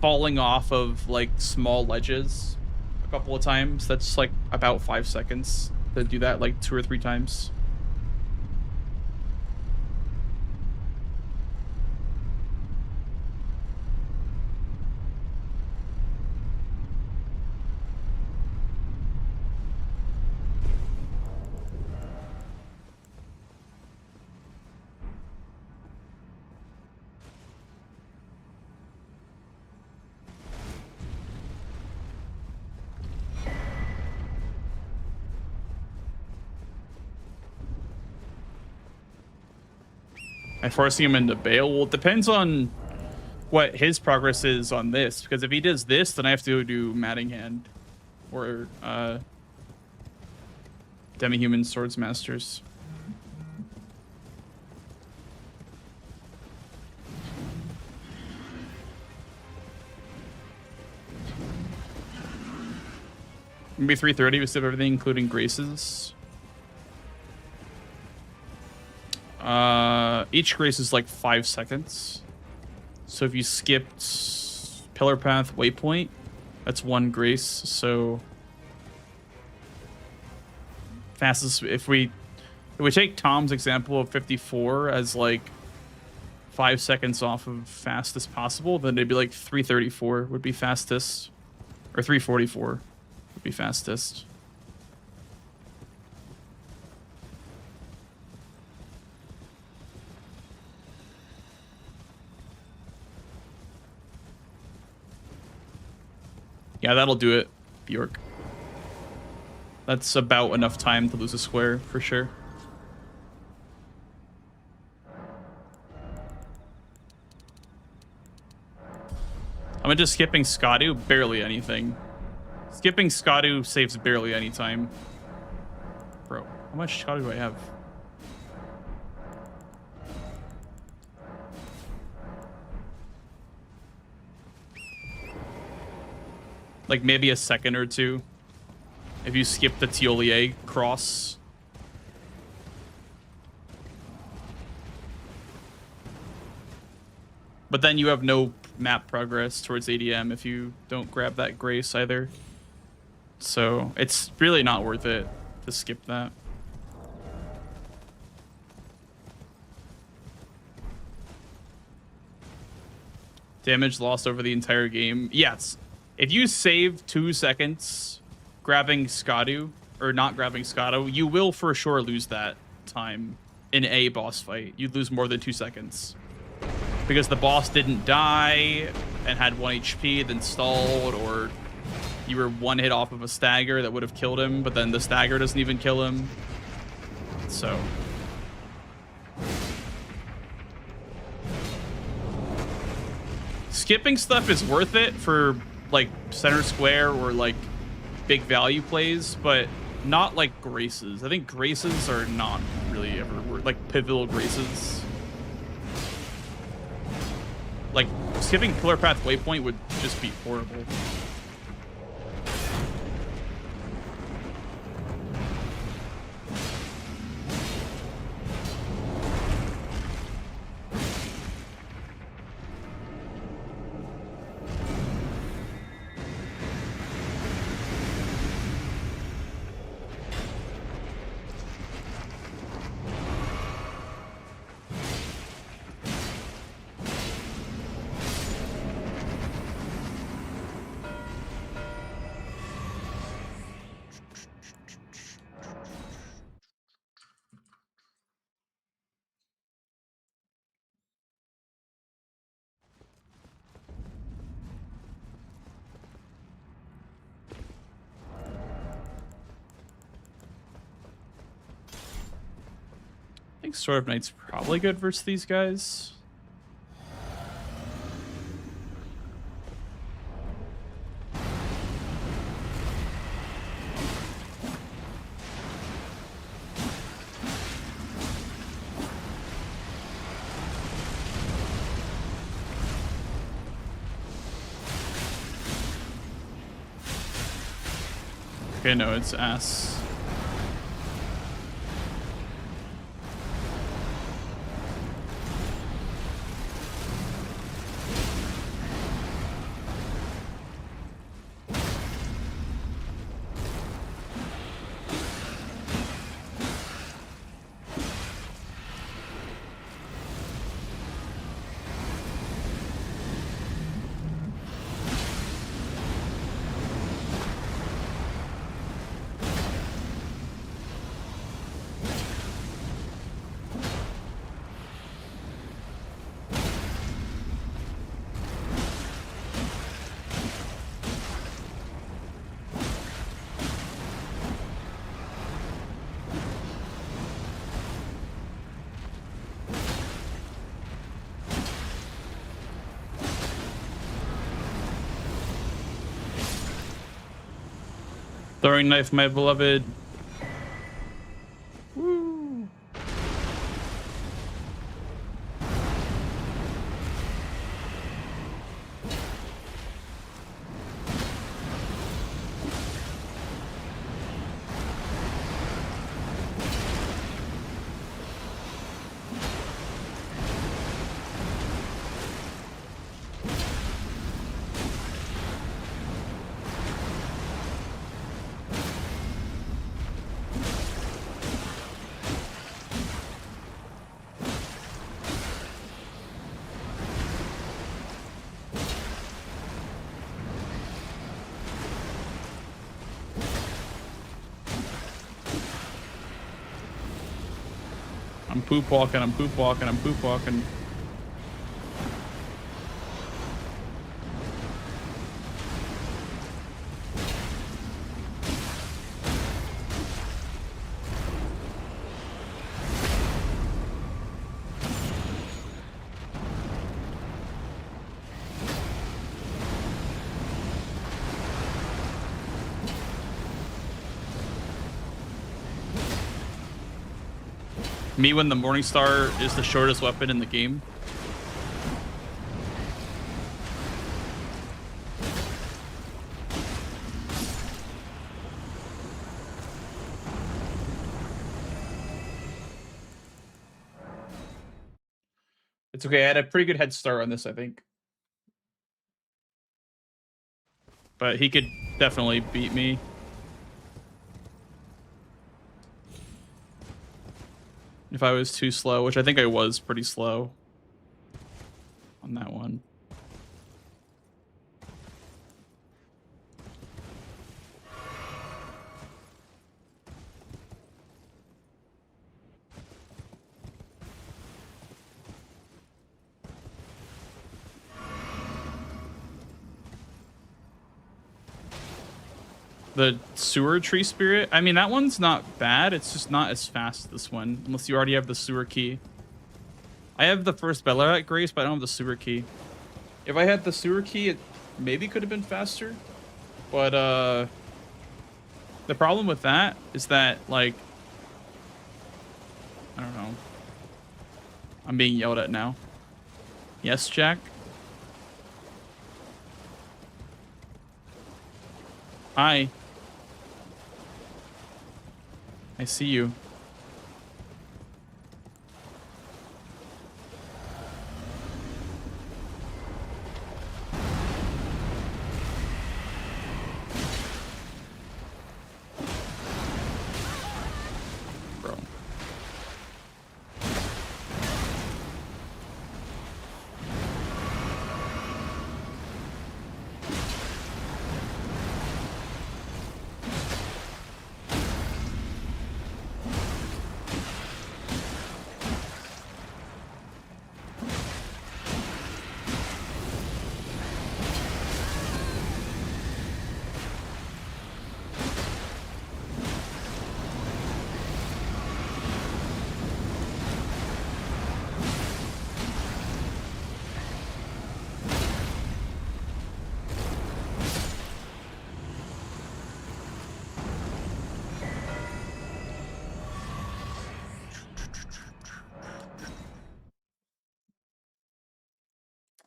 falling off of like small ledges a couple of times. That's like about 5 seconds to do that like 2 or 3 times. And forcing him into bail. Well, it depends on what his progress is on this. Because if he does this, then I have to go do Matting Hand or Demi-Human Swords Masters. Maybe 330 with everything, including Graces. Each grace is like 5 seconds. So if you skipped Pillar Path Waypoint, that's 1 grace. So fastest, if we take Tom's example of 54 as like 5 seconds off of fastest possible, then it'd be like 334 would be fastest, or 344 would be fastest. Yeah, that'll do it, Bjork. That's about enough time to lose a square, for sure. I'm just skipping Skadu, barely anything. Skipping Skadu saves barely any time. Bro, how much Skadu do I have? Like maybe a second or two if you skip the Tiolier cross. But then you have no map progress towards ADM if you don't grab that Grace either. So it's really not worth it to skip that. Damage lost over the entire game. Yes. If you save 2 seconds grabbing Skadu, or not grabbing Skadu, you will for sure lose that time in a boss fight. You'd lose more than 2 seconds. Because the boss didn't die and had 1 HP, then stalled, or you were 1 hit off of a stagger that would have killed him, but then the stagger doesn't even kill him. So... skipping stuff is worth it for like center square or like big value plays, but not like Graces. I think Graces are not really ever like pivotal Graces. Like skipping Pillar Path Waypoint would just be horrible. I think Sword of Knight's probably good versus these guys. Okay, no, it's ass. Throwing knife, my beloved. Woo. I'm poop walking, I'm poop walking, I'm poop walking. Me when the Morningstar is the shortest weapon in the game. It's okay, I had a pretty good head start on this, I think. But he could definitely beat me. If I was too slow, which I think I was pretty slow on that one. The sewer tree spirit, I mean, that one's not bad. It's just not as fast as this one, unless you already have the sewer key. I have the first Ballarat Grace, but I don't have the sewer key. If I had the sewer key, it maybe could have been faster. But the problem with that is that, like, I don't know. I'm being yelled at now. Yes, Jack? Hi. I see you. Bro.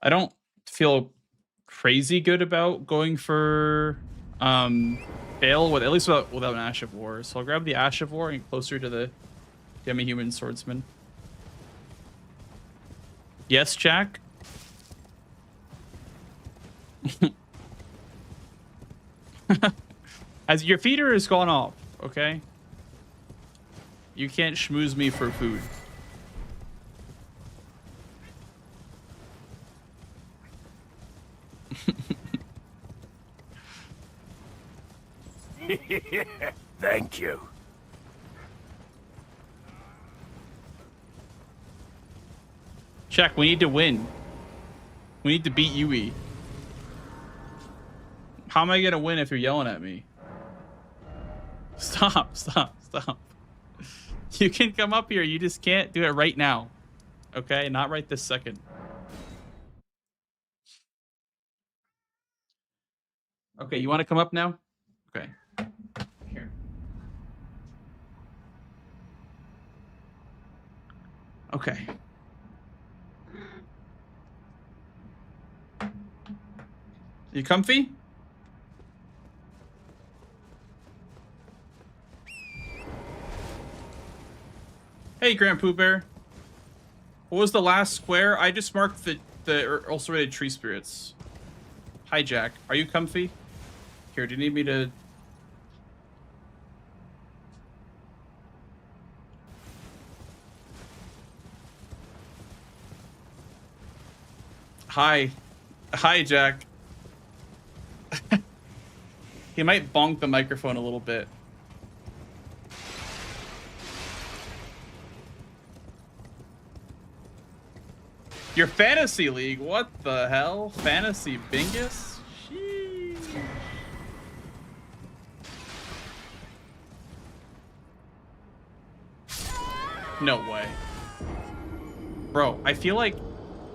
I don't feel crazy good about going for Bale with, at least without an Ash of War. So I'll grab the Ash of War and get closer to the Demi-Human Swordsman. Yes, Jack? As your feeder has gone off, okay? You can't schmooze me for food. Thank you. Check, we need to win. We need to beat Yui. How am I gonna win if you're yelling at me? Stop, stop, stop. You can come up here, you just can't do it right now. Okay, not right this second. Okay, you want to come up now? Okay. Okay. You comfy? Hey, Grand Pooh Bear. What was the last square? I just marked the ulcerated tree spirits. Hi, Jack. Are you comfy? Here, do you need me to... Hi. Hi, Jack. He might bonk the microphone a little bit. Your fantasy league? What the hell? Fantasy bingus? Sheesh. No way. Bro, I feel like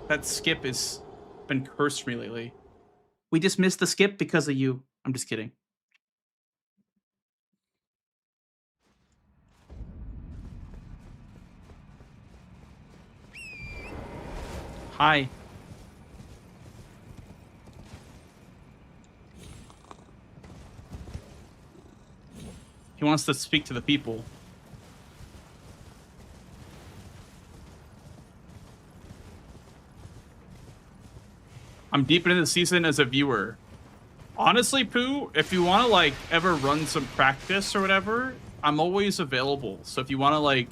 that skip has been cursed for me lately. We just missed the skip because of you. I'm just kidding. Hi. He wants to speak to the people. I'm deep into the season as a viewer. Honestly, Pooh, if you want to like ever run some practice or whatever, I'm always available. So if you want to like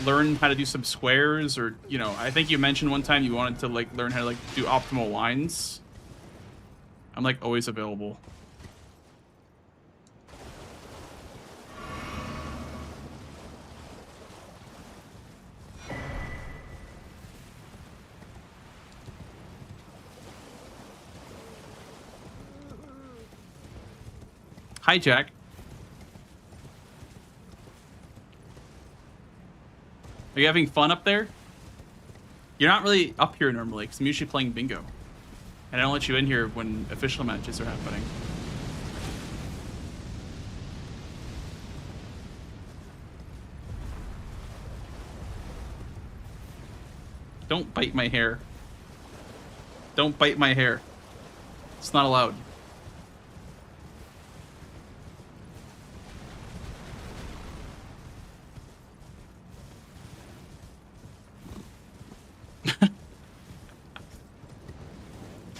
learn how to do some squares, or you know, I think you mentioned one time you wanted to like learn how to like do optimal lines. I'm like always available. Hi, Jack. Are you having fun up there? You're not really up here normally, because I'm usually playing bingo. And I don't let you in here when official matches are happening. Don't bite my hair. Don't bite my hair. It's not allowed.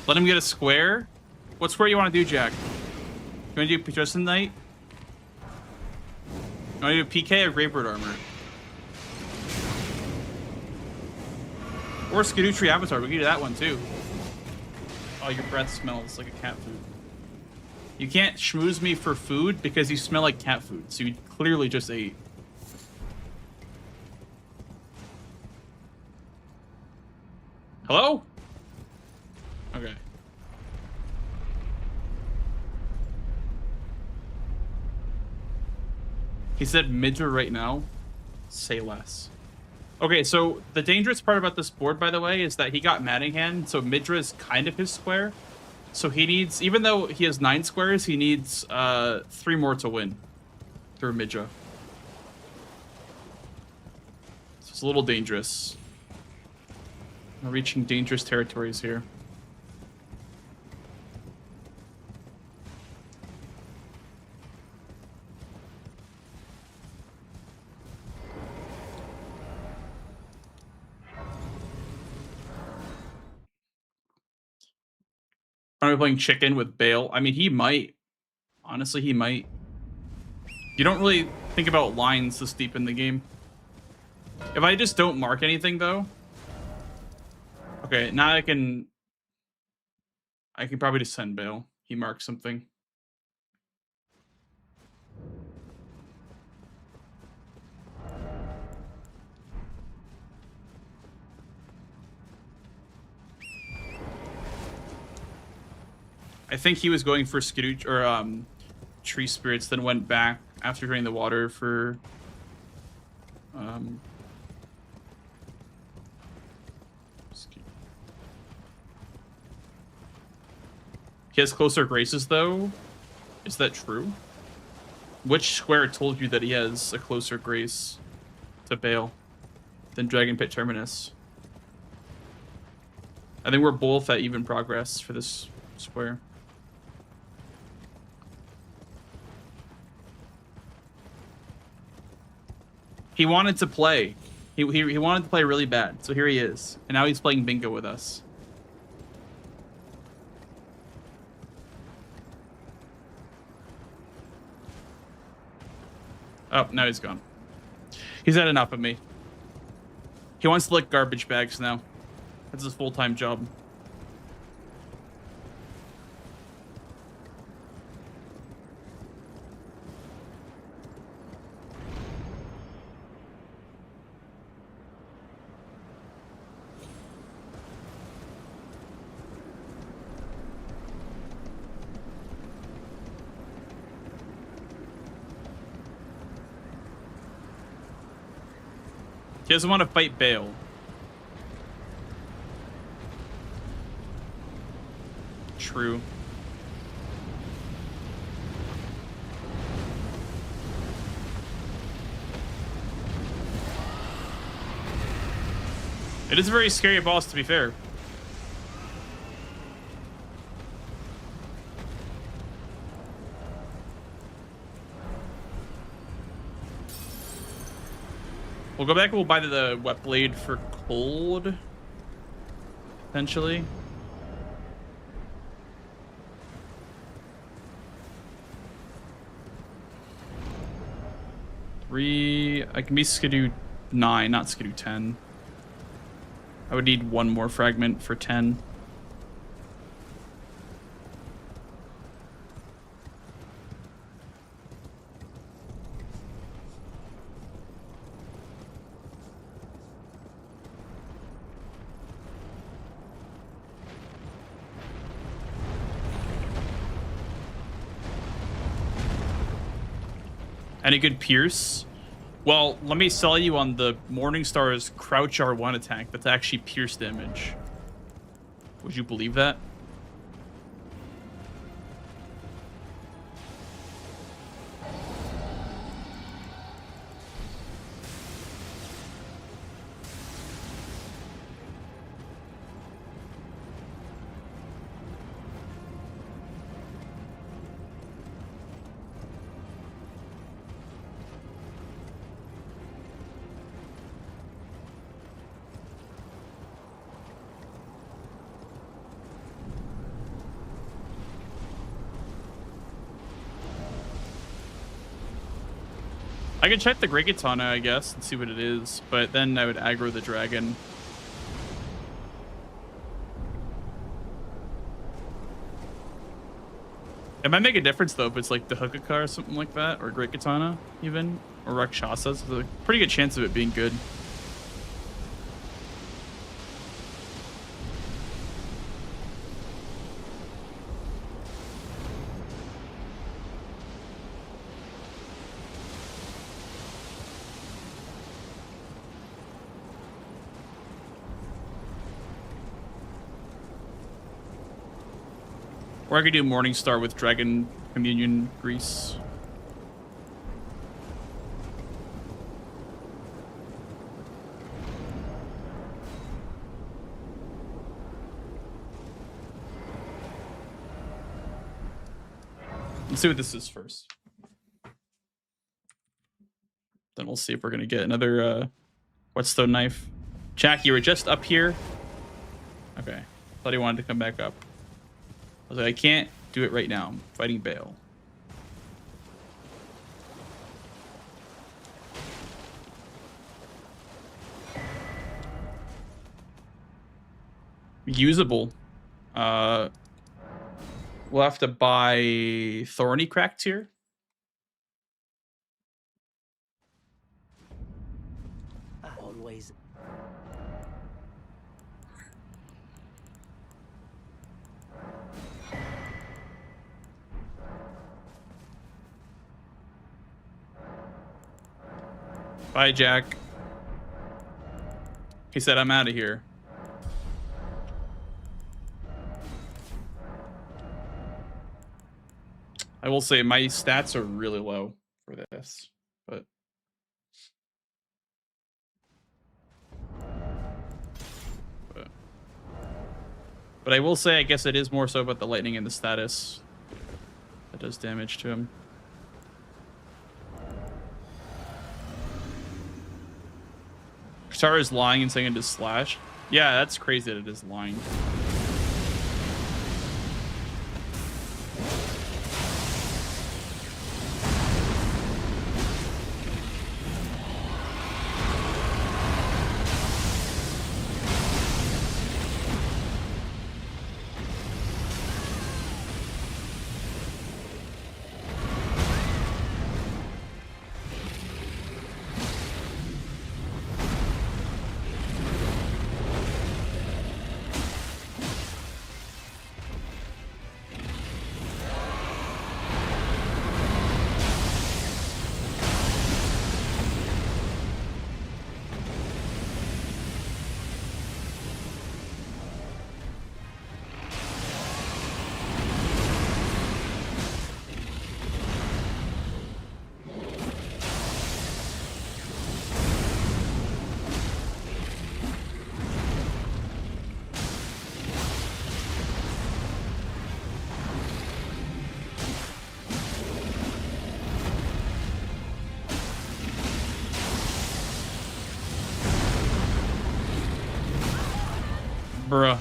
Let him get a square. What square you want to do, Jack? You want to do Justin Knight? You want to do PK or Greybird Armor? Or Skidoo Avatar. We can do that one too. Oh, your breath smells like a cat food. You can't schmooze me for food because you smell like cat food. So you clearly just ate. Hello? Okay. He said Midra right now. Say less. Okay, so the dangerous part about this board, by the way, is that he got Manningham, so Midra is kind of his square. So he needs, even though he has 9 squares, he needs 3 more to win through Midra. So it's a little dangerous. We're reaching dangerous territories here. Are we playing chicken with Bale? I mean, he might. Honestly, he might. You don't really think about lines this deep in the game. If I just don't mark anything, though. Okay, now I can probably just send Bale. He marks something. I think he was going for Skidoo or Tree Spirits, then went back after draining the water for he has closer graces though. Is that true? Which square told you that he has a closer grace to Bale? than Dragon Pit Terminus. I think we're both at even progress for this square. He wanted to play. He wanted to play really bad, so here he is. And now he's playing bingo with us. Oh, now he's gone. He's had enough of me. He wants to lick garbage bags now. That's his full-time job. He doesn't want to fight Bale. True. It is a very scary boss, to be fair. We'll go back and we'll buy the wet blade for cold. Potentially. I can be Skidoo 9, not Skidoo 10. I would need one more fragment for 10. Any good Pierce? Well, let me sell you on the Morningstar's Crouch R1 attack that's actually Pierce damage. Would you believe that? I can check the Great Katana, I guess, and see what it is, but then I would aggro the dragon. It might make a difference, though, if it's like the Hookaka or something like that, or Great Katana, even, or Rakshasa. There's a pretty good chance of it being good. Or I could do Morningstar with Dragon Communion Grease. Let's see what this is first. Then we'll see if we're gonna get another whetstone knife. Jack, you were just up here. Okay, thought he wanted to come back up. I was like, I can't do it right now. I'm fighting Bale. Usable. We'll have to buy Thorny Cracked here. Always. Bye, Jack. He said, I'm out of here. I will say my stats are really low for this, but But I will say, I guess it is more so about the lightning and the status that does damage to him. Katara is lying and saying it is slash. Yeah, that's crazy that it is lying. Bruh.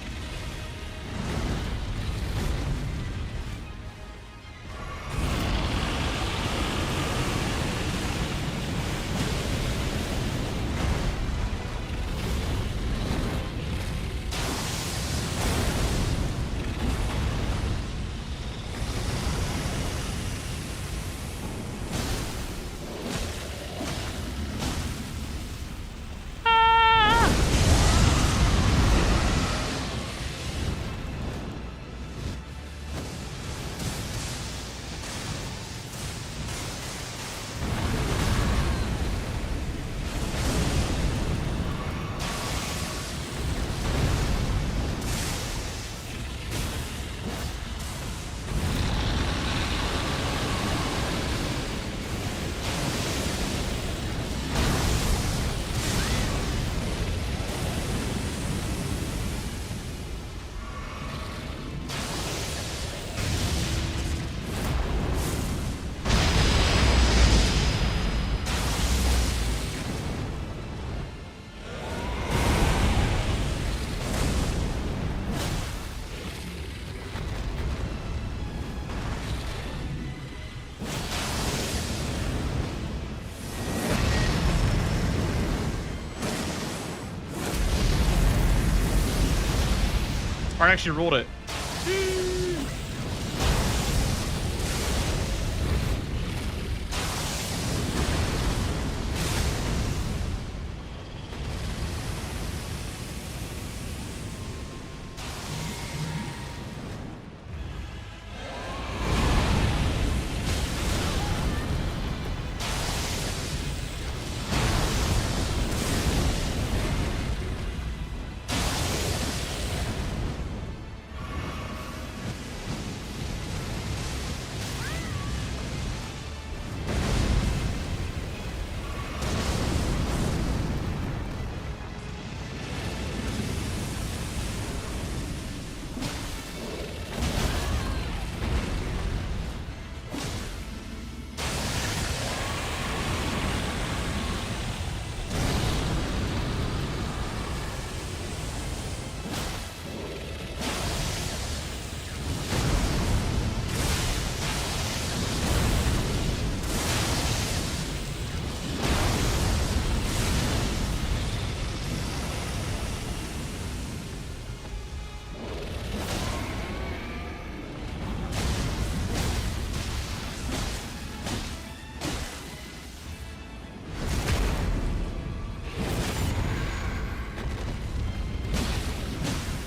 I actually rolled it.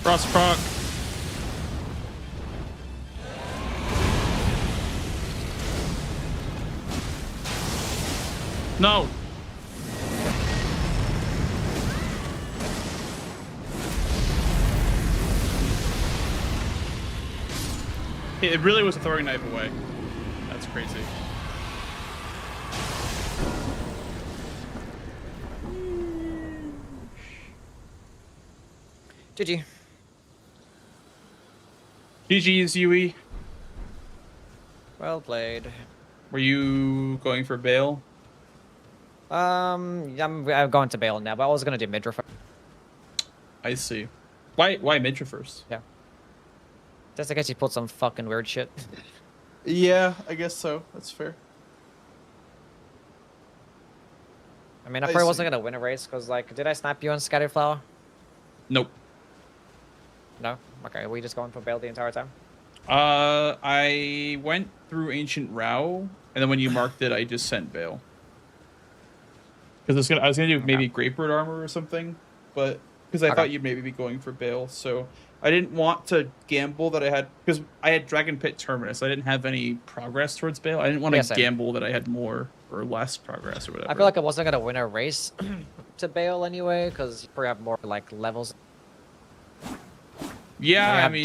Frost proc. No. It really was a throwing knife away. That's crazy. GG. GG's, Yui. Well played. Were you going for Bale? I'm going to Bale now, but I was gonna do Midra first. I see. Why Midra first? Yeah. Just in case you pulled some fucking weird shit. Yeah, I guess so. That's fair. I mean, I probably wasn't gonna win a race because, like, did I snap you on Scattered Flower? Nope. No. Okay. Were you just going for Bale the entire time? I went through Ancient Rao, and then when you marked it, I just sent Bale. Because I was gonna do maybe Grapebird armor or something, but because I thought you'd maybe be going for Bale, so I didn't want to gamble that I had, because I had Dragon Pit Terminus. I didn't have any progress towards Bale. I didn't want to gamble that I had more or less progress or whatever. I feel like I wasn't gonna win a race to Bale anyway, because you probably have more like levels. Yeah, I mean,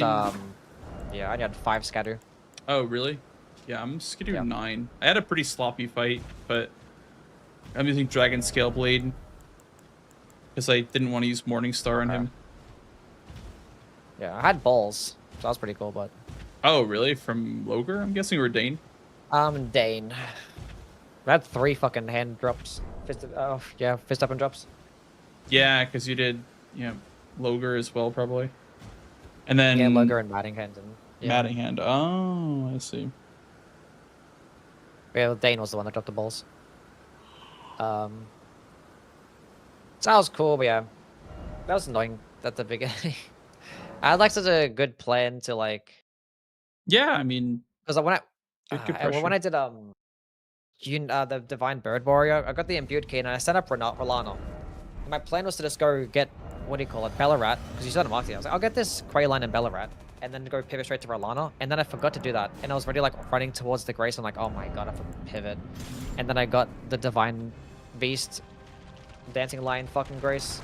yeah, I had 5 scatter. Oh really? Yeah, I'm Skidoo 9. I had a pretty sloppy fight, but I'm using Dragon Scale Blade because I didn't want to use Morningstar on him. Yeah, I had balls, so that was pretty cool, but... Oh, really? From Logar, I'm guessing, or Dane? Dane. I had 3 fucking hand drops. Fist up and drops. Yeah, because you did, Logar as well, probably. And then... Yeah, Logar and Matting Hand. Matting Hand. Oh, I see. Yeah, Dane was the one that dropped the balls. So that was cool, but yeah. That was annoying at the beginning. I had like such a good plan to like. Yeah, I mean, because when I did the Divine Bird Warrior, I got the imbued key and I set up Rolano. And my plan was to just go get Bellarat, because you started marketing. I was like, I'll get this Crayline and Bellarat, and then go pivot straight to Rolano. And then I forgot to do that, and I was already like running towards the Grace. I'm like, oh my god, I forgot to pivot. And then I got the Divine Beast, Dancing Lion, fucking Grace.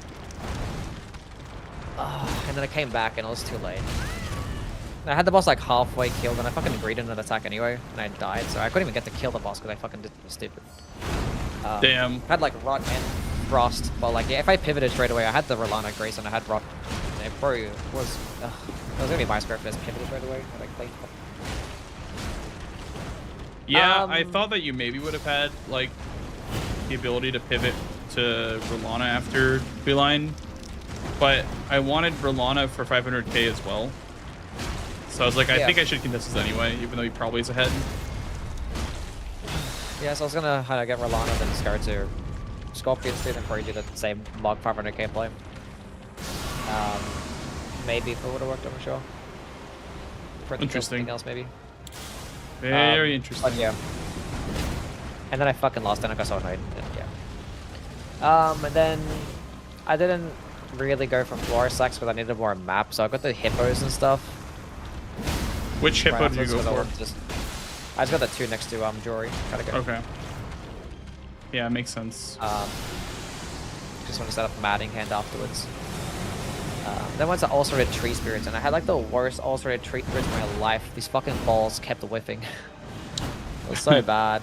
And then I came back and it was too late. I had the boss like halfway killed and I fucking agreed on an attack anyway and I died, so I couldn't even get to kill the boss because I fucking did stupid. Damn. I had like Rot and Frost, but like if I pivoted straight away, I had the Rolana Grace and I had Rot. And it probably was it was gonna be my script if I just pivoted right away. Yeah, I thought that you maybe would have had like the ability to pivot to Rolana after Beeline. But I wanted Rolana for 500k as well. So I was like, I think I should contest this anyway, even though he probably is ahead. Yeah, so I was gonna get Rolana, then Scar to Scorpion State, and probably do the same log 500k play. Maybe if it would have worked, I'm sure. Interesting. Something else, maybe. Very interesting. But yeah. And then I fucking lost, and I got so annoyed. And then I didn't really go for floor sacks because I needed more map, so I got the hippos and stuff. Which hippo did you go for? I just got the 2 next to Jory. Gotta go. Okay. Yeah, it makes sense. Just want to set up Matting Hand afterwards. Then went to Ulcerated Tree Spirits, and I had like the worst Ulcerated Tree Spirits in my life. These fucking balls kept whiffing. It was so bad.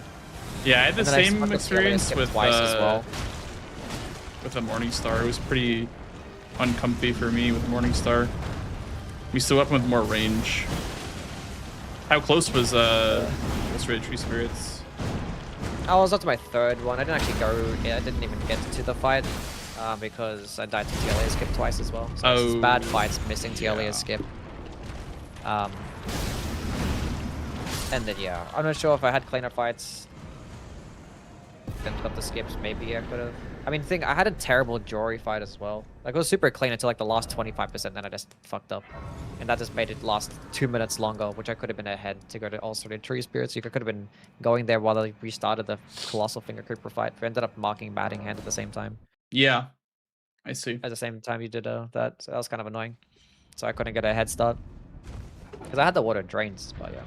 Yeah, I had the same experience with twice as well. With the Morningstar. It was pretty uncomfy for me with Morningstar. We still weapon with more range. How close was Ulcerated Tree Spirits? I was up to my 3rd one. I didn't actually go. Yeah, I didn't even get to the fight because I died to TLA skip twice as well. So it's just bad fights, missing TLA skip. And then yeah, I'm not sure if I had cleaner fights. Then got the skips, maybe I could have. I mean, I had a terrible Jory fight as well. Like, it was super clean until like the last 25%, then I just fucked up. And that just made it last 2 minutes longer, which I could have been ahead to go to Ulcerated Tree Spirits. You could have been going there while they restarted the Colossal Finger Creeper fight. We ended up marking Matting Hand at the same time. Yeah, I see. At the same time you did that, so that was kind of annoying. So I couldn't get a head start. Because I had the water drains, but yeah.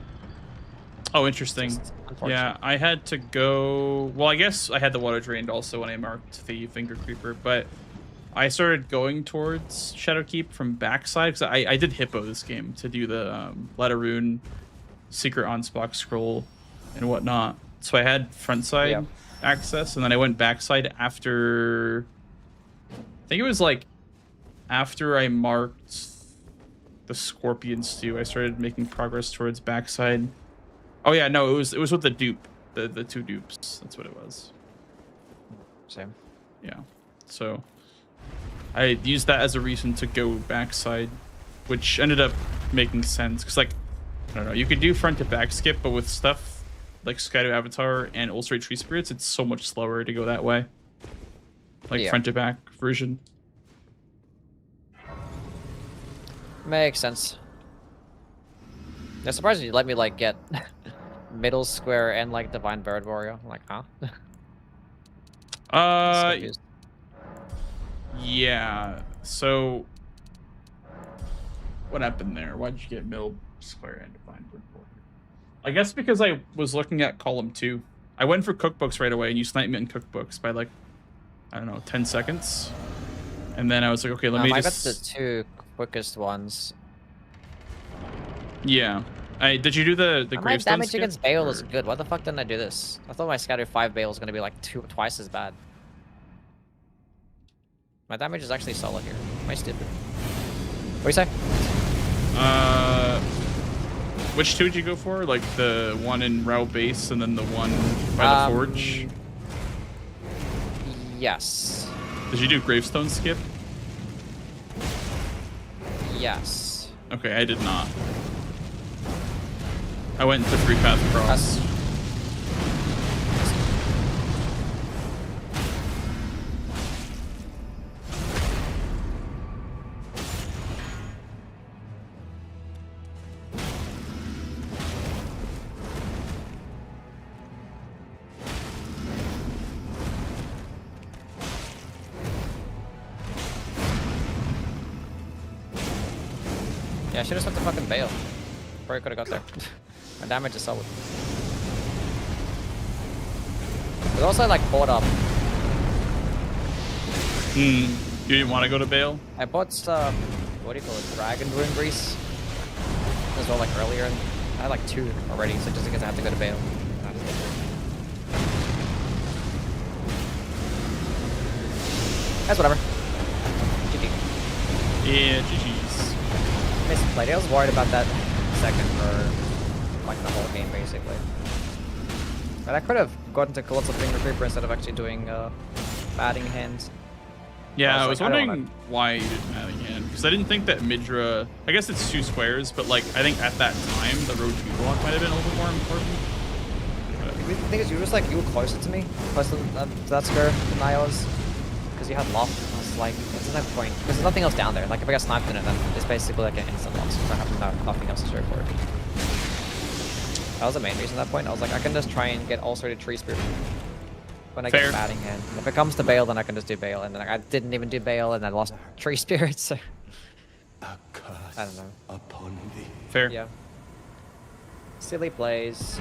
Oh, interesting. Yeah, I had to go... Well, I guess I had the water drained also when I marked the Finger Creeper, but I started going towards Shadowkeep from backside, because I did Hippo this game to do the Letterune, Secret Onspock Scroll, and whatnot. So I had frontside access, and then I went backside after... I think it was like after I marked the scorpions too. I started making progress towards backside. Oh yeah, no, it was with the dupe, the 2 dupes. That's what it was. Same. Yeah. So I used that as a reason to go backside, which ended up making sense because, like, I don't know, you could do front to back skip, but with stuff like Sky to Avatar and Ulcerate Tree Spirits, it's so much slower to go that way. Like front to back version. Makes sense. Yeah, surprised you let me like get middle square and like Divine Bird Warrior. I'm like, huh? Yeah. So what happened there? Why'd you get middle square and Divine Bird Warrior? I guess because I was looking at column 2. I went for cookbooks right away, and you sniped me in cookbooks by like, I don't know, 10 seconds. And then I was like, okay, let me I just... got the 2 quickest ones. Yeah. Did you do the My gravestone damage skip, against Bale or... is good. Why the fuck didn't I do this? I thought my Scatter 5 Bale was gonna be like twice as bad. My damage is actually solid here. Am I stupid? What do you say? Which 2 did you go for? Like the one in Rao base and then the one by the forge? Yes. Did you do gravestone skip? Yes. Okay, I did not. I went to 3-path cross. Yeah, I should have spent the fucking Bale. Probably could have got there. My damage is solid. But also, like, bought up. You didn't want to go to Bale? I bought some, what do you call it, Dragon Rune Grease as well, like, earlier. And I had, like, 2 already, so just because I have to go to Bale. That's whatever. GG. Yeah, GG's. Missed play. I was worried about that second for like the whole game basically. But I could have gotten to Colossal Finger Creeper instead of actually doing batting hands. Yeah, I was like, wondering why you didn't batting hand, because I didn't think that Midra... I guess it's 2 squares, but like I think at that time the road to block might have been a little bit more important. The thing is, you were just like, you were closer to me, closer to that square than I was, because you had lock. I was like, there's no point, because there's nothing else down there. Like if I get sniped in it, then it's basically like an instant loss, because I have nothing else to show for it. That was the main reason at that point. I was like, I can just try and get ulcerated tree spirit when I get batting hand. And if it comes to Bale, then I can just do Bale, and then I didn't even do Bale, and I lost tree spirit. So I don't know. Upon thee. Fair. Yeah. Silly plays.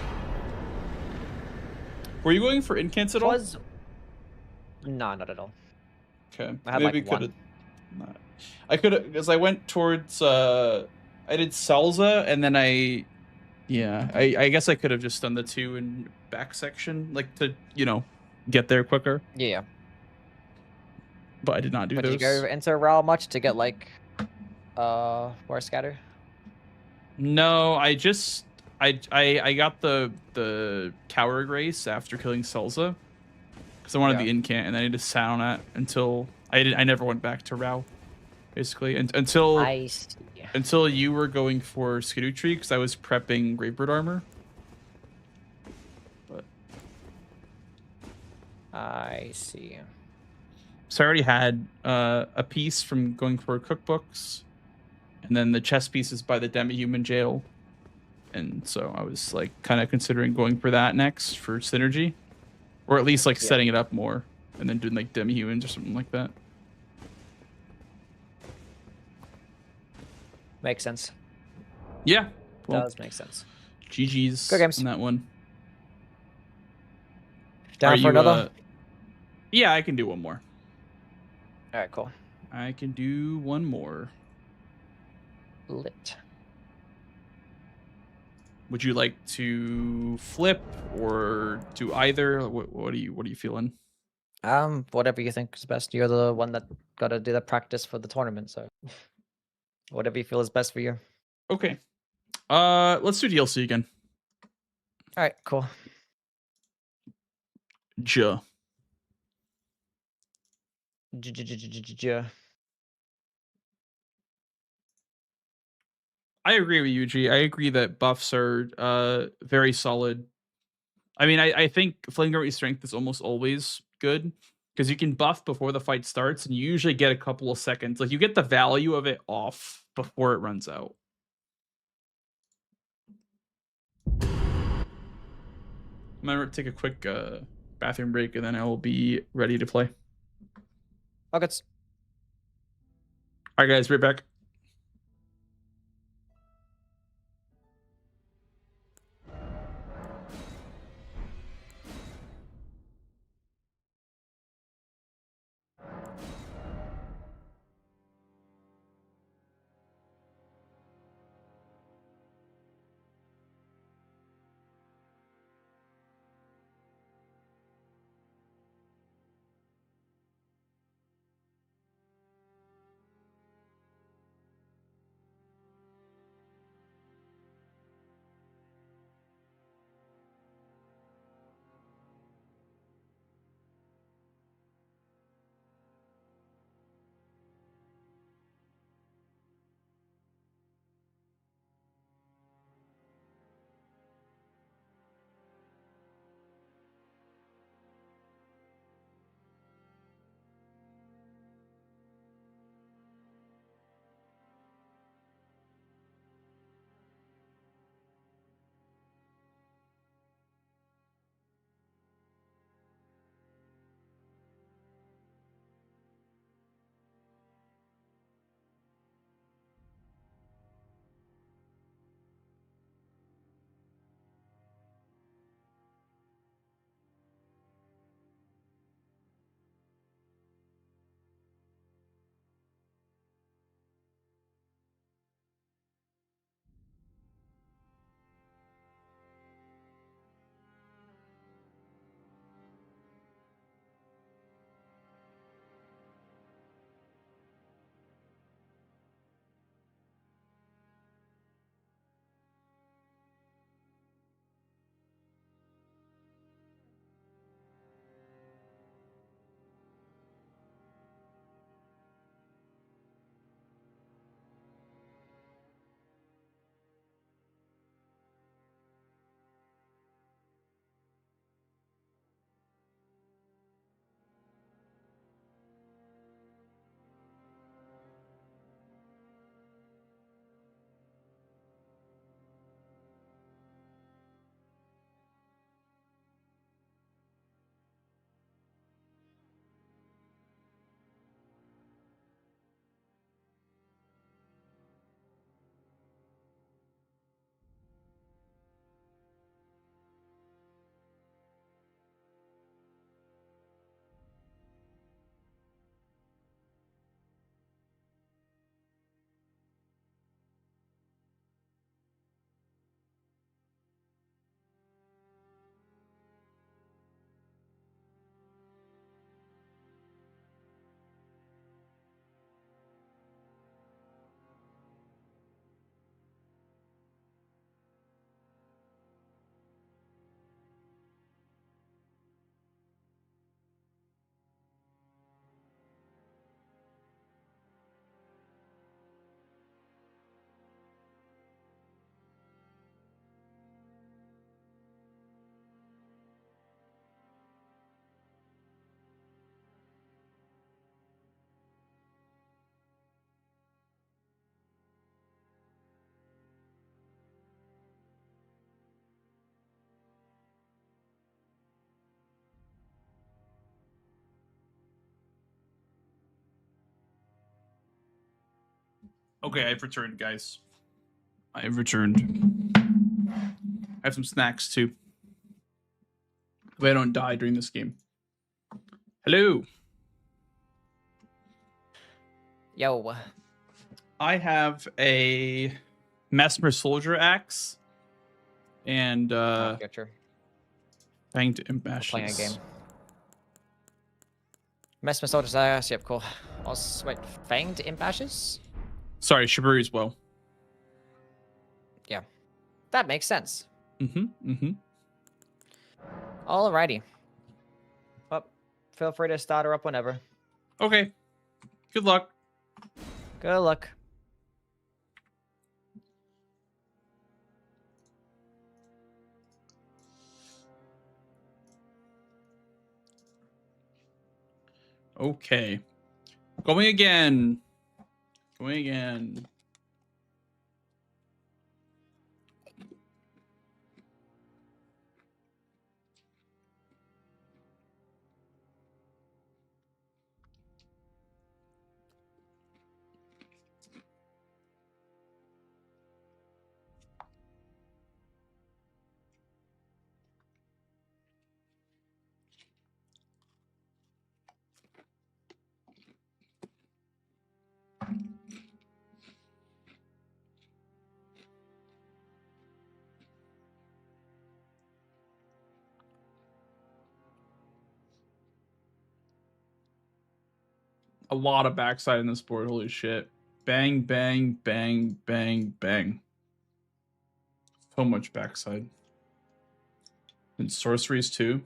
Were you going for incants at all? No, not at all. Okay. I had maybe like 1. could have. I could have, because I went towards. I did Salza, and then I guess I could have just done the 2 in back section, like to get there quicker. Yeah. But I did not do those. Did you go into Raw much to get like War Scatter? No, I just I got the Coward Grace after killing Salza, because I wanted the incant, and then I just sat on that until I never went back to Rao, basically, until you were going for Skidoo Tree, because I was prepping Gravebird armor. But I see. So I already had a piece from going for cookbooks, and then the chess pieces by the Demi-Human Jail. And so I was like kind of considering going for that next for synergy, or at least like setting it up more, and then doing like Demi-Humans or something like that. Makes sense. Yeah. Well, does make sense. GG's Good games in that one. Down for another? Yeah, I can do one more. All right, cool. I can do one more. Lit. Would you like to flip or do either? What are you feeling? Whatever you think is best. You're the one that got to do the practice for the tournament, so. Whatever you feel is best for you. Okay. Let's do DLC again. All right, cool. Ja. I agree with you, G. I agree that buffs are very solid. I mean, I think Flaming Strength is almost always good because you can buff before the fight starts and you usually get a couple of seconds. Like, you get the value of it off before it runs out. I'm going to take a quick bathroom break and then I will be ready to play. Okay. All right, guys, right back. Okay, I've returned, guys. I've returned. I have some snacks too. If I don't die during this game. Hello. Yo. I have a Mesmer Soldier Axe and Fanged Imp Ashes. Playing a game. Mesmer Soldier's Axe, yep, cool. Wait, Fanged Imp Ashes? Sorry, Shibari's well. Yeah, that makes sense. Mm-hmm. Alrighty. Well, feel free to start her up whenever. Okay. Good luck. Good luck. Okay. Going again. Going again. A lot of backside in this board. Holy shit. Bang, bang, bang, bang, bang. So much backside. And sorceries too.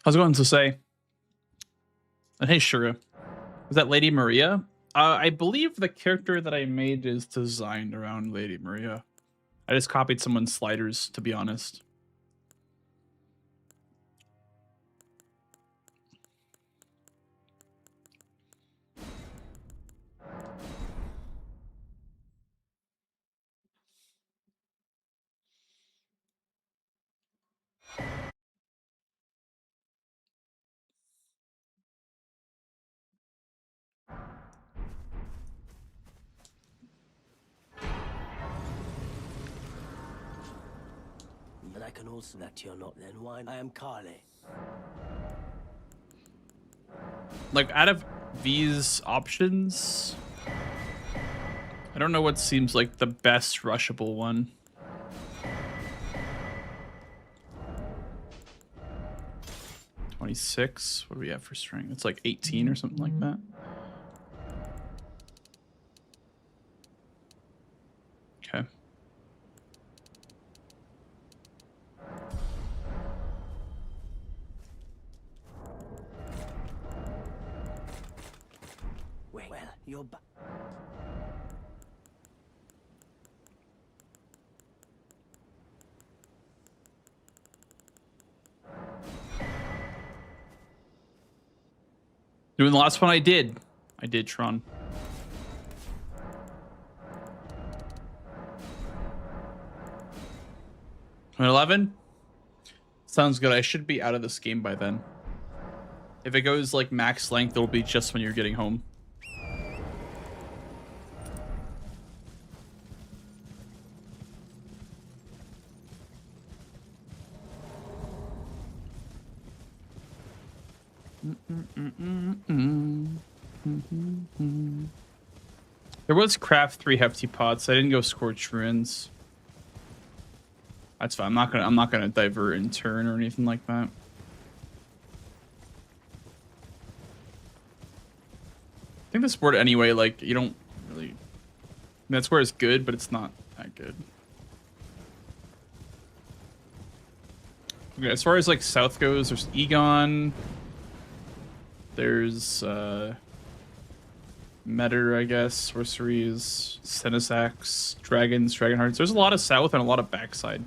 I was going to say, and hey, Shura, was that Lady Maria? I believe the character that I made is designed around Lady Maria. I just copied someone's sliders, to be honest. But I can also that you're not then wine. I am Carly. Like, out of these options, I don't know what seems like the best rushable one. $26. What do we have for string? It's like 18 or something like that. Okay. Well, you're back. Doing the last one I did, Tron. $11? Sounds good. I should be out of this game by then. If it goes like max length, it'll be just when you're getting home. There was craft 3 hefty pots. I didn't go scorch ruins. That's fine. I'm not gonna divert and turn or anything like that. I think this board anyway, like, you don't really... I mean, that's where it's good, but it's not that good. Okay, as far as like south goes, there's Egon. There's Metter, I guess, sorceries, Senesacs, dragons, dragonhearts. There's a lot of south and a lot of backside.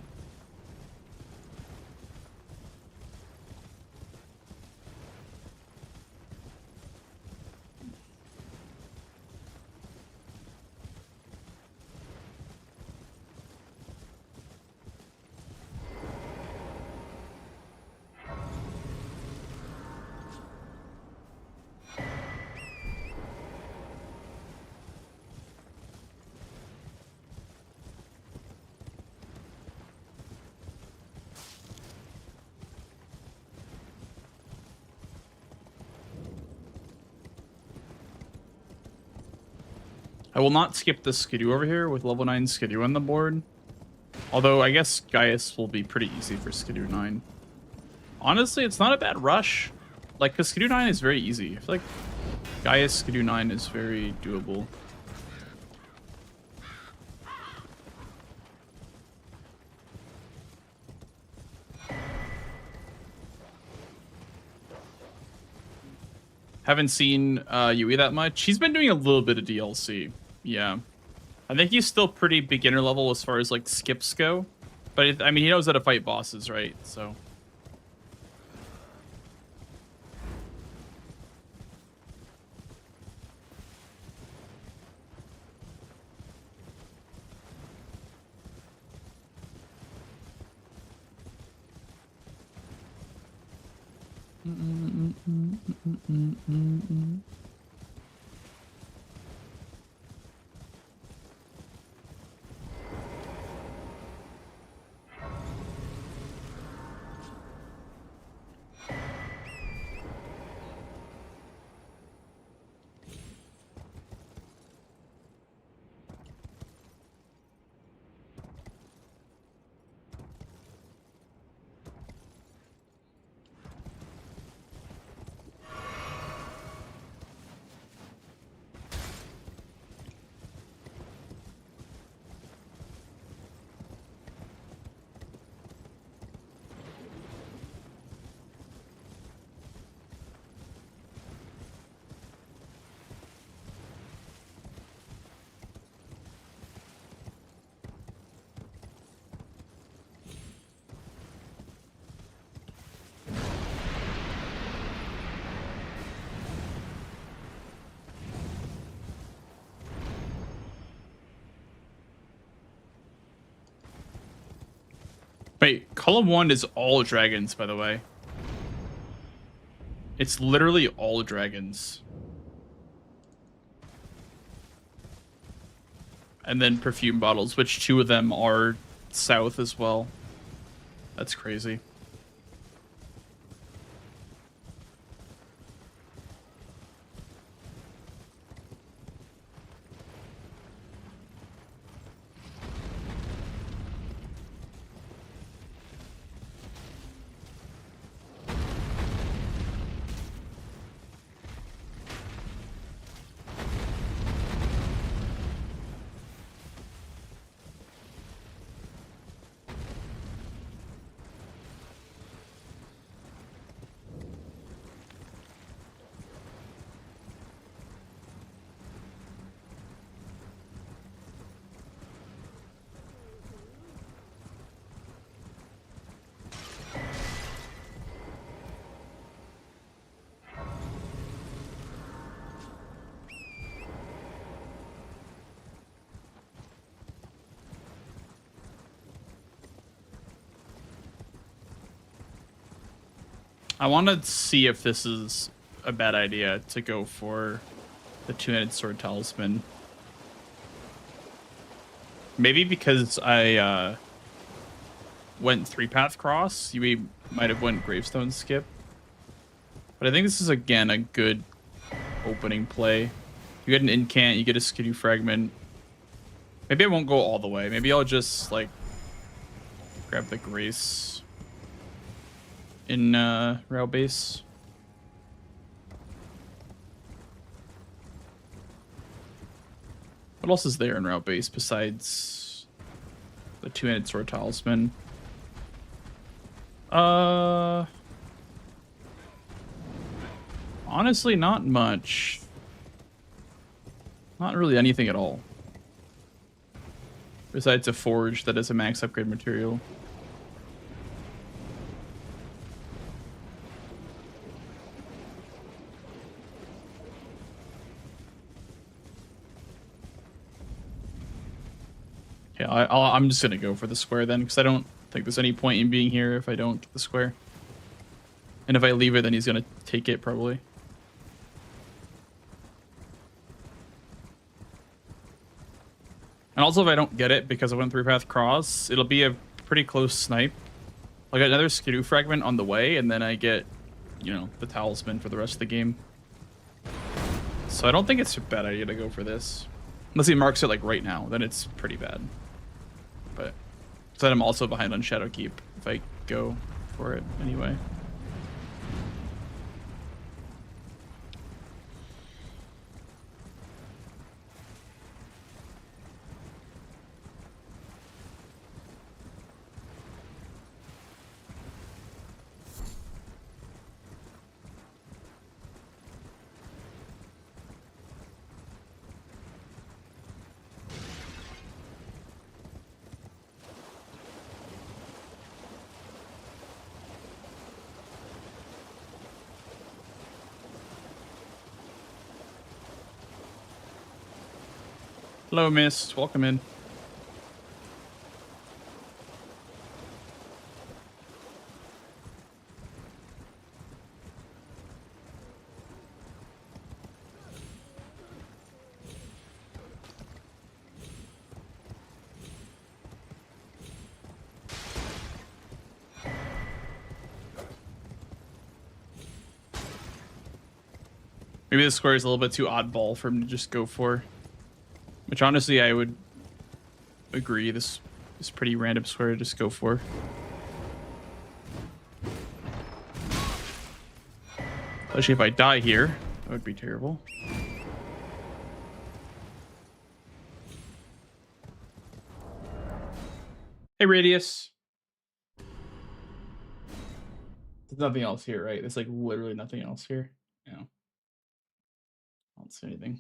I will not skip the Skidoo over here with level 9 Skidoo on the board. Although I guess Gaius will be pretty easy for Skidoo 9. Honestly, it's not a bad rush. Like, because Skidoo 9 is very easy. I feel like Gaius Skidoo 9 is very doable. Haven't seen Yui that much. He's been doing a little bit of DLC. Yeah. I think he's still pretty beginner level as far as like skips go. But I mean, he knows how to fight bosses, right? So. Wait, column 1 is all dragons, by the way. It's literally all dragons. And then perfume bottles, which 2 of them are south as well. That's crazy. I want to see if this is a bad idea to go for the 2-handed sword talisman. Maybe because I went 3-path cross, you might have went gravestone skip. But I think this is, again, a good opening play. You get an incant, you get a Skidoo fragment. Maybe I won't go all the way. Maybe I'll just, like, grab the Grace in rail base. What else is there in route base besides the 2-handed sword talisman? Honestly, not much. Not really anything at all. Besides a forge that is a max upgrade material. Yeah, I'm just gonna go for the square then, because I don't think there's any point in being here if I don't get the square. And if I leave it, then he's gonna take it probably. And also, if I don't get it because I went 3-path cross, it'll be a pretty close snipe. I'll get another Skidoo fragment on the way, and then I get, you know, the talisman for the rest of the game. So I don't think it's a bad idea to go for this. Unless he marks it like right now, then it's pretty bad. But so then I'm also behind on Shadowkeep if I go for it anyway. Hello, Miss. Welcome in. Maybe this square is a little bit too oddball for him to just go for. Which honestly, I would agree. This is pretty random square to just go for. Especially if I die here, that would be terrible. Hey, Radius. There's nothing else here, right? There's like literally nothing else here. Yeah. I don't see anything.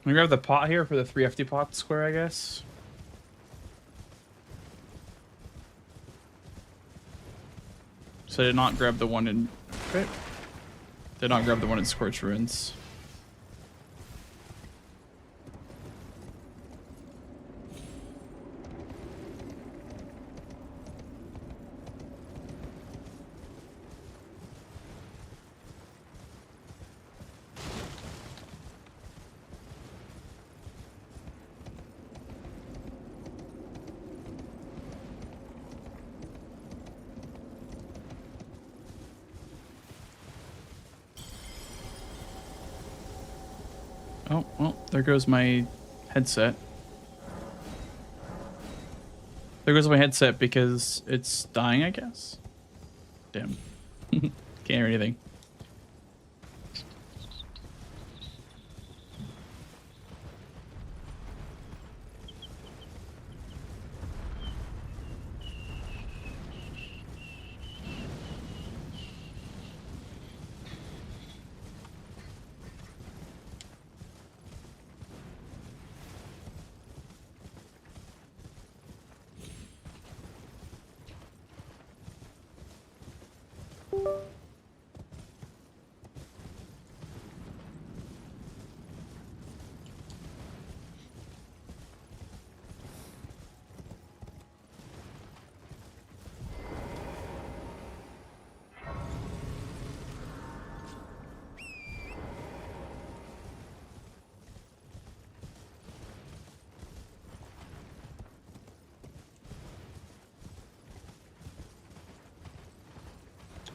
We grab the pot here for the 3 FD pot square, I guess. So I did not grab the one in... Okay. Did not grab the one in Scorched Ruins. Oh, well, there goes my headset. There goes my headset because it's dying, I guess. Damn. Can't hear anything.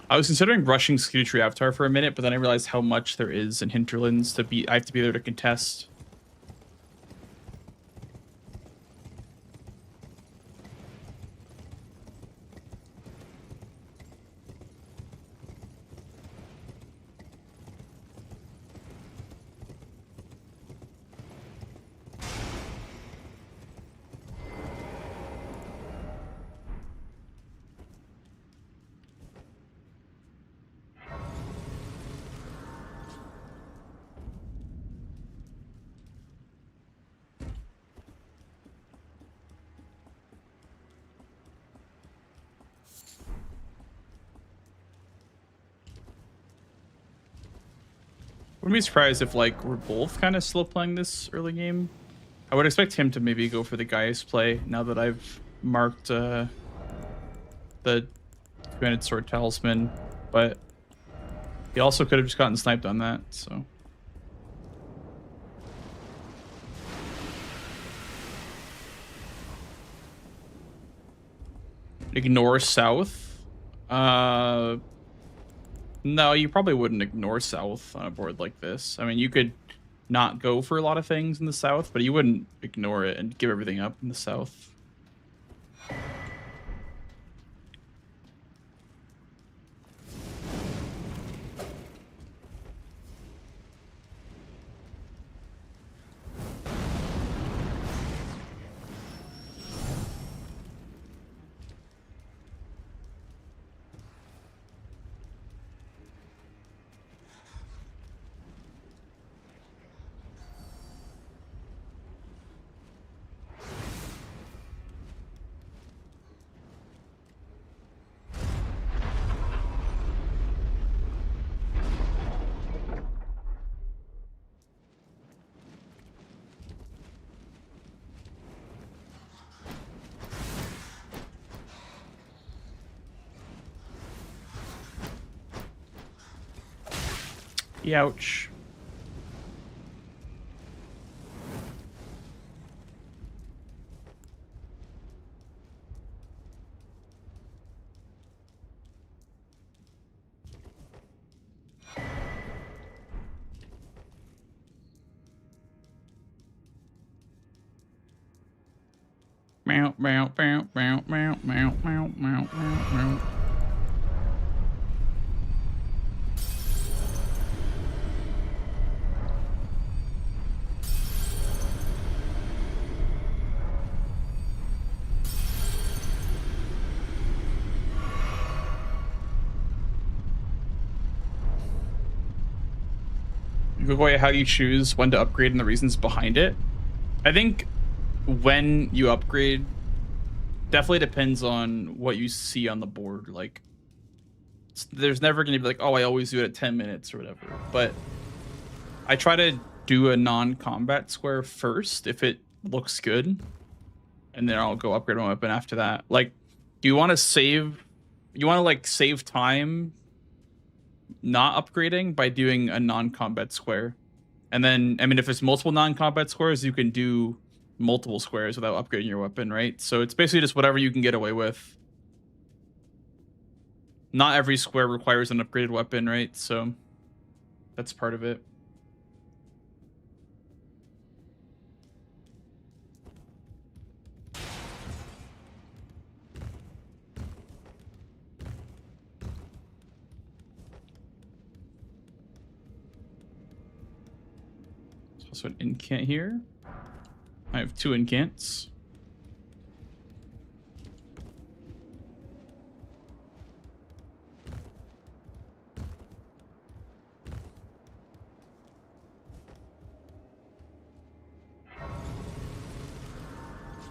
I was considering rushing Skewtree Avatar for a minute, but then I realized how much there is in Hinterlands to be. I have to be there to contest. Wouldn't be surprised if like we're both kind of slow playing this early game. I would expect him to maybe go for the Gaius play now that I've marked the two-handed sword talisman, but he also could have just gotten sniped on that, so. Ignore south? No, you probably wouldn't ignore south on a board like this. I mean, you could not go for a lot of things in the south, but you wouldn't ignore it and give everything up in the south. Ouch. Meow, meow, meow, meow, meow, meow, meow, meow, meow. How do you choose when to upgrade and the reasons behind it? I think when you upgrade definitely depends on what you see on the board. Like, there's never going to be like, oh, I always do it at 10 minutes or whatever. But I try to do a non-combat square first if it looks good, and then I'll go upgrade my weapon after that. Like, do you want to save? You want to like save time not upgrading by doing a non-combat square. And then, I mean, if it's multiple non-combat squares, you can do multiple squares without upgrading your weapon, right? So it's basically just whatever you can get away with. Not every square requires an upgraded weapon, right? So that's part of it. Also an incant here. I have 2 incants.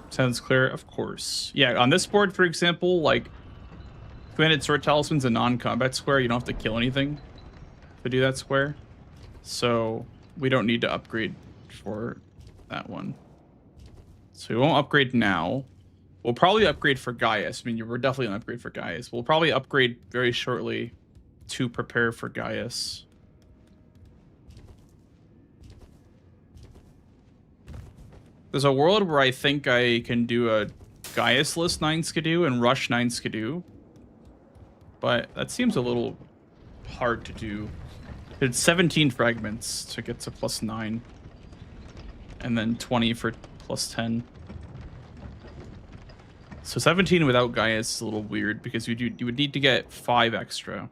Sounds clear, of course. Yeah, on this board, for example, like two-handed sword talisman's a non-combat square. You don't have to kill anything to do that square. So we don't need to upgrade for that one. So we won't upgrade now. We'll probably upgrade for Gaius. I mean, we're definitely going to upgrade for Gaius. We'll probably upgrade very shortly to prepare for Gaius. There's a world where I think I can do a Gaius list 9 Skidoo and rush 9 Skidoo. But that seems a little hard to do. It's 17 fragments to get to +9. And then 20 for +10. So 17 without Gaius is a little weird because you would need to get 5 extra.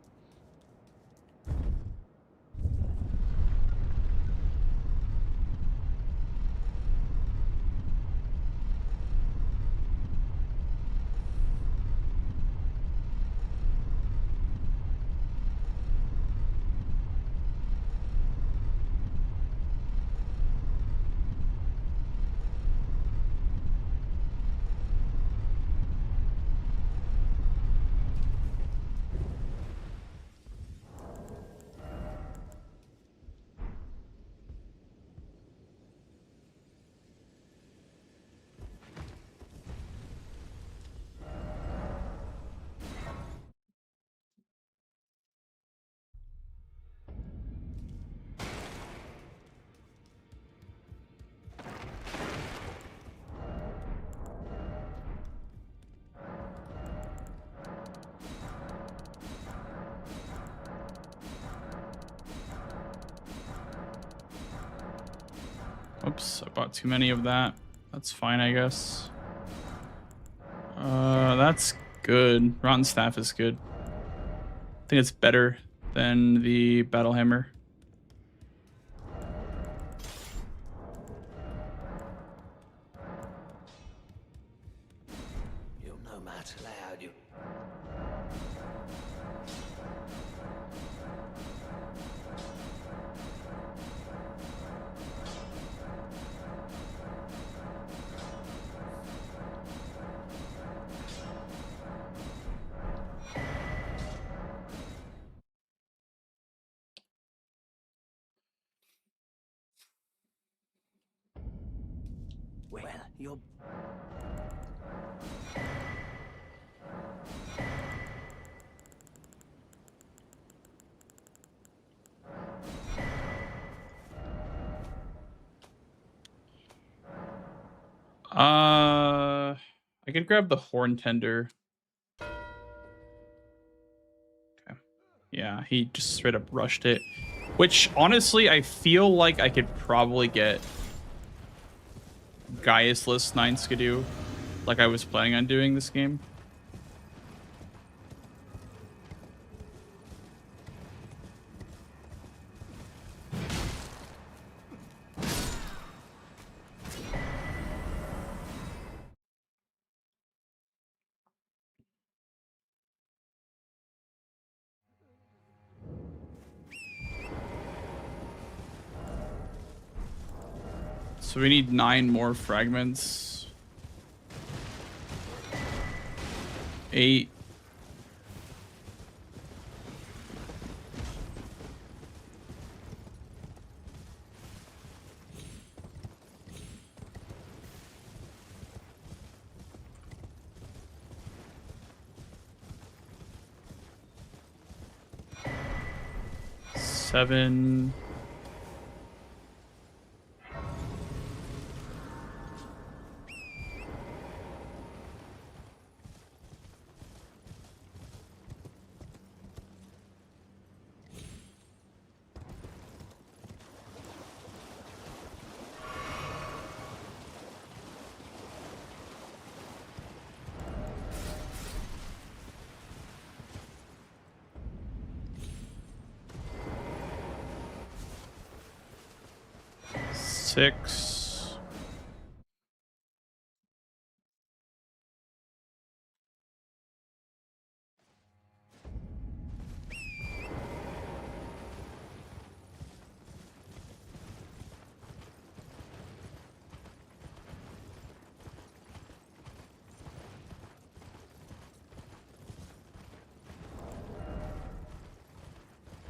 Oops, I bought too many of that. That's fine, I guess. That's good. Rotten Staff is good. I think it's better than the Battle Hammer. You're no match loud, you. Well, you're... I could grab the Horn Tender. Okay. Yeah, he just straight up rushed it. Which, honestly, I feel like I could probably get Gaius-less 9 Skidoo, like I was planning on doing this game. So we need 9 more fragments. 8.7. Six.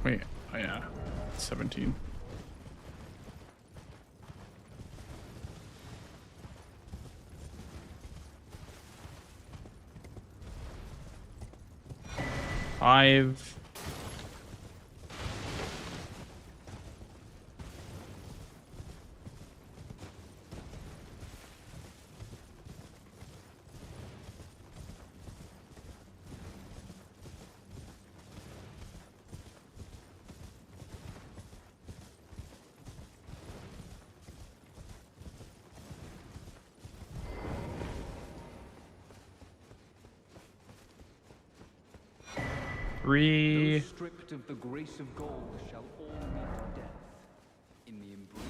Wait, oh yeah, 17. Five. Three. Those stripped of the grace of gold shall all meet death in the embrace of...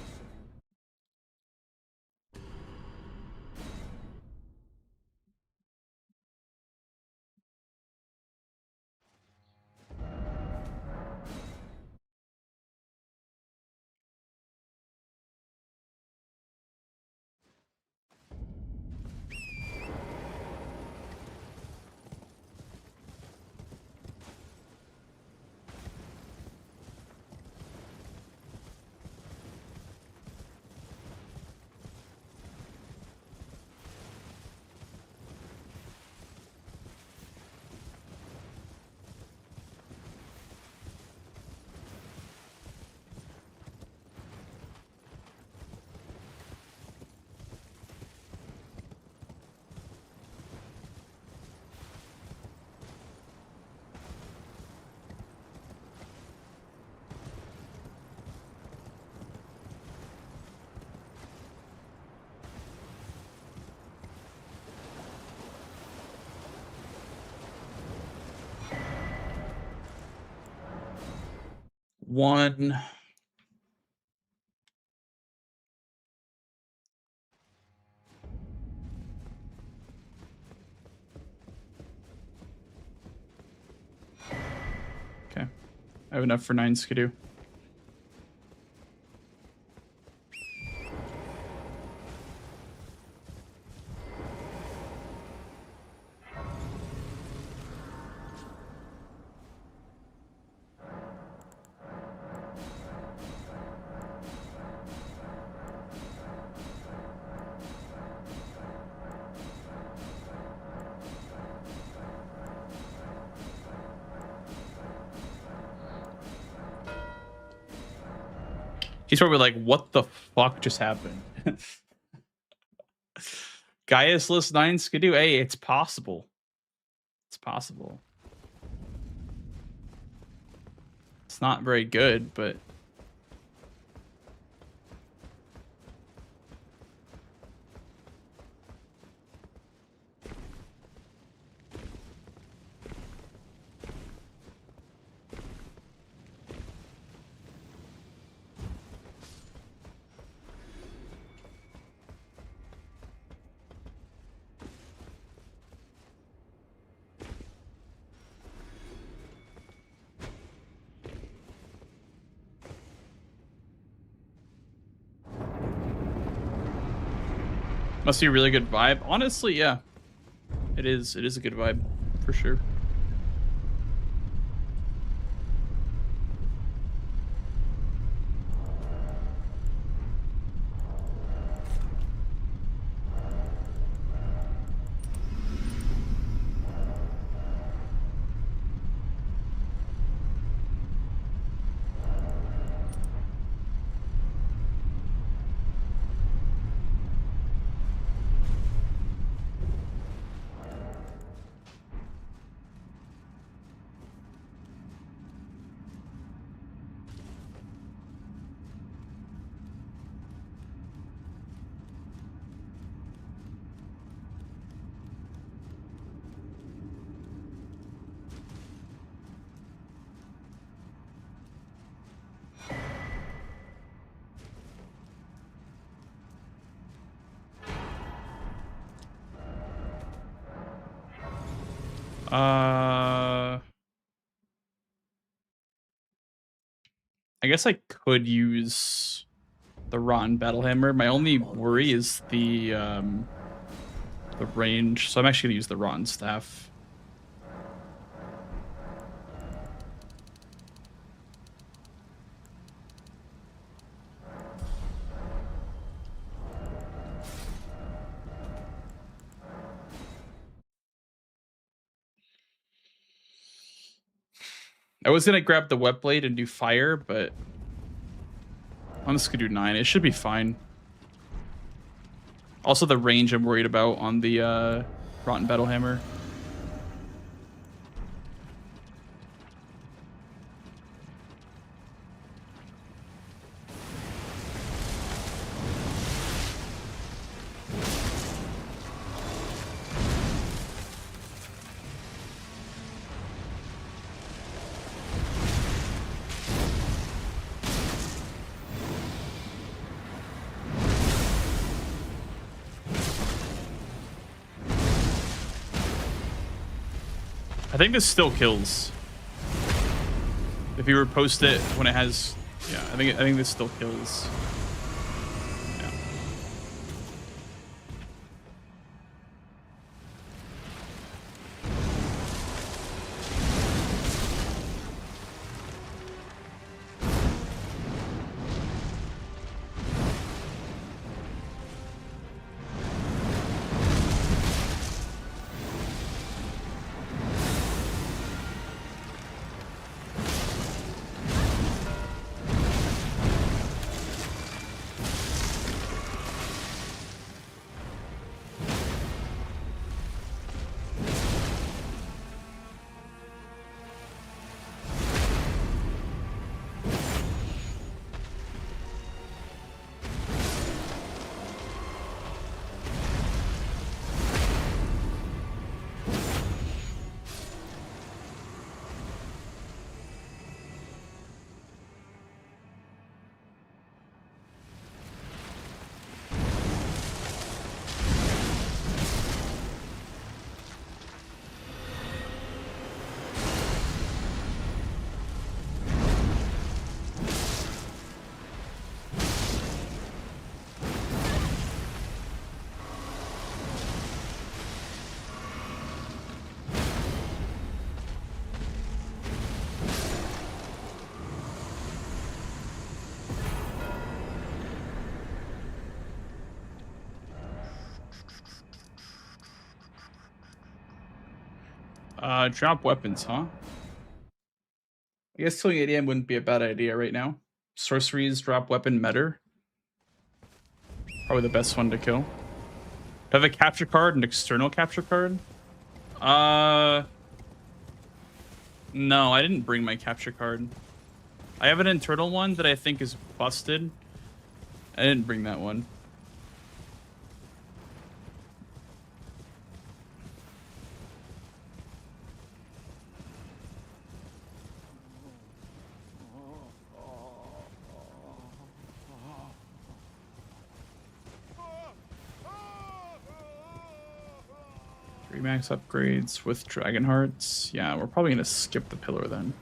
1. Okay. I have enough for 9 Skidoo. He's probably like, what the fuck just happened? Gaius list 9 Skidoo. Hey, it's possible. It's possible. It's not very good, but must be a really good vibe. Honestly, yeah. It is. It is a good vibe, for sure. I guess I could use the Rotten Battlehammer. My only worry is the range, so I'm actually gonna use the Rotten Staff. I was gonna grab the web blade and do fire, but I'm just gonna do 9. It should be fine. Also, the range I'm worried about on the Rotten Battlehammer. I think this still kills. If you repost it when it has, yeah, I think this still kills. Yeah. Drop weapons, huh? I guess killing ADM wouldn't be a bad idea right now. Sorceries drop weapon meter. Probably the best one to kill. Do I have a capture card, an external capture card? No, I didn't bring my capture card. I have an internal one that I think is busted. I didn't bring that one. Max upgrades with Dragon Hearts. Yeah, we're probably gonna skip the pillar then.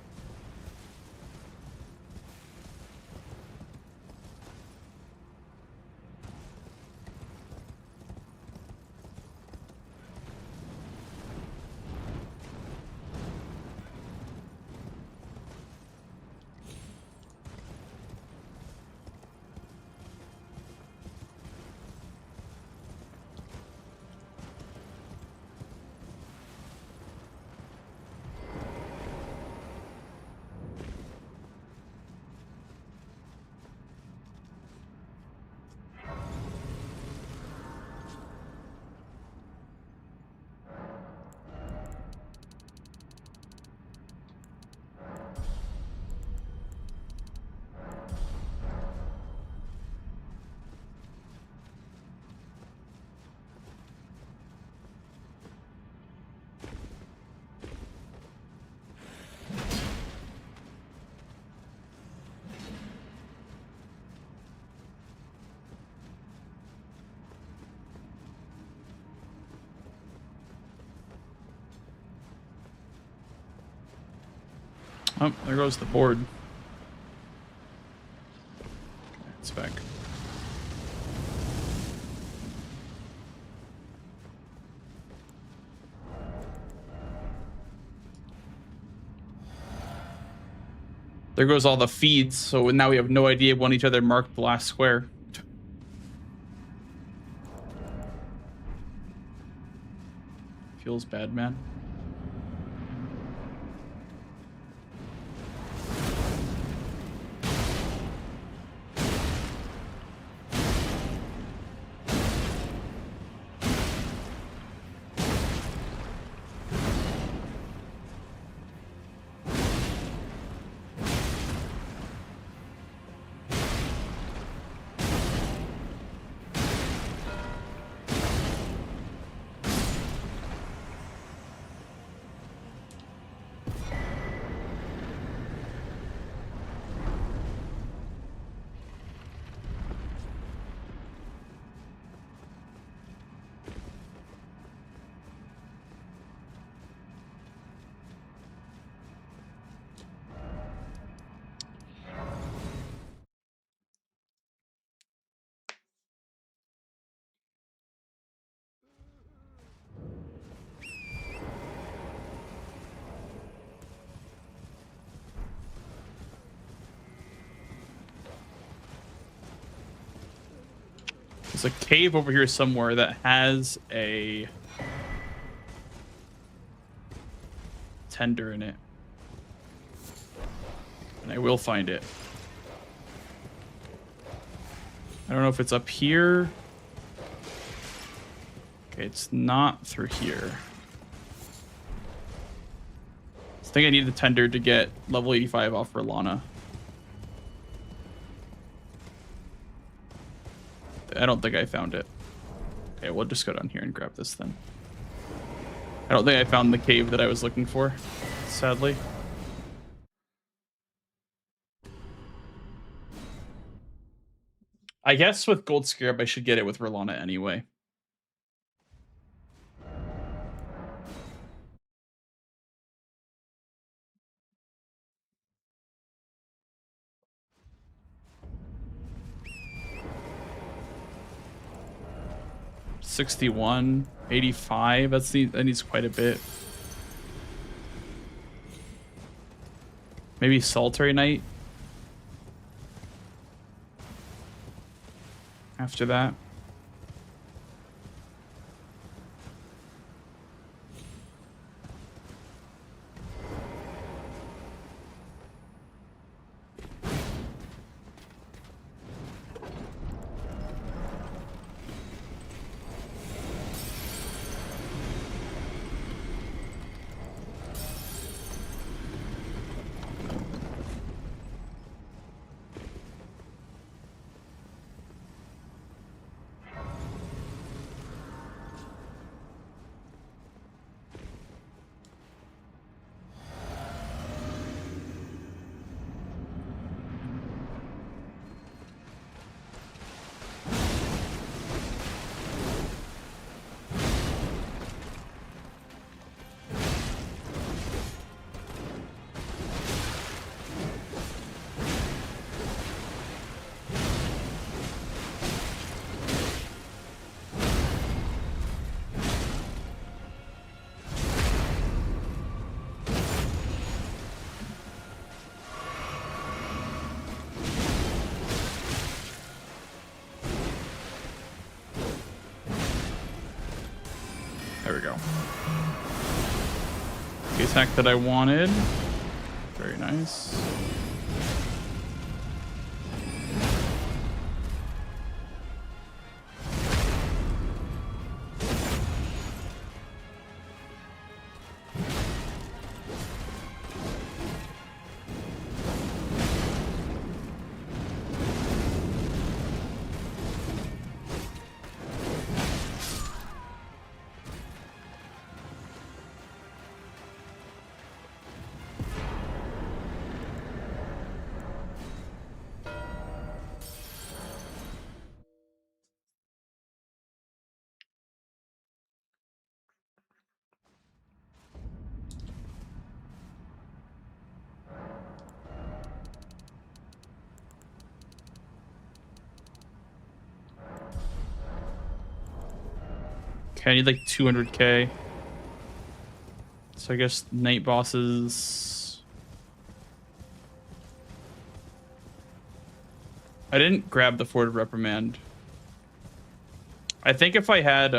Oh, there goes the board. Okay, it's back. There goes all the feeds, so now we have no idea when each other marked the last square. Feels bad, man. There's a cave over here somewhere that has a tender in it. And I will find it. I don't know if it's up here. Okay, it's not through here. I think I need the tender to get level 85 off for Lana. I don't think I found it. Okay, we'll just go down here and grab this then. I don't think I found the cave that I was looking for, sadly. I guess with Gold Scarab, I should get it with Rolana anyway. $61, $85. That needs quite a bit. Maybe Solitary Night after that. go. The attack that I wanted. Very nice. Okay, I need like 200k. So I guess night bosses. I didn't grab the Forward Reprimand. I think if I had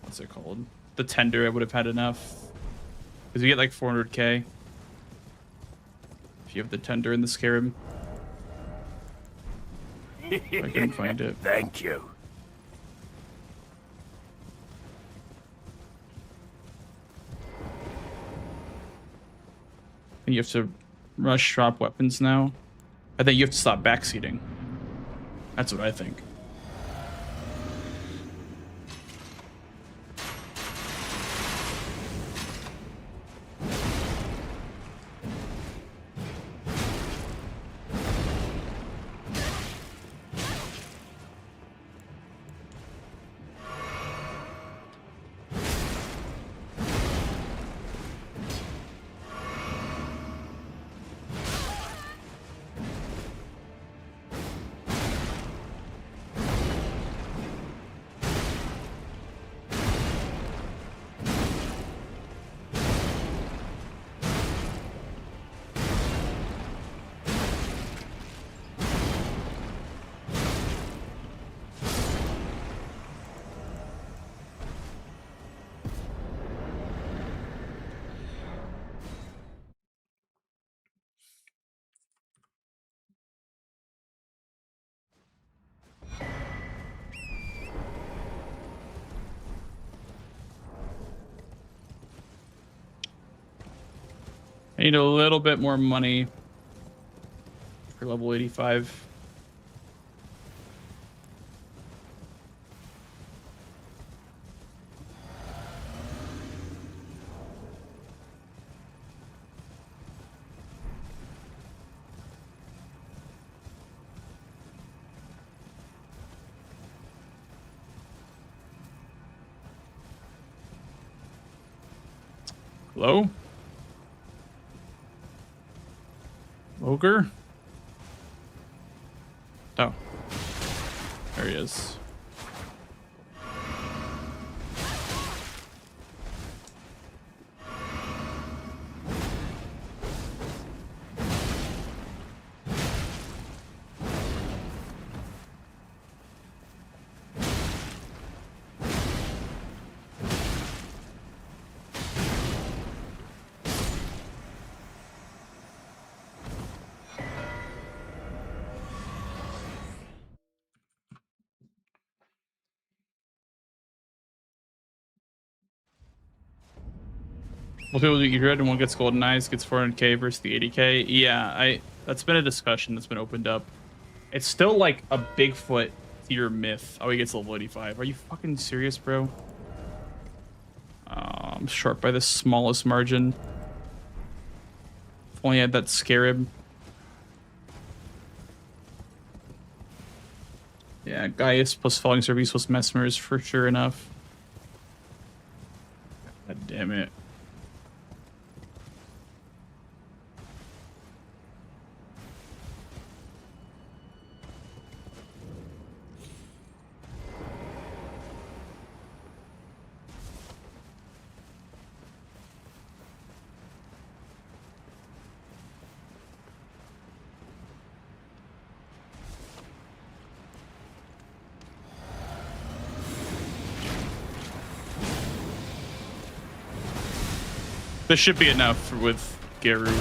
what's it called? The Tender, I would have had enough. Because you get like 400k. If you have the Tender and the Scarab. I couldn't find it. Thank you. You have to rush drop weapons now. I think you have to stop backseating. That's what I think. I need a little bit more money for level 85. Hello? Ogre? Oh. There he is. Well, people do Eaterhead and one gets Golden Eyes, gets 400k versus the 80k. Yeah, that's been a discussion that's been opened up. It's still like a Bigfoot tier myth. Oh, he gets level 85. Are you fucking serious, bro? I'm short by the smallest margin. If only I had that Scarab. Yeah, Gaius plus Falling Service plus Mesmer is for sure enough. God damn it. This should be enough with Geru.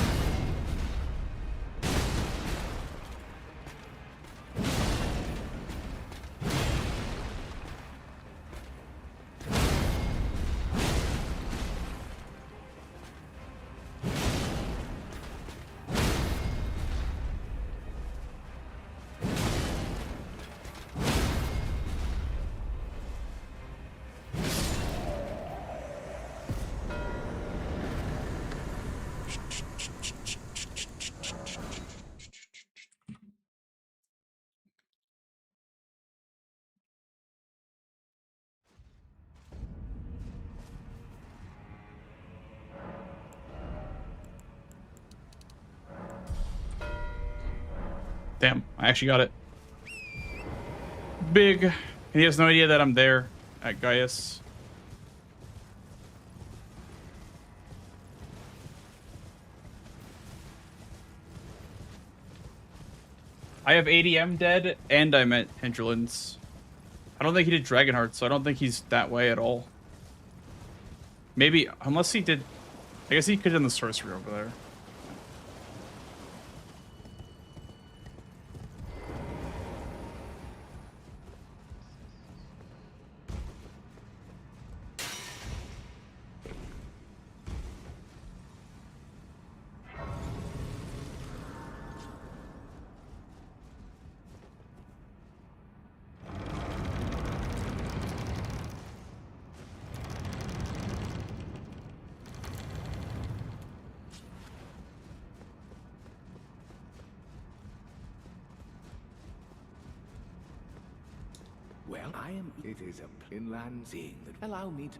Damn, I actually got it. Big. And he has no idea that I'm there at Gaius. I have ADM dead, and I'm at Hinterlands. I don't think he did Dragonheart, so I don't think he's that way at all. Maybe, unless he did... I guess he could have done the sorcery over there. Well, it is a inland seeing that allow me to...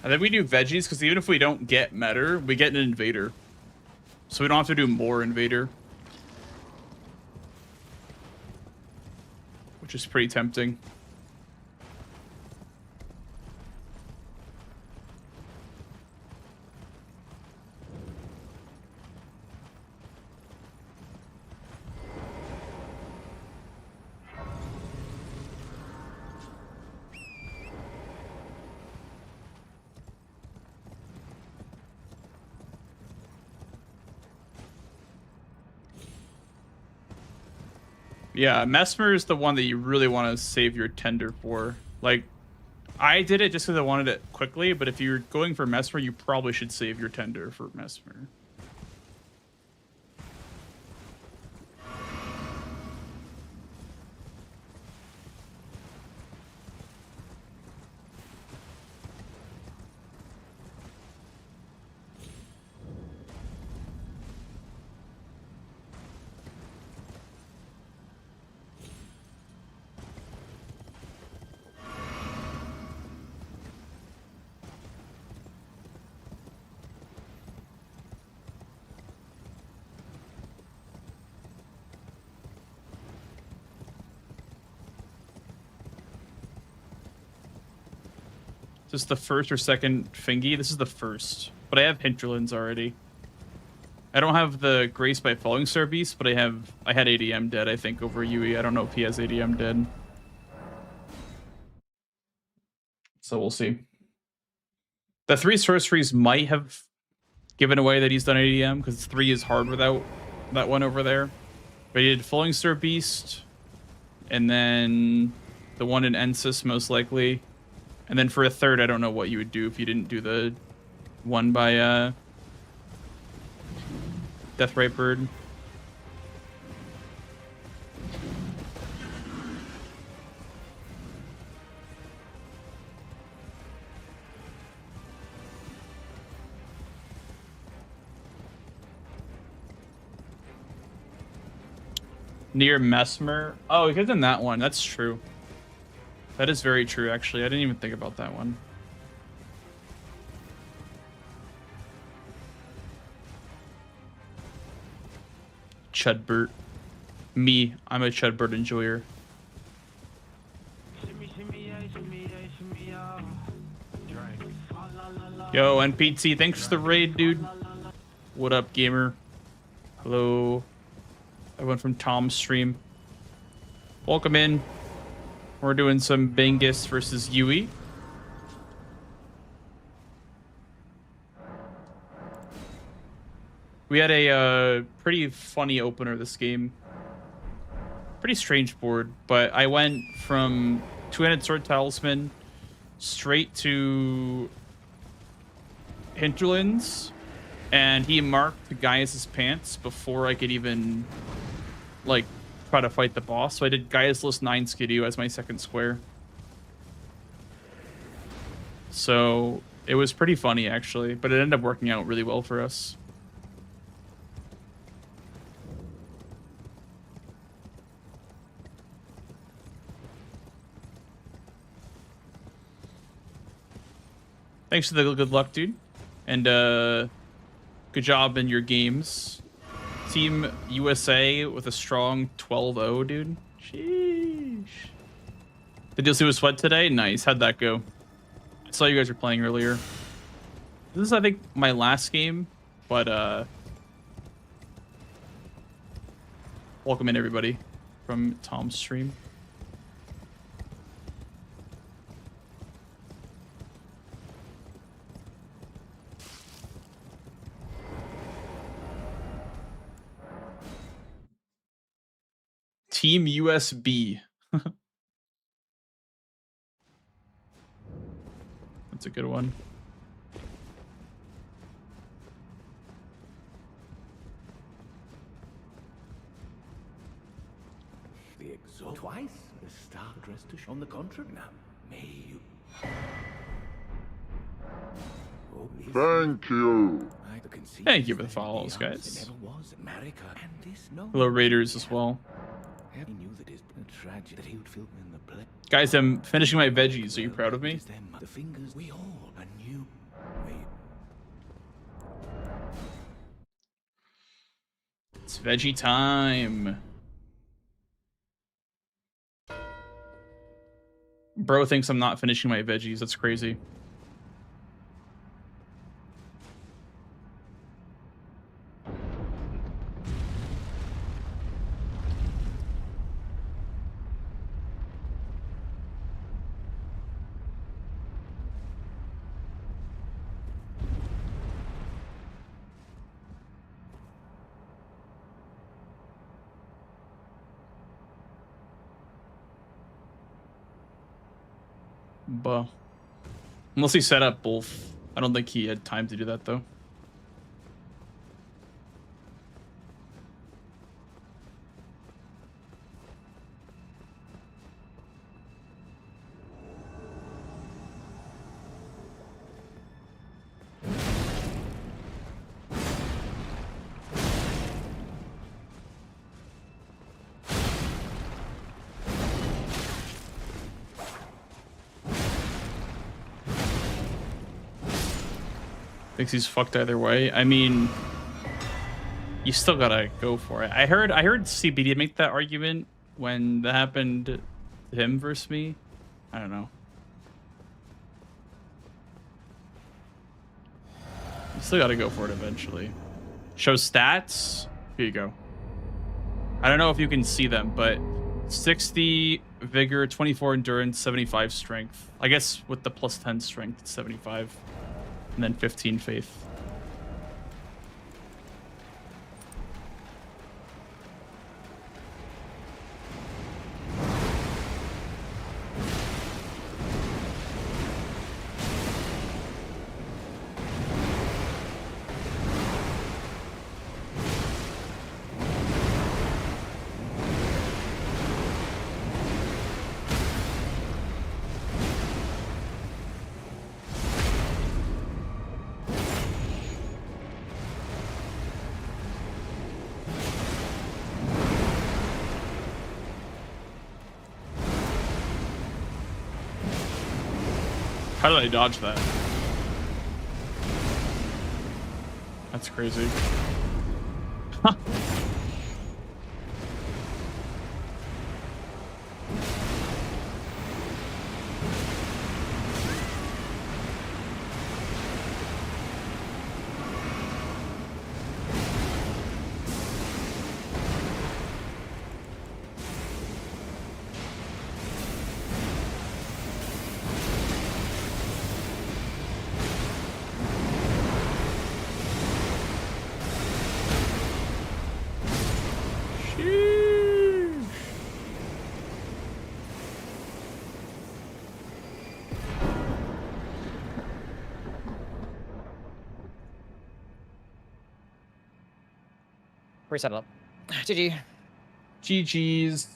And then we do veggies, because even if we don't get Metter, we get an Invader. So we don't have to do more Invader. Which is pretty tempting. Yeah, Mesmer is the one that you really want to save your Tender for. Like, I did it just because I wanted it quickly, but if you're going for Mesmer, you probably should save your Tender for Mesmer. Is this the first or second Fingy? This is the first, but I have Hinterlands already. I don't have the Grace by Falling Star Beast, but I had ADM dead, I think, over Yui. I don't know if he has ADM dead. So we'll see. The 3 sorceries might have given away that he's done ADM, because 3 is hard without that one over there. But he did Falling Star Beast, and then The one in Ensis, most likely. And then for a third, I don't know what you would do if you didn't do the one by Deathrite Bird. Near Mesmer. Oh, because in that one. That's true. That is very true, actually. I didn't even think about that one. Chudbert. Me. I'm a Chudbert enjoyer. Yo, NPT. Thanks for the raid, dude. What up, gamer? Hello. Everyone from Tom's stream. Welcome in. We're doing some Bengus versus Yui. We had a pretty funny opener this game. Pretty strange board, but I went from Two-Handed Sword Talisman straight to Hinterlands, and he marked Gaius' pants before I could even like try to fight the boss. So I did Gaius list 9 Skidoo as my second square. So it was pretty funny actually, but it ended up working out really well for us. Thanks for the good luck, dude. And good job in your games. Team USA with a strong 12-0, dude. Sheesh. Did you see with Sweat today? Nice. How'd that go? I saw you guys were playing earlier. This is, I think, my last game, but welcome in, everybody, from Tom's stream. Team USB. That's a good one. The exalt twice. The star dressed to show on the contrary. Now, may you. Oh, Thank you. Thank you for the follows, guys. Never was America, and this no. Hello, Raiders as well. He knew that it's a tragedy that he would feel in the play. Guys, I'm finishing my veggies. Are you proud of me? The fingers we all knew. It's veggie time. Bro thinks I'm not finishing my veggies. That's crazy. But unless he set up both. I don't think he had time to do that though. Thinks he's fucked either way. I mean, you still gotta go for it. I heard CBD make that argument when that happened to him versus me. I don't know. You still gotta go for it eventually. Show stats. Here you go. I don't know if you can see them, but 60 vigor, 24 endurance, 75 strength. I guess with the plus 10 strength, it's 75. And then 15 faith. How did I dodge that? That's crazy. Reset it up. GG. GG's.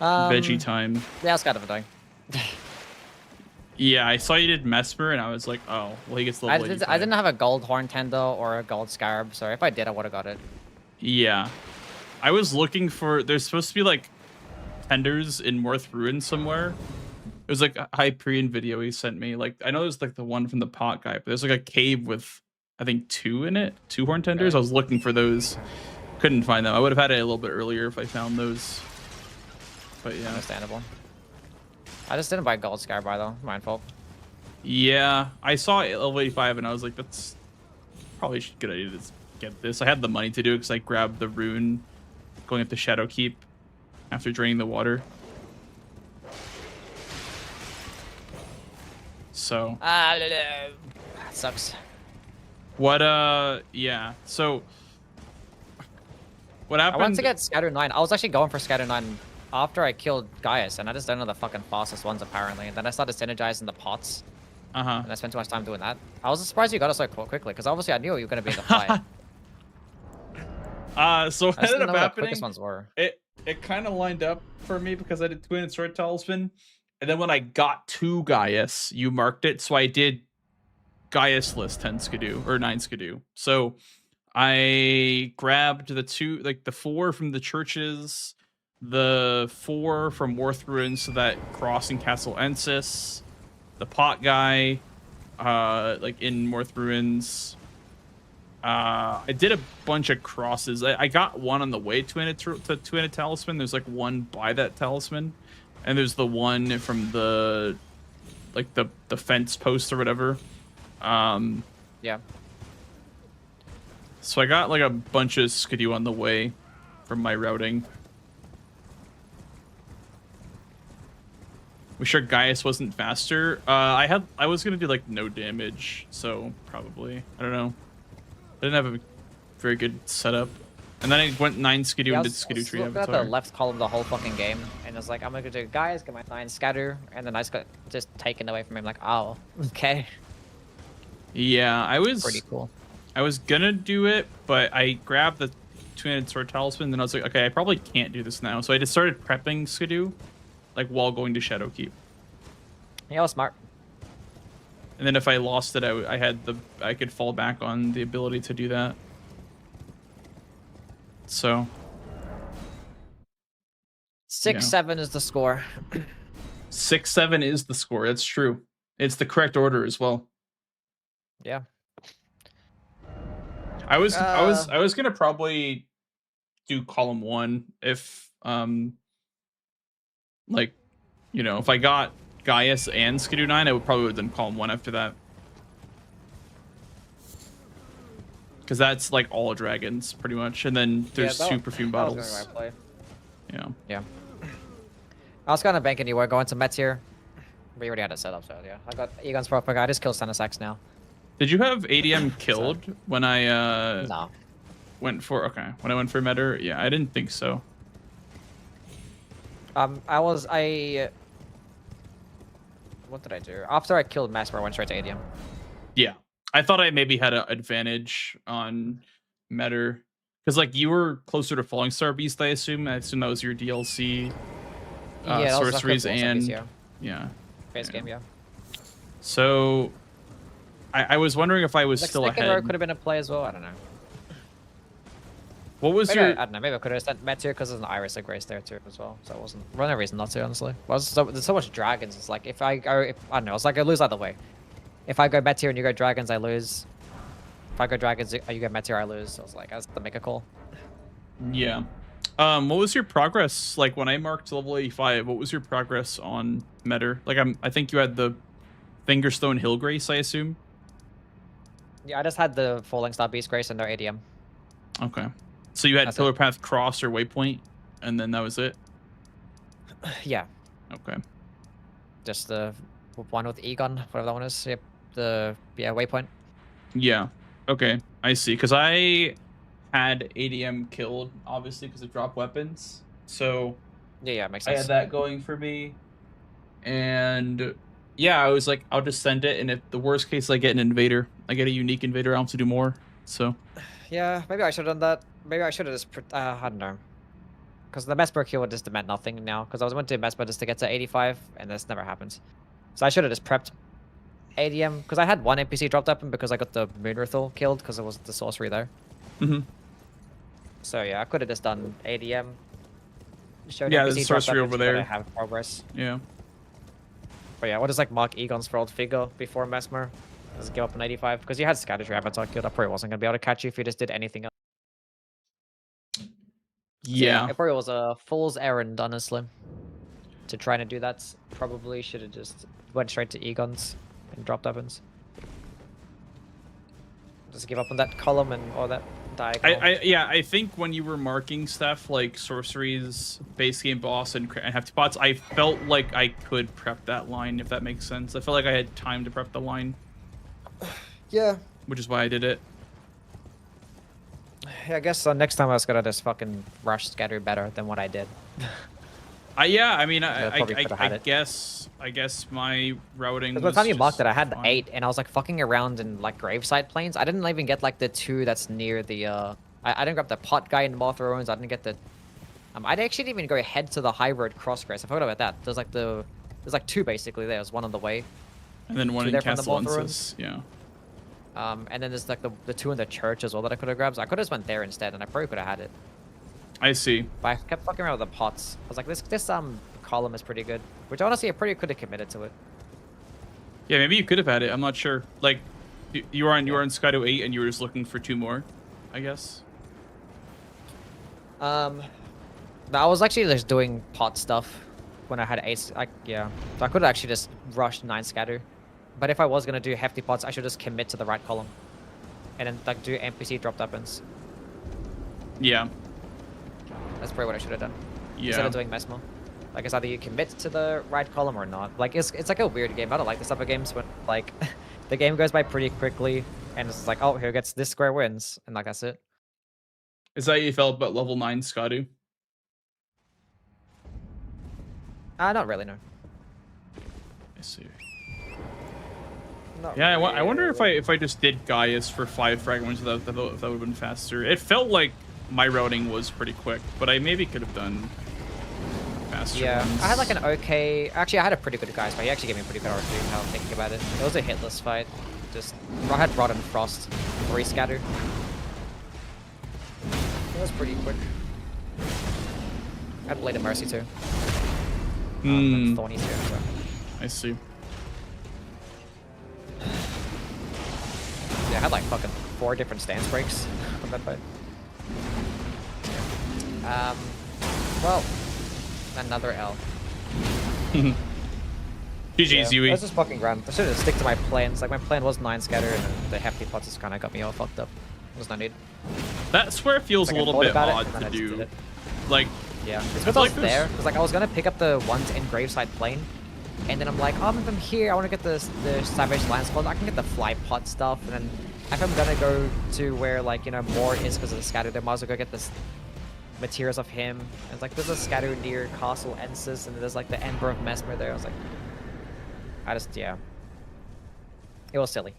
Veggie time. Yeah, it's kind of annoying. Yeah, I saw you did Mesmer, and I was like, oh, well, he gets level 85. I didn't have a gold horn tender or a gold scarab, so if I did, I would have got it. Yeah. I was looking for... There's supposed to be, like, tenders in Morth Ruin somewhere. It was, like, a Hyperion video he sent me. Like, I know there's, like, the one from the pot guy, but there's, like, a cave with, I think, 2 in it. 2 horn tenders. I was looking for those. Couldn't find them. I would have had it a little bit earlier if I found those. But, yeah. Understandable. I just didn't buy gold scarab though. My fault. Yeah, I saw level 85 and I was like, that's probably a good idea to get this. I had the money to do it because I grabbed the rune going up to Shadowkeep after draining the water. So. That sucks. What, yeah. So, what happened? I wanted to get Scatter 9. I was actually going for Scatter 9 after I killed Gaius, and I just don't know the fucking fastest ones apparently. And then I started synergizing the pots. And I spent too much time doing that. I was surprised you got it so quickly, because obviously I knew you were going to be in the fight. So what ended up happening, ones were. it kind of lined up for me because I did Twin Sword Talisman. And then when I got to Gaius, you marked it. So I did Gaius list 10 Skidoo, or 9 Skidoo. So I grabbed the 4 from the churches, the 4 from Morth Ruins, so that crossing Castle Ensis, the pot guy, like in Morth Ruins. I did a bunch of crosses. I got one on the way to a talisman. There's like one by that talisman, and there's the one from the fence post or whatever. Yeah. So I got like a bunch of Skidoo on the way from my routing. We sure Gaius wasn't faster. I was gonna do like no damage, so probably. I don't know. I didn't have a very good setup. And then I went 9 Skidoo and did Skidoo Tree Avatar. I was looking at the left column the whole fucking game, and it was like, I'm gonna do Gaius, get my 9 Scatter, and then I just got taken away from him. Like, oh, okay. Yeah, I was pretty cool. I was gonna do it, but I grabbed the Two-Handed Sword Talisman, and then I was like, okay, I probably can't do this now. So I just started prepping Skidoo, like while going to Shadowkeep. Yeah, I was smart. And then if I lost it, I could fall back on the ability to do that. So 6-7 is the score. 6-7 is the score. That's true. It's the correct order as well. Yeah. I was gonna probably do column 1 if like, you know, if I got Gaius and Skidoo 9, I would probably have done column 1 after that. Because that's like all dragons pretty much, and then there's 2 perfume bottles. Yeah. Yeah. I was gonna bank anywhere, going to Mets here. We already had it set up, so yeah. I got Egon's proper guy. I just killed Senasax now. Did you have ADM killed when I no. went for when I went for Metter? Yeah, I didn't think so. What did I do? After I killed Mesmer, I went straight to ADM. Yeah. I thought I maybe had an advantage on Metter. Because, like, you were closer to Falling Star Beast, I assume. I assume that was your DLC. Sorceries and... Yeah. Base game, yeah. So, I was wondering if I was still ahead. Could have been a play as well. I don't know. What was maybe your? I don't know. Maybe I could have sent Meteor because there's an Iris of Grace there too as well. So I wasn't. For no reason not to, honestly. Well, there's so much dragons. It's like if I go, I don't know. It's like I lose either way. If I go Meteor and you go dragons, I lose. If I go dragons, you go Meteor, I lose. So I was like, I have to make a call. Yeah. What was your progress like when I marked level 85? What was your progress on Meter? Like I think you had the Fingerstone Hill Grace, I assume. Yeah, I just had the Falling Star Beast Grace and no ADM. Okay. So you had That's Pillar it. Path Cross or Waypoint, and then that was it? Yeah. Okay. Just the one with Egon, whatever that one is. Yep. Waypoint. Yeah. Okay. I see. Because I had ADM killed, obviously, because of drop weapons. So Yeah, makes I sense. had that going for me. And yeah, I was like, I'll just send it. And if the worst case, I get an invader, I get a unique invader, I'll have to do more. So Yeah, maybe I should have done that. Maybe I should have just, I don't know. Because the Mesmer kill would just meant nothing now. Because I was going to do Mesmer just to get to 85, and this never happens. So I should have just prepped ADM. Because I had one NPC dropped up, and because I got the Moonrithal killed, because it was the sorcery there. Mm-hmm. So yeah, I could have just done ADM. Showed yeah, NPC there's a dropped sorcery up, over and so that I there. have progress. Yeah. But yeah, what is like Mark Egon's World figure before Mesmer? Just give up on 85. Because you had Scatter your Avatar killed. I probably wasn't going to be able to catch you if you just did anything else. Yeah. It probably was a fool's errand, honestly. To try to do that, probably should have just went straight to Egon's and dropped ovens. Just give up on that column and all that diagonal. I think when you were marking stuff like sorceries, base game boss, and hefty pots, I felt like I could prep that line, if that makes sense. I felt like I had time to prep the line. Yeah. Which is why I did it. Yeah, I guess next time I was gonna just fucking rush scatter better than what I did. Yeah, I mean, I guess my routing. Because by the time you marked it, I had fine. 8, and I was like fucking around in like graveside planes. I didn't even get like the 2 that's near the. I didn't grab the pot guy in Moth Ruins. I didn't get the. I actually didn't even go head to the high road cross grace. I forgot about that. There's like 2 basically. There's one on the way. And then one in Castle Lensis. Yeah. And then there's like the 2 in the church as well that I could have grabbed. So I could have just went there instead, and I probably could have had it. I see. But I kept fucking around with the pots. I was like, this column is pretty good. Which honestly, I pretty could have committed to it. Yeah, maybe you could have had it. I'm not sure. Like, you were on Skydo 8 and you were just looking for 2 more, I guess. No, I was actually just doing pot stuff when I had 8. Yeah, so I could have actually just rushed 9 scatter. But if I was gonna do hefty pots, I should just commit to the right column, and then like do NPC drop weapons. Yeah. That's probably what I should have done. Yeah. Instead of doing Mesmo. Like, it's either you commit to the right column or not. Like, it's like a weird game. I don't like this type of games when, like, the game goes by pretty quickly, and it's like, oh, who gets this square wins, and like, that's it. Is that how you felt about level 9 Skadu? Not really, no. I see. Not Yeah, really. I wonder if I just did Gaius for 5 fragments, if that would have been faster. It felt like my routing was pretty quick, but I maybe could have done faster ones. I had like an okay... Actually, I had a pretty good Gaius, but he actually gave me a pretty good RP now I'm thinking about it. It was a hitless fight. I had Rod and Frost 3 scatter. It was pretty quick. I had Blade of Mercy too. Thorny too. So. I see. Yeah, I had like fucking 4 different stance breaks on that fight. Well, another L. GG's, Yui. Let's just fucking run. I should have stick to my plans. Like, my plan was 9 scatter, and then the hefty pots just kind of got me all fucked up. There's no need. That's where it feels like, a little bit odd to do. Like, yeah, it's because I was there. Because like I was gonna pick up the ones in Graveside Plain, and then I'm like, oh, if I'm here, I want to get the Savage Land Spot. I can get the fly pot stuff, and then if I'm gonna go to where like more is because of the scatter, then I might as well go get this materials of him. And it's like there's a scatter near Castle Ensis, and there's like the Ember of Mesmer there. I was like, it was silly.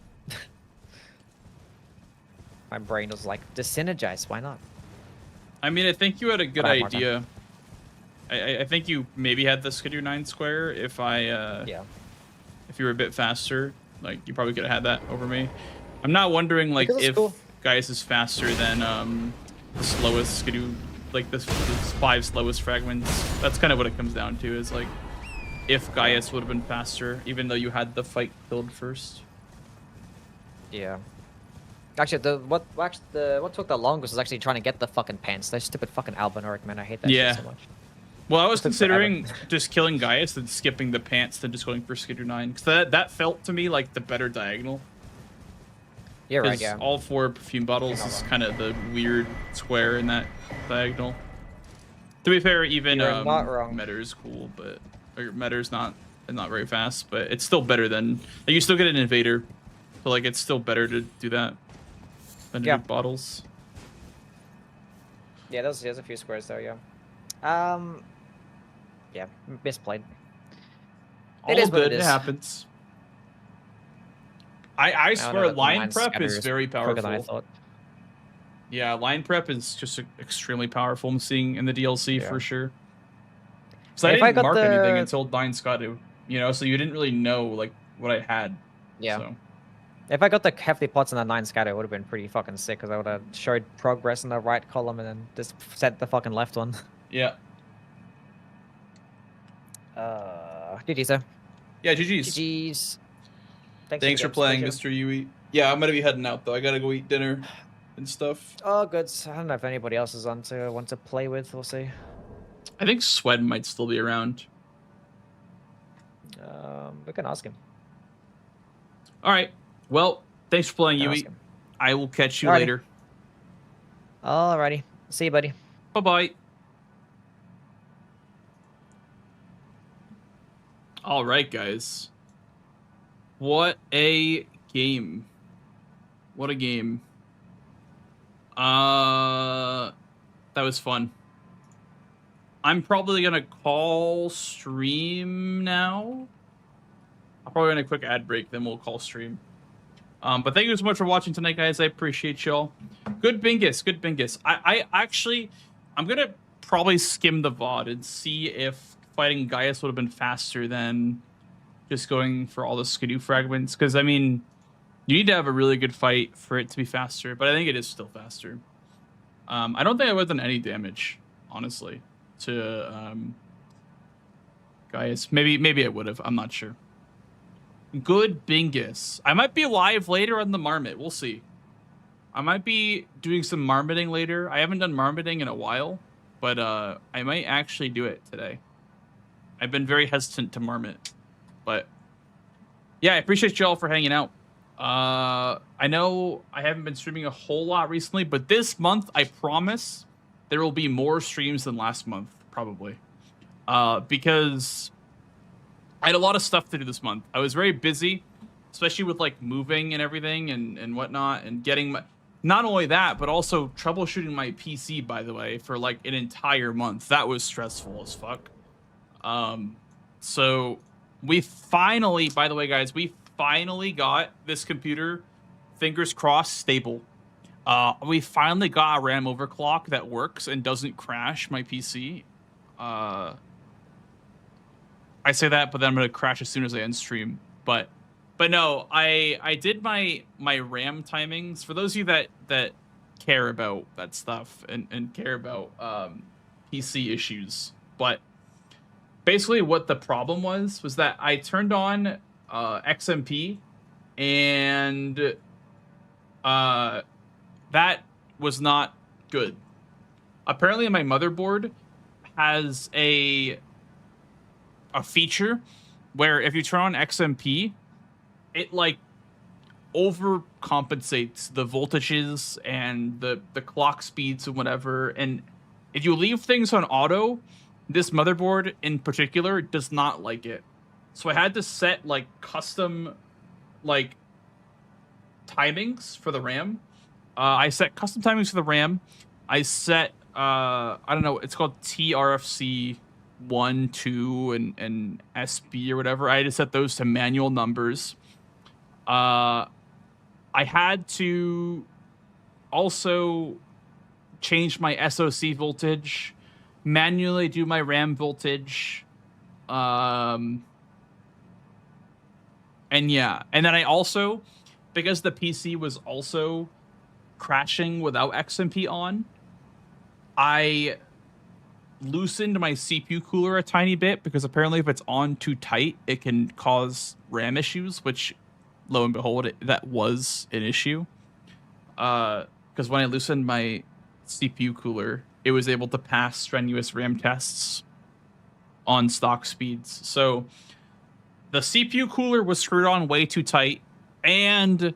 My brain was like, synergize, why not? I mean, I think you had a good idea. I think you maybe had the Skidoo 9 square if if you were a bit faster. Like, you probably could have had that over me. I'm not wondering, like, if Gaius is faster than the slowest Skidoo, like the 5 slowest fragments. That's kind of what it comes down to, is like if Gaius would have been faster, even though you had the fight killed first. Yeah. Actually, what took the longest was actually trying to get the fucking pants. That stupid fucking Albinoric, man. I hate that shit so much. Well, I was considering just killing Gaius and skipping the pants than just going for Skidoo 9, because that felt to me like the better diagonal. You're right, yeah. All 4 perfume bottles is kind of the weird square in that diagonal. To be fair, even Metter's cool, but Metter's not very fast, but it's still better than, like, you still get an invader, so like it's still better to do that than to do bottles. Yeah, there's a few squares there, yeah. Yeah, misplayed. It is good. It happens. I swear, line prep is very powerful. Than I thought. Yeah, line prep is just extremely powerful. I'm seeing in the DLC for sure. So I didn't mark anything until Dying Skadu, you know, so you didn't really know like what I had. Yeah. So. If I got the hefty pots in the 9 scatter, it would have been pretty fucking sick, because I would have showed progress in the right column and then just set the fucking left one. Yeah. GG, sir. Yeah, GG's. GG's. Thanks for playing, Mr. Yui. Yeah, I'm gonna be heading out though. I gotta go eat dinner and stuff. Oh, good. I don't know if anybody else is on to want to play with. We'll see. I think Swed might still be around. We can ask him. All right. Well, thanks for playing, Yui. I will catch you later. Alrighty. See you, buddy. Bye-bye. All right, guys. What a game. What a game. That was fun. I'm probably going to call stream now. I'm probably going to quick ad break, then we'll call stream. But thank you so much for watching tonight, guys. I appreciate y'all. Good Bingus. Good Bingus. I'm going to probably skim the VOD and see if fighting Gaius would have been faster than just going for all the Skidoo fragments. Because, I mean, you need to have a really good fight for it to be faster. But I think it is still faster. I don't think I would have done any damage, honestly, to Gaius. Maybe I would have. I'm not sure. Good Bingus. I might be live later on the Marmot. We'll see. I might be doing some marmoting later. I haven't done marmoting in a while, but I might actually do it today. I've been very hesitant to marmot, but yeah, I appreciate y'all for hanging out. I know I haven't been streaming a whole lot recently, but this month, I promise there will be more streams than last month, probably. Because I had a lot of stuff to do this month. I was very busy, especially with like moving and everything and whatnot, and getting my, not only that, but also troubleshooting my PC, by the way, for like an entire month. That was stressful as fuck. So we finally, by the way, guys, we finally got this computer, fingers crossed, stable. We finally got a RAM overclock that works and doesn't crash my PC. I say that, but then I'm gonna crash as soon as I end stream. But no, I did my RAM timings. For those of you that care about that stuff and care about PC issues. But basically what the problem was that I turned on XMP and that was not good. Apparently my motherboard has a feature where if you turn on XMP, it like overcompensates the voltages and the clock speeds and whatever. And if you leave things on auto, this motherboard in particular does not like it. So I had to set like custom like timings for the RAM. I set custom timings for the RAM. I set I don't know, it's called TRFC 1, 2, and SB or whatever. I had to set those to manual numbers. I had to also change my SoC voltage, manually do my RAM voltage. And yeah, and then I also, because the PC was also crashing without XMP on, I loosened my CPU cooler a tiny bit because apparently if it's on too tight, it can cause RAM issues, which lo and behold, that was an issue. Because when I loosened my CPU cooler, it was able to pass strenuous RAM tests on stock speeds. So the CPU cooler was screwed on way too tight, and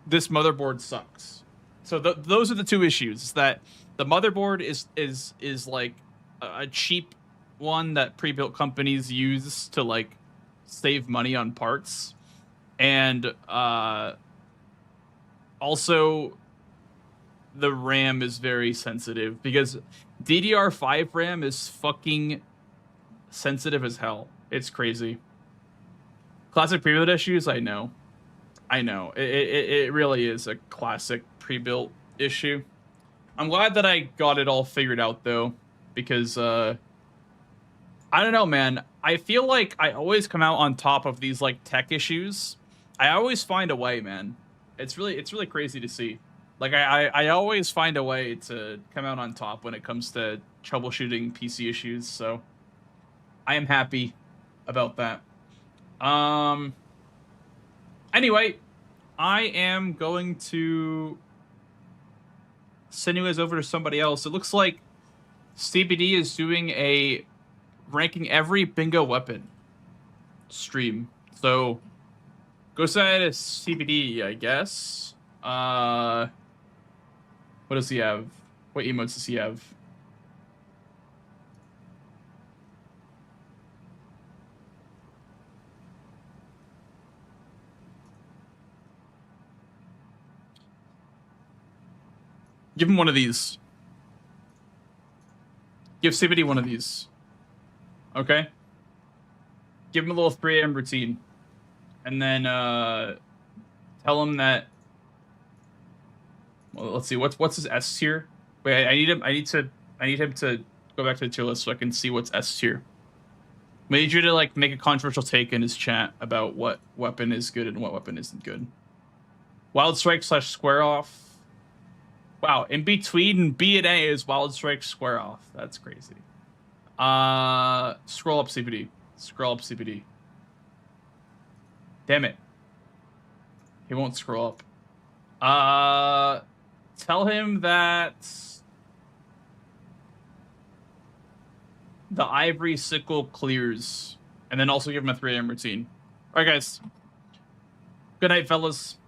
this motherboard sucks. So those are the two issues. Is that the motherboard is like a cheap one that pre-built companies use to like save money on parts, and also the RAM is very sensitive because DDR5 RAM is fucking sensitive as hell. It's crazy. Classic pre-built issues, I know. It really is a classic pre-built issue. I'm glad that I got it all figured out though, because I don't know, man. I feel like I always come out on top of these like tech issues. I always find a way, man. It's really crazy to see. Like I always find a way to come out on top when it comes to troubleshooting PC issues. So I am happy about that. Anyway, I am going to send you guys over to somebody else. It looks like CBD is doing a ranking every bingo weapon stream. So go say to CBD, I guess. What does he have? What emotes does he have? Give him one of these. Give CBD one of these. Okay? Give him a little 3 AM routine. And then tell him that, well, let's see, what's his S tier? Wait, I need him to go back to the tier list so I can see what's S tier. I need you to like make a controversial take in his chat about what weapon is good and what weapon isn't good. Wild Strike / Square Off. Wow, in between B and A is Wild Strike Square Off. That's crazy. Scroll up CBD. Scroll up CBD. Damn it. He won't scroll up. Tell him that the Ivory Sickle clears. And then also give him a 3 AM routine. Alright, guys. Good night, fellas.